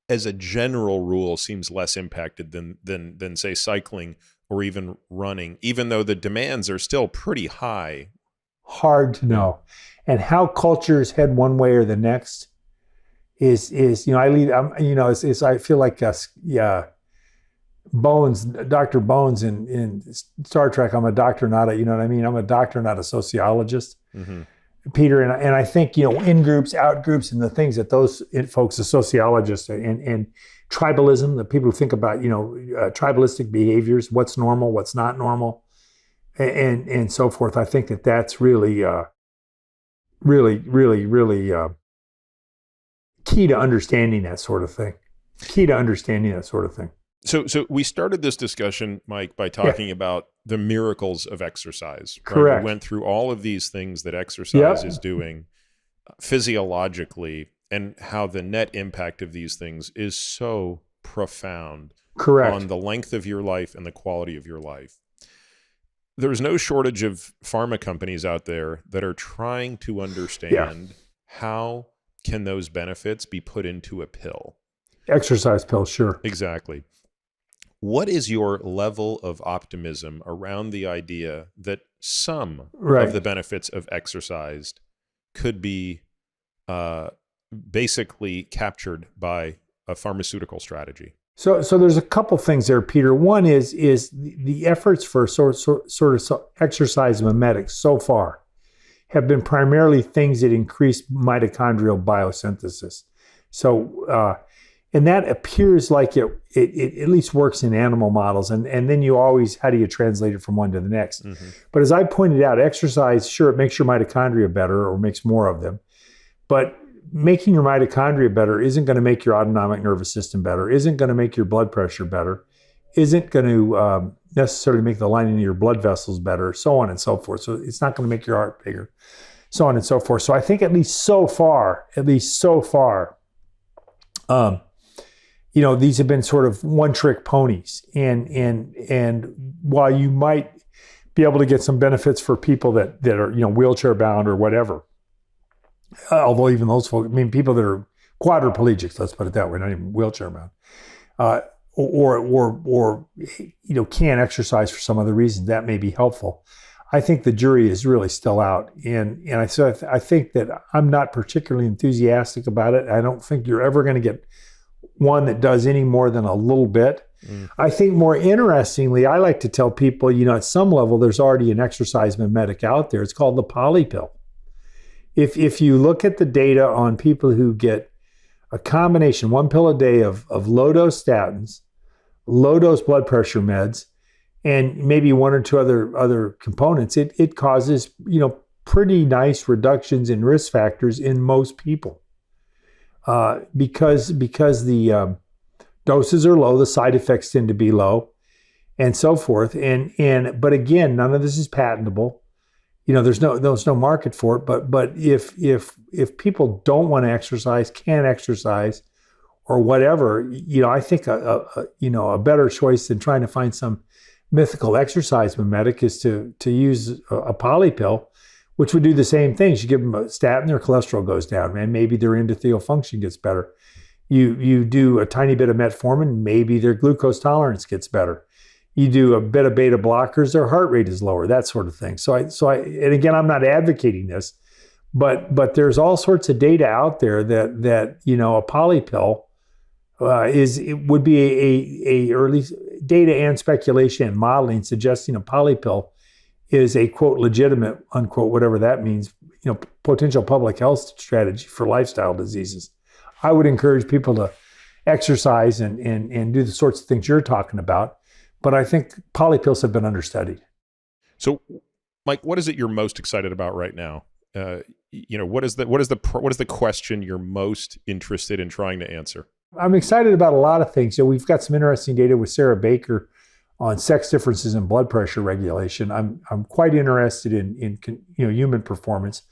as a general rule, seems less impacted than say cycling or even running, even though the demands are still pretty high. Hard to know. And how cultures head one way or the next is I feel like Bones, Dr. Bones in Star Trek, I'm a doctor, not a, you know what I mean? I'm a doctor, not a sociologist. Mm-hmm. Peter, and I think, in groups, out groups, and the things that those folks, the sociologists and tribalism, the people who think about, tribalistic behaviors, what's normal, what's not normal, and so forth. I think that's really, really key to understanding that sort of thing. So we started this discussion, Mike, by talking about the miracles of exercise. Right? Correct. We went through all of these things that exercise is doing physiologically, and how the net impact of these things is so profound. Correct. On the length of your life and the quality of your life. There's no shortage of pharma companies out there that are trying to understand how can those benefits be put into a pill. Exercise pill, sure. Exactly. What is your level of optimism around the idea that some of the benefits of exercise could be basically captured by a pharmaceutical strategy? So there's a couple things there, Peter. One is the efforts for sort of exercise mimetics so far have been primarily things that increase mitochondrial biosynthesis. So and that appears like it at least works in animal models. And then you always, how do you translate it from one to the next? Mm-hmm. But as I pointed out, exercise, sure, it makes your mitochondria better or makes more of them. But making your mitochondria better isn't going to make your autonomic nervous system better, isn't going to make your blood pressure better, isn't going to necessarily make the lining of your blood vessels better, so on and so forth. So it's not going to make your heart bigger, so on and so forth. So I think at least so far, these have been sort of one-trick ponies. And while you might be able to get some benefits for people that are, wheelchair bound or whatever, although even those folks, people that are quadriplegics, let's put it that way, not even wheelchair bound, or can't exercise for some other reason, that may be helpful. I think the jury is really still out. And I think that I'm not particularly enthusiastic about it. I don't think you're ever going to get one that does any more than a little bit. I think more interestingly, I like to tell people, at some level, there's already an exercise mimetic out there. It's called the poly pill. If you look at the data on people who get a combination, one pill a day of low-dose statins, low-dose blood pressure meds, and maybe one or two other components, it causes, pretty nice reductions in risk factors in most people. Because the doses are low, the side effects tend to be low, and so forth. But again, none of this is patentable. There's no market for it. But if people don't want to exercise, can't exercise, or whatever, I think a better choice than trying to find some mythical exercise mimetic is to use a poly pill, which would do the same things. You give them a statin, their cholesterol goes down, and maybe their endothelial function gets better. You do a tiny bit of metformin, maybe their glucose tolerance gets better. You do a bit of beta blockers, their heart rate is lower, that sort of thing. So and again, I'm not advocating this, but there's all sorts of data out there that a poly pill would be or at least data and speculation and modeling suggesting a poly pill is a quote legitimate unquote whatever that means, potential public health strategy for lifestyle diseases. I would encourage people to exercise and do the sorts of things you're talking about. But I think poly pills have been understudied. So, Mike, what is it you're most excited about right now? What is the question you're most interested in trying to answer? I'm excited about a lot of things. So we've got some interesting data with Sarah Baker on sex differences in blood pressure regulation. I'm quite interested in human performance.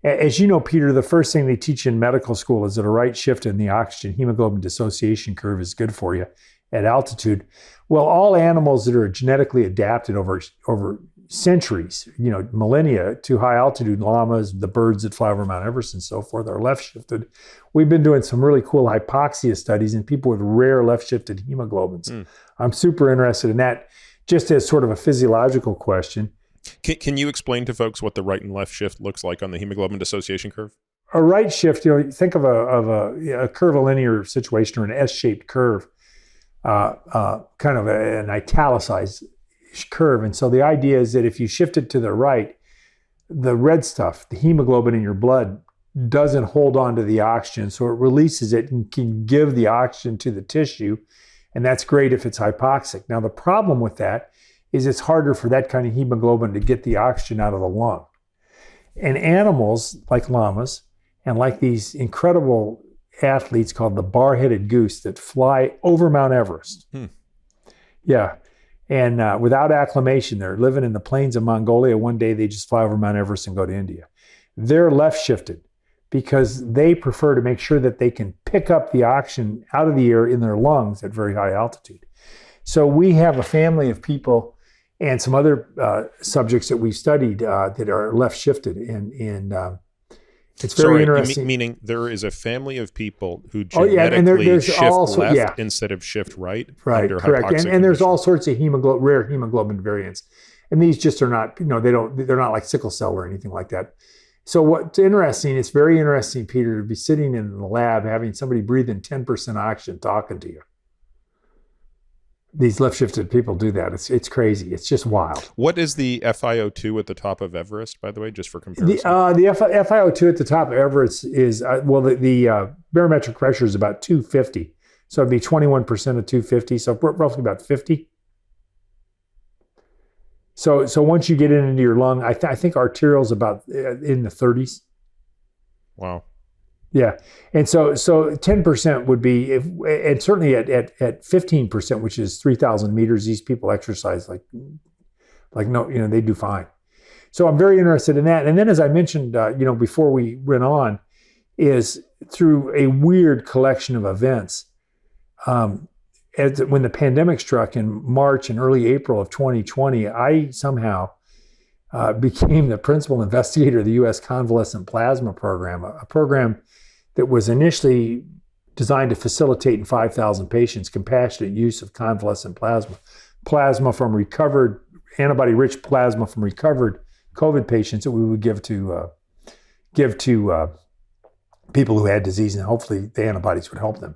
As you know, Peter, the first thing they teach in medical school is that a right shift in the oxygen hemoglobin dissociation curve is good for you at altitude. Well, all animals that are genetically adapted over centuries, millennia to high altitude, llamas, the birds that fly over Mount Everest and so forth, are left shifted. We've been doing some really cool hypoxia studies in people with rare left shifted hemoglobins. I'm super interested in that, just as sort of a physiological question. Can you explain to folks what the right and left shift looks like on the hemoglobin dissociation curve? A right shift, think of a curvilinear situation or an S-shaped curve. kind of an italicized curve. And so the idea is that if you shift it to the right, the red stuff, the hemoglobin in your blood, doesn't hold on to the oxygen. So it releases it and can give the oxygen to the tissue. And that's great if it's hypoxic. Now, the problem with that is it's harder for that kind of hemoglobin to get the oxygen out of the lung. And animals like llamas and like these incredible athletes called the bar-headed goose that fly over Mount Everest. Yeah. And without acclimation, they're living in the plains of Mongolia. One day they just fly over Mount Everest and go to India. They're left shifted because they prefer to make sure that they can pick up the oxygen out of the air in their lungs at very high altitude. So we have a family of people and some other subjects that we've studied that are left shifted. And it's very interesting. Meaning there is a family of people who genetically shift left instead of shift right? Right, correct. And there's all sorts of rare hemoglobin variants. And these just are not, they're not like sickle cell or anything like that. So what's interesting, it's very interesting, Peter, to be sitting in the lab having somebody breathing 10% oxygen talking to you. These left-shifted people do that. It's crazy. It's just wild. What is the FiO2 at the top of Everest, by the way, just for comparison? The FiO2 at the top of Everest is, the barometric pressure is about 250. So it'd be 21% of 250, so roughly about 50. So once you get it into your lung, I think arterial's about in the 30s. Wow. Yeah, and so 10% would be, and certainly at 15%, which is 3,000 meters, these people exercise like no, they do fine. So I'm very interested in that. And then, as I mentioned, before we went on, is through a weird collection of events. When the pandemic struck in March and early April of 2020, I somehow became the principal investigator of the U.S. Convalescent Plasma Program, a program that was initially designed to facilitate in 5,000 patients compassionate use of convalescent plasma from recovered, antibody-rich plasma from recovered COVID patients that we would give to people who had disease, and hopefully the antibodies would help them.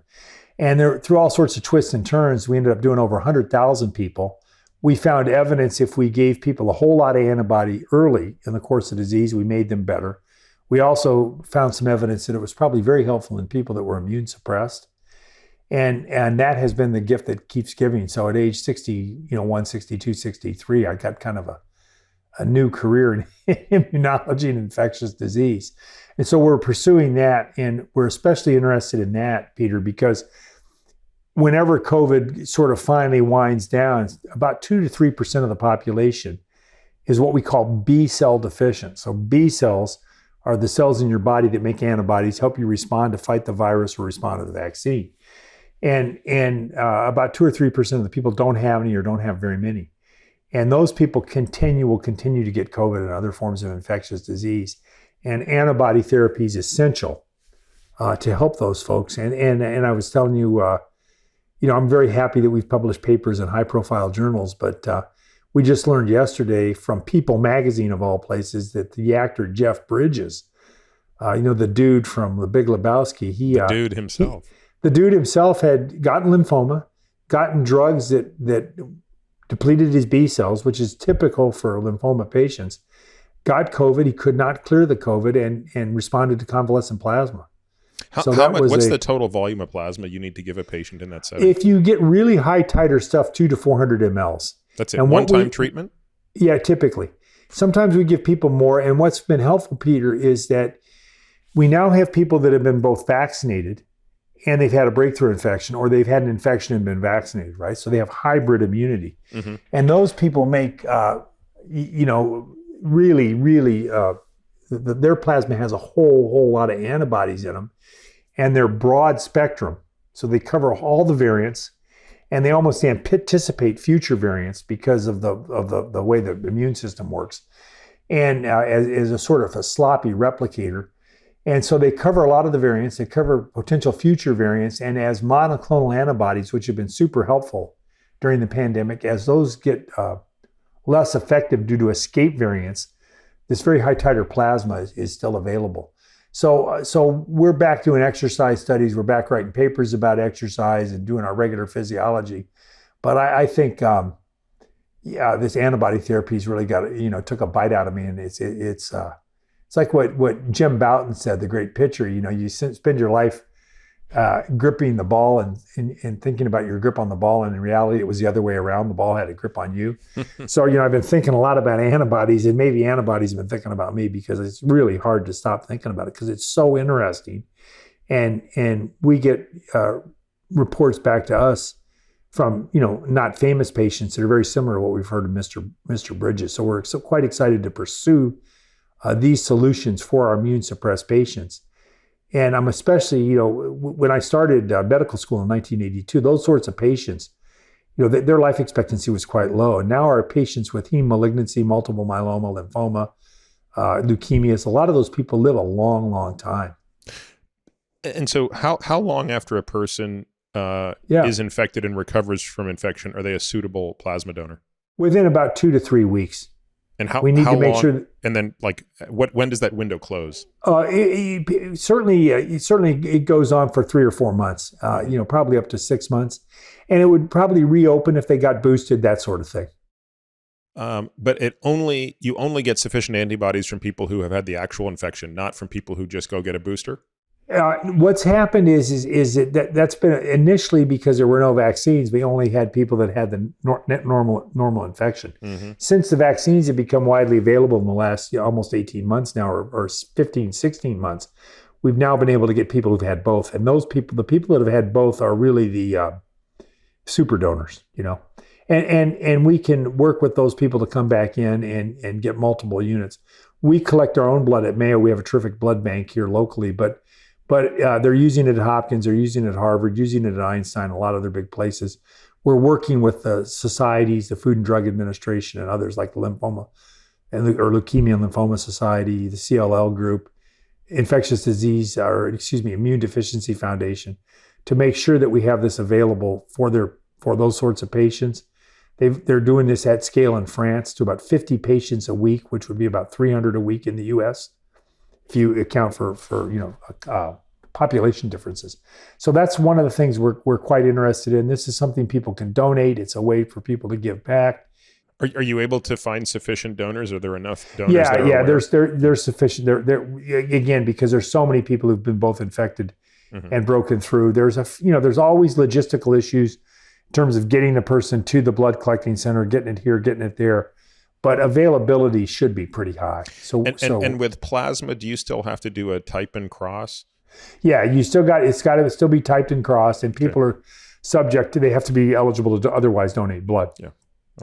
And through all sorts of twists and turns, we ended up doing over 100,000 people. We found evidence if we gave people a whole lot of antibody early in the course of disease, we made them better. We also found some evidence that it was probably very helpful in people that were immune suppressed. And that has been the gift that keeps giving. So at age 61, 62, 63, I got kind of a new career in immunology and infectious disease. And so we're pursuing that. And we're especially interested in that, Peter, because whenever COVID sort of finally winds down, about 2 to 3% of the population is what we call B cell deficient. So B cells are the cells in your body that make antibodies, help you respond to fight the virus or respond to the vaccine. And about 2 or 3% of the people don't have any or don't have very many. And those people will continue to get COVID and other forms of infectious disease. And antibody therapy is essential to help those folks. And I was telling you, I'm very happy that we've published papers in high-profile journals, but we just learned yesterday from People magazine, of all places, that the actor Jeff Bridges, the dude from The Big Lebowski, the dude himself had gotten lymphoma, gotten drugs that depleted his B cells, which is typical for lymphoma patients, got COVID. He could not clear the COVID and responded to convalescent plasma. What's the total volume of plasma you need to give a patient in that setting? If you get really high titer stuff, 2 to 400 mLs. That's it. And one-time treatment? Yeah, typically. Sometimes we give people more. And what's been helpful, Peter, is that we now have people that have been both vaccinated and they've had a breakthrough infection, or they've had an infection and been vaccinated, right? So they have hybrid immunity. Mm-hmm. And those people make, really, really, their plasma has a whole lot of antibodies in them, and they're broad spectrum. So they cover all the variants. And they almost anticipate future variants because of the way the immune system works, and as a sort of a sloppy replicator. And so they cover a lot of the variants. They cover potential future variants. And as monoclonal antibodies, which have been super helpful during the pandemic, as those get less effective due to escape variants, this very high titer plasma is still available. So we're back doing exercise studies. We're back writing papers about exercise and doing our regular physiology. But I think, this antibody therapy's really took a bite out of me. And it's like what Jim Bouton said, the great pitcher. You spend your life gripping the ball and thinking about your grip on the ball, and in reality it was the other way around. The ball had a grip on you. So I've been thinking a lot about antibodies, and maybe antibodies have been thinking about me, because it's really hard to stop thinking about it because it's so interesting. And we get reports back to us from not famous patients that are very similar to what we've heard of Mr. Bridges. So we're quite excited to pursue these solutions for our immune suppressed patients. And I'm especially, when I started medical school in 1982, those sorts of patients, their life expectancy was quite low. And now our patients with heme malignancy, multiple myeloma, lymphoma, leukemias, a lot of those people live a long, long time. And so how long after a person is infected and recovers from infection are they a suitable plasma donor? Within about 2 to 3 weeks. And how we need how to make long, sure. And then, when does that window close? Certainly it goes on for 3 or 4 months. Probably up to 6 months, and it would probably reopen if they got boosted, that sort of thing. But you only get sufficient antibodies from people who have had the actual infection, not from people who just go get a booster. What's happened is that's been initially because there were no vaccines. We only had people that had the normal infection. Mm-hmm. Since the vaccines have become widely available in the last almost 18 months now, or 15, 16 months, we've now been able to get people who've had both. And those people, the people that have had both, are really the super donors, And we can work with those people to come back in and get multiple units. We collect our own blood at Mayo. We have a terrific blood bank here locally, but they're using it at Hopkins, they're using it at Harvard, using it at Einstein, a lot of other big places. We're working with the societies, the Food and Drug Administration, and others like the Lymphoma or Leukemia and Lymphoma Society, the CLL group, Immune Deficiency Foundation, to make sure that we have this available for those sorts of patients. They're doing this at scale in France to about 50 patients a week, which would be about 300 a week in the U.S. if you account for population differences. So that's one of the things we're quite interested in. This is something people can donate. It's a way for people to give back. Are you able to find sufficient donors? Are there enough donors? There's sufficient. There again, because there's so many people who've been both infected and broken through. There's always logistical issues in terms of getting the person to the blood collecting center, getting it here, getting it there. But availability should be pretty high. And with plasma, do you still have to do a type and cross? Yeah, it's got to still be typed and crossed, and people are subject to, they have to be eligible to otherwise donate blood. Yeah.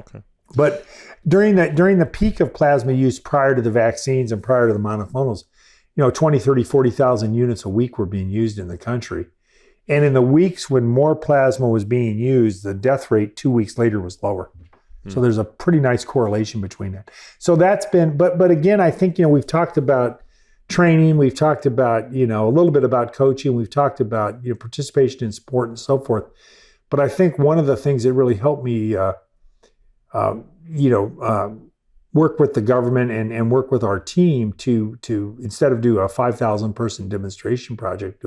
Okay. But during the peak of plasma use prior to the vaccines and prior to the monoclonals, 20, 30, 40,000 units a week were being used in the country. And in the weeks when more plasma was being used, the death rate 2 weeks later was lower. So there's a pretty nice correlation between that. So that's been, but again, I think, we've talked about training, we've talked about, a little bit about coaching, we've talked about, participation in sport and so forth. But I think one of the things that really helped me, work with the government and work with our team to instead of do a 5,000 person demonstration project,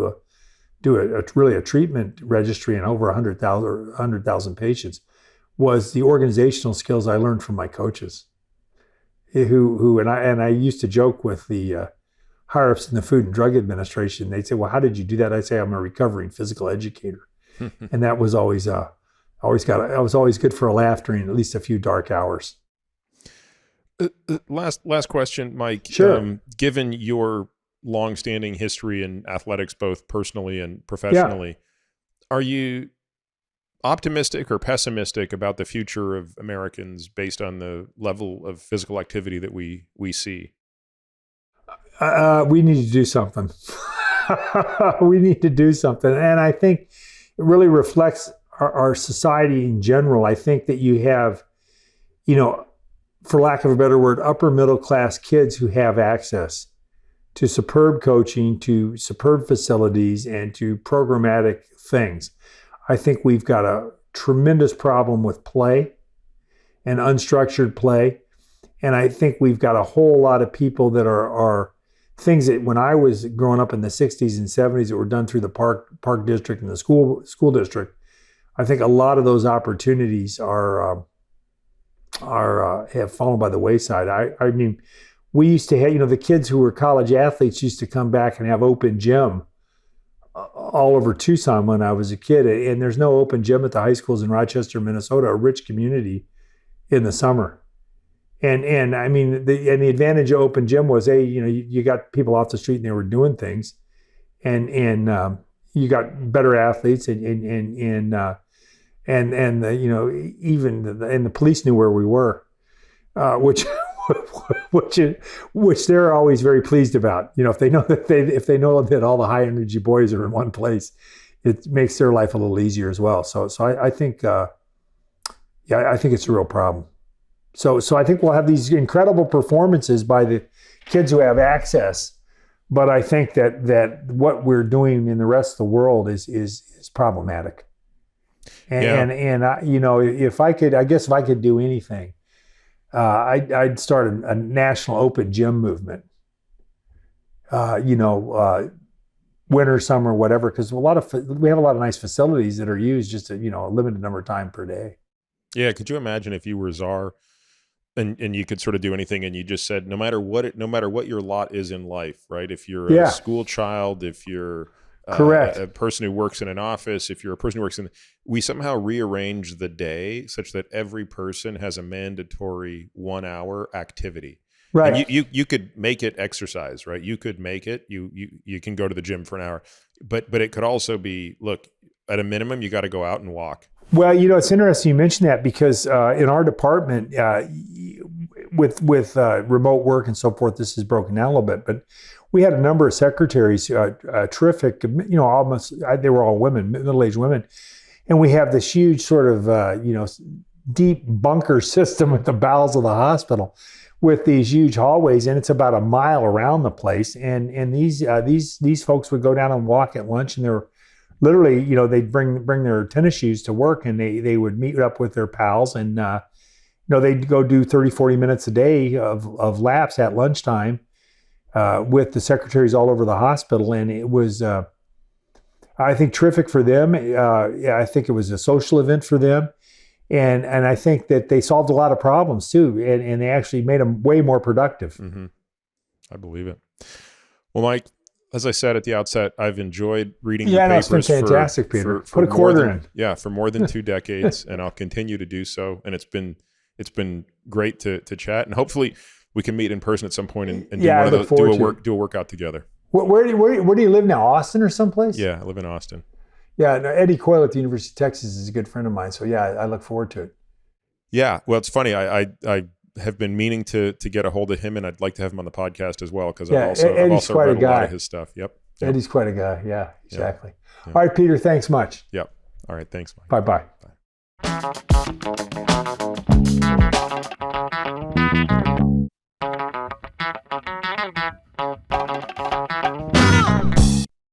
do a treatment registry in over 100,000 patients, was the organizational skills I learned from my coaches, who I used to joke with the higher ups in the Food and Drug Administration. They'd say, "Well, how did you do that?" I'd say, "I'm a recovering physical educator," and that was always I was always good for a laugh during at least a few dark hours. Last question, Mike. Sure. Given your long-standing history in athletics, both personally and professionally, are you optimistic or pessimistic about the future of Americans based on the level of physical activity that we see? We need to do something. We need to do something. And I think it really reflects our society in general. I think that you have, for lack of a better word, upper middle class kids who have access to superb coaching, to superb facilities, and to programmatic things. I think we've got a tremendous problem with play and unstructured play. And I think we've got a whole lot of people that things that when I was growing up in the 60s and 70s that were done through the park district and the school district, I think a lot of those opportunities have fallen by the wayside. I mean, we used to have, the kids who were college athletes used to come back and have open gym all over Tucson when I was a kid. And there's no open gym at the high schools in Rochester, Minnesota, a rich community, in the summer. And I mean, the advantage of open gym was, you got people off the street and they were doing things, and you got better athletes, and the police knew where we were, which they're always very pleased about. If they know that all the high energy boys are in one place, it makes their life a little easier as well. So I think I think it's a real problem. So I think we'll have these incredible performances by the kids who have access, but I think that what we're doing in the rest of the world is problematic. And if I could do anything, I'd start a national open gym movement. Winter, summer, whatever, because we have a lot of nice facilities that are used just a limited number of time per day. Yeah, could you imagine if you were czar? And you could sort of do anything, and you just said, no matter what your lot is in life, right? If you're a school child, if you're a person who works in an office, if you're a person who works we somehow rearrange the day such that every person has a mandatory 1 hour activity. Right. And you could make it exercise, right? You could make it, you can go to the gym for an hour, but it could also be, look, at a minimum, you got to go out and walk. Well, it's interesting you mention that, because in our department, with remote work and so forth, this is broken down a little bit. But we had a number of secretaries, terrific, almost they were all women, middle-aged women, and we have this huge sort of deep bunker system at the bowels of the hospital, with these huge hallways, and it's about a mile around the place. And these folks would go down and walk at lunch, and they're literally, they'd bring their tennis shoes to work, and they would meet up with their pals, and they'd go do 30, 40 minutes a day of laps at lunchtime with the secretaries all over the hospital. And it was, I think, terrific for them. I think it was a social event for them. And I think that they solved a lot of problems too, and they actually made them way more productive. Mm-hmm. I believe it. Well, Mike, as I said at the outset, I've enjoyed reading the papers. It's been fantastic, Peter. Put a quarter in. Yeah, for more than 2 decades, and I'll continue to do so. And it's been great to chat, and hopefully we can meet in person at some point and do a workout together. Where do you live now? Austin or someplace? Yeah, I live in Austin. Yeah, no, Eddie Coyle at the University of Texas is a good friend of mine, so yeah, I look forward to it. Yeah, well, it's funny. I have been meaning to get a hold of him, and I'd like to have him on the podcast as well, because I've also read a lot of his stuff. Yep. Eddie's quite a guy. Yeah, exactly. Yep. All right, Peter, thanks much. Yep. All right, thanks, Mike. Bye-bye. Bye.